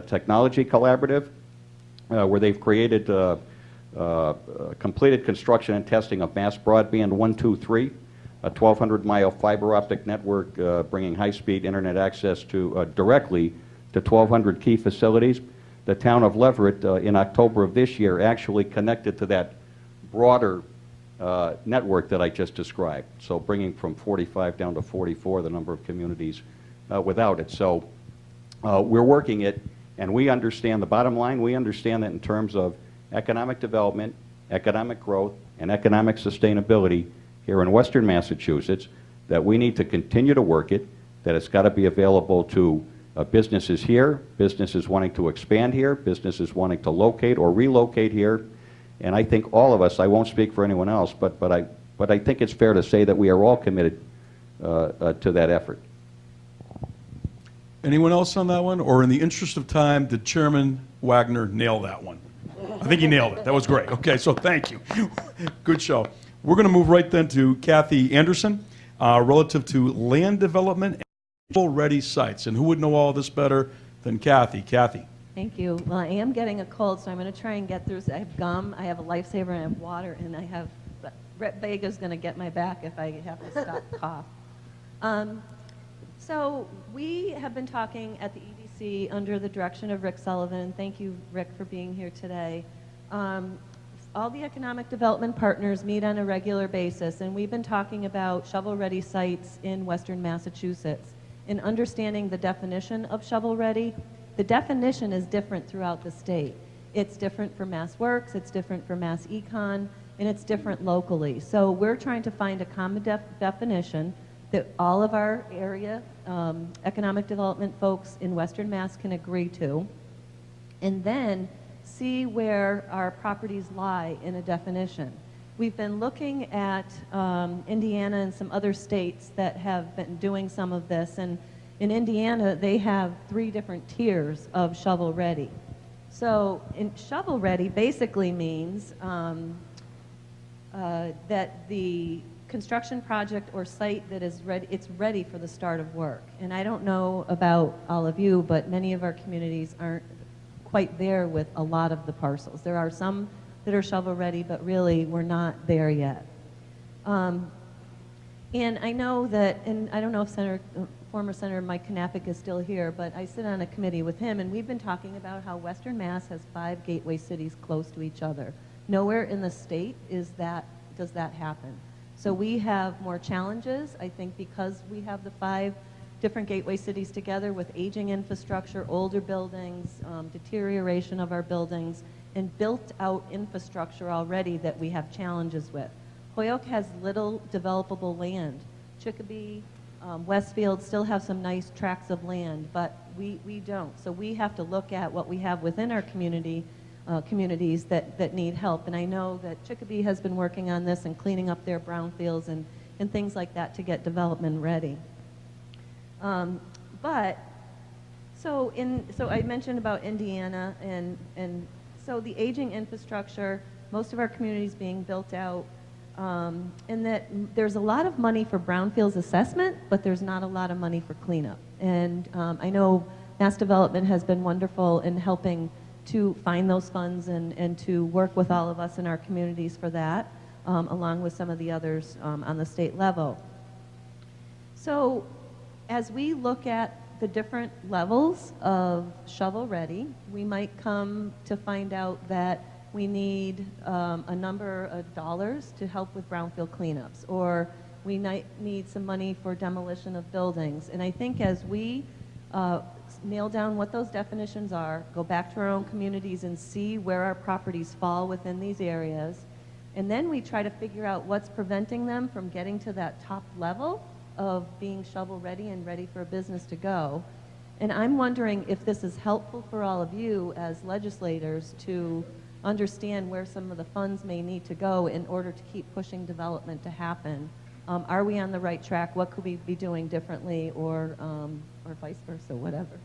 Speaker 19: Technology Collaborative, where they've created completed construction and testing of Mass Broadband 123, a 1,200-mile fiber optic network bringing high-speed internet access to directly to 1,200 key facilities. The town of Leverett in October of this year actually connected to that broader network that I just described, so bringing from 45 down to 44 the number of communities without it. So we're working it, and we understand the bottom line. We understand that in terms of economic development, economic growth, and economic sustainability here in Western Massachusetts, that we need to continue to work it, that it's got to be available to businesses here, businesses wanting to expand here, businesses wanting to locate or relocate here. And I think all of us, I won't speak for anyone else, but I think it's fair to say that we are all committed to that effort.
Speaker 6: Anyone else on that one? Or in the interest of time, did Chairman Wagner nail that one? I think he nailed it. That was great. Okay, so thank you. Good show. We're going to move right then to Kathy Anderson, relative to land development and shovel-ready sites. And who would know all this better than Kathy? Kathy.
Speaker 14: Thank you. Well, I am getting a cold, so I'm going to try and get through. I have gum, I have a Lifesaver, and I have water, and I have, Rhett Vega's going to get my back if I have to stop cough. So we have been talking at the EDC under the direction of Rick Sullivan. Thank you, Rick, for being here today. All the economic development partners meet on a regular basis, and we've been talking about shovel-ready sites in Western Massachusetts. In understanding the definition of shovel-ready, the definition is different throughout the state. It's different for Mass Works, it's different for Mass Econ, and it's different locally. So we're trying to find a common definition that all of our area economic development folks in Western Mass can agree to, and then see where our properties lie in a definition. We've been looking at Indiana and some other states that have been doing some of this, and in Indiana, they have 3 different tiers of shovel-ready. So shovel-ready basically means that the construction project or site that is ready, it's ready for the start of work. And I don't know about all of you, but many of our communities aren't quite there with a lot of the parcels. There are some that are shovel-ready, but really we're not there yet. And I know that, and I don't know if former Senator Mike Knappich is still here, but I sit on a committee with him, and we've been talking about how Western Mass has 5 gateway cities close to each other. Nowhere in the state does that happen. So we have more challenges, I think, because we have the 5 different gateway cities together with aging infrastructure, older buildings, deterioration of our buildings, and built-out infrastructure already that we have challenges with. Holyoke has little developable land. Chicopee, Westfield still have some nice tracts of land, but we don't. So we have to look at what we have within our communities that need help. And I know that Chicopee has been working on this and cleaning up their brownfields and things like that to get development ready. So I mentioned about Indiana, and so the aging infrastructure, most of our communities being built out, and that there's a lot of money for brownfields assessment, but there's not a lot of money for cleanup. And I know Mass Development has been wonderful in helping to find those funds and to work with all of us in our communities for that, along with some of the others on the state level. So as we look at the different levels of shovel-ready, we might come to find out that we need a number of dollars to help with brownfield cleanups, or we need some money for demolition of buildings. And I think as we nail down what those definitions are, go back to our own communities and see where our properties fall within these areas, and then we try to figure out what's preventing them from getting to that top level of being shovel ready and ready for a business to go. And I'm wondering if this is helpful for all of you as legislators to understand where some of the funds may need to go in order to keep pushing development to happen. Are we on the right track? What could we be doing differently, or vice versa, whatever?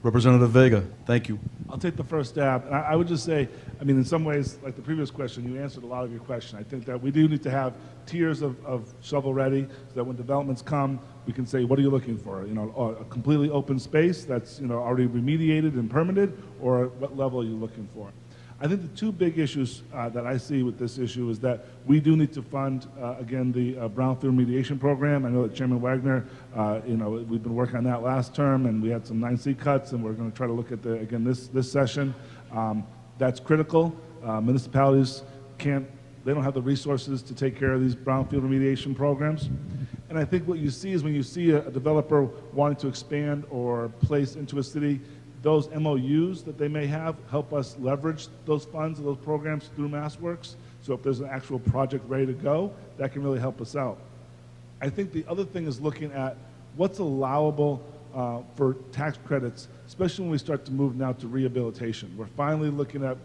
Speaker 6: Representative Vega, thank you.
Speaker 2: I'll take the first stab. And I would just say, I mean, in some ways, like the previous question, you answered a lot of your question. I think that we do need to have tiers of shovel ready so that when developments come, we can say, what are you looking for? You know, a completely open space that's, you know, already remediated and permitted, or what level are you looking for? I think the two big issues that I see with this issue is that we do need to fund, again, the brownfield remediation program. I know that Chairman Wagner, you know, we've been working on that last term, and we had some 9C cuts, and we're going to try to look at again this session. That's critical. Municipalities they don't have the resources to take care of these brownfield remediation programs. And I think what you see is when you see a developer wanting to expand or place into a city, those MOUs that they may have help us leverage those funds and those programs through MassWorks. So if there's an actual project ready to go, that can really help us out. I think the other thing is looking at what's allowable for tax credits, especially when we start to move now to rehabilitation. We're finally looking at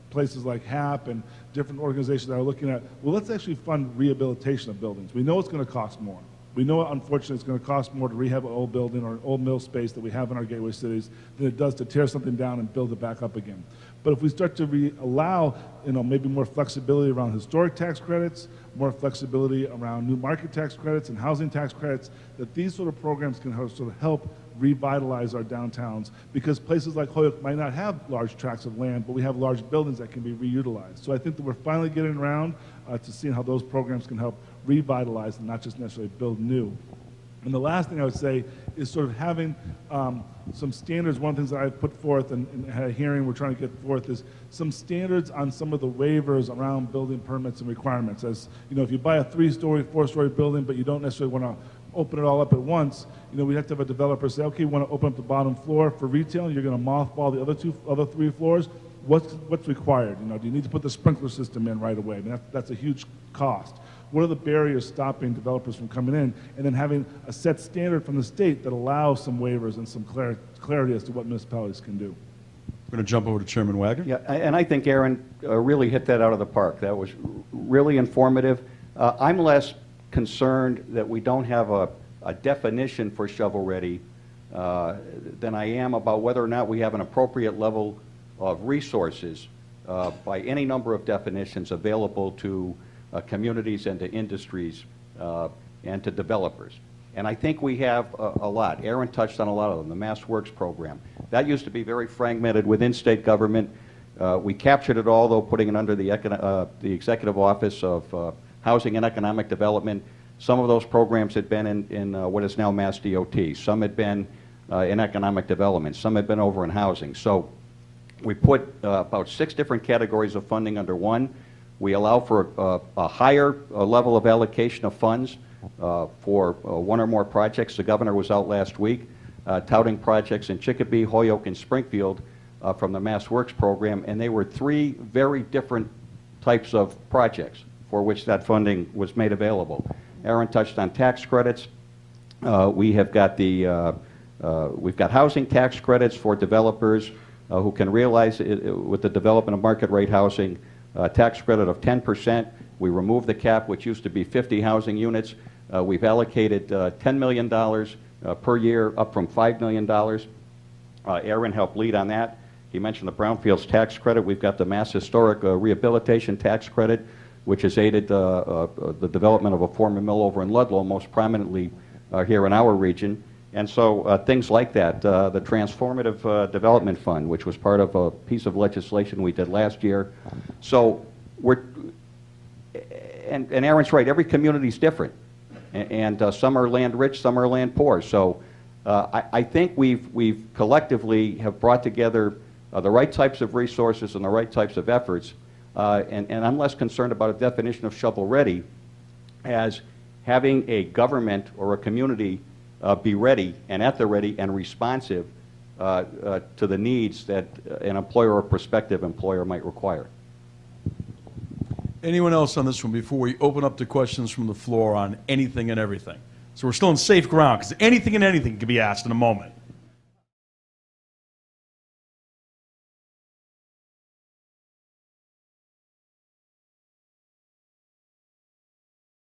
Speaker 2: places like HAP and different organizations that are looking at, well, let's actually fund rehabilitation of buildings. We know it's going to cost more. We know, unfortunately, it's going to cost more to rehab an old building or an old mill space that we have in our gateway cities than it does to tear something down and build it back up again. But if we start to allow, you know, maybe more flexibility around historic tax credits, more flexibility around new market tax credits and housing tax credits, that these sort of programs can sort of help revitalize our downtowns, because places like Holyoke might not have large tracts of land, but we have large buildings that can be reutilized. So I think that we're finally getting around to seeing how those programs can help revitalize and not just necessarily build new. And the last thing I would say is sort of having some standards. One of the things that I've put forth and had a hearing we're trying to get forth is some standards on some of the waivers around building permits and requirements. As you know, if you buy a 3-story, 4-story building, but you don't necessarily want to open it all up at once, you know, we have to have a developer say, okay, we want to open up the bottom floor for retail, and you're going to mothball the other 3 floors. What's required? You know, do you need to put the sprinkler system in right away? I mean, that's a huge cost. What are the barriers stopping developers from coming in? And then having a set standard from the state that allows some waivers and some clarity as to what municipalities can do.
Speaker 6: We're going to jump over to Chairman Wagner.
Speaker 19: Yeah, and I think Aaron really hit that out of the park. That was really informative. I'm less concerned that we don't have a definition for shovel-ready than I am about whether or not we have an appropriate level of resources by any number of definitions available to communities and to industries and to developers. And I think we have a lot. Aaron touched on a lot of them. The MassWorks program. That used to be very fragmented within state government. We captured it all, though, putting it under the Executive Office of Housing and Economic Development. Some of those programs had been in what is now Mass DOT. Some had been in economic development. Some had been over in housing. So we put about 6 different categories of funding under one. We allow for a higher level of allocation of funds for 1 or more projects. The governor was out last week touting projects in Chicopee, Holyoke, and Springfield from the MassWorks program, and they were 3 very different types of projects for which that funding was made available. Aaron touched on tax credits. We've got housing tax credits for developers who can realize with the development of market rate housing tax credit of 10%. We removed the cap, which used to be 50 housing units. We've allocated $10 million per year, up from $5 million. Aaron helped lead on that. He mentioned the Brownfields tax credit. We've got the Mass Historic Rehabilitation tax credit, which has aided the development of a former mill over in Ludlow, most prominently here in our region. And so things like that, the Transformative Development Fund, which was part of a piece of legislation we did last year. So and Aaron's right, every community is different. And some are land rich, some are land poor. So I think we've collectively have brought together the right types of resources and the right types of efforts. And I'm less concerned about a definition of shovel-ready as having a government or a community be ready and at the ready and responsive to the needs that an employer or prospective employer might require.
Speaker 6: Anyone else on this one before we open up to questions from the floor on anything and everything? So we're still in safe ground because anything and anything can be asked in a moment.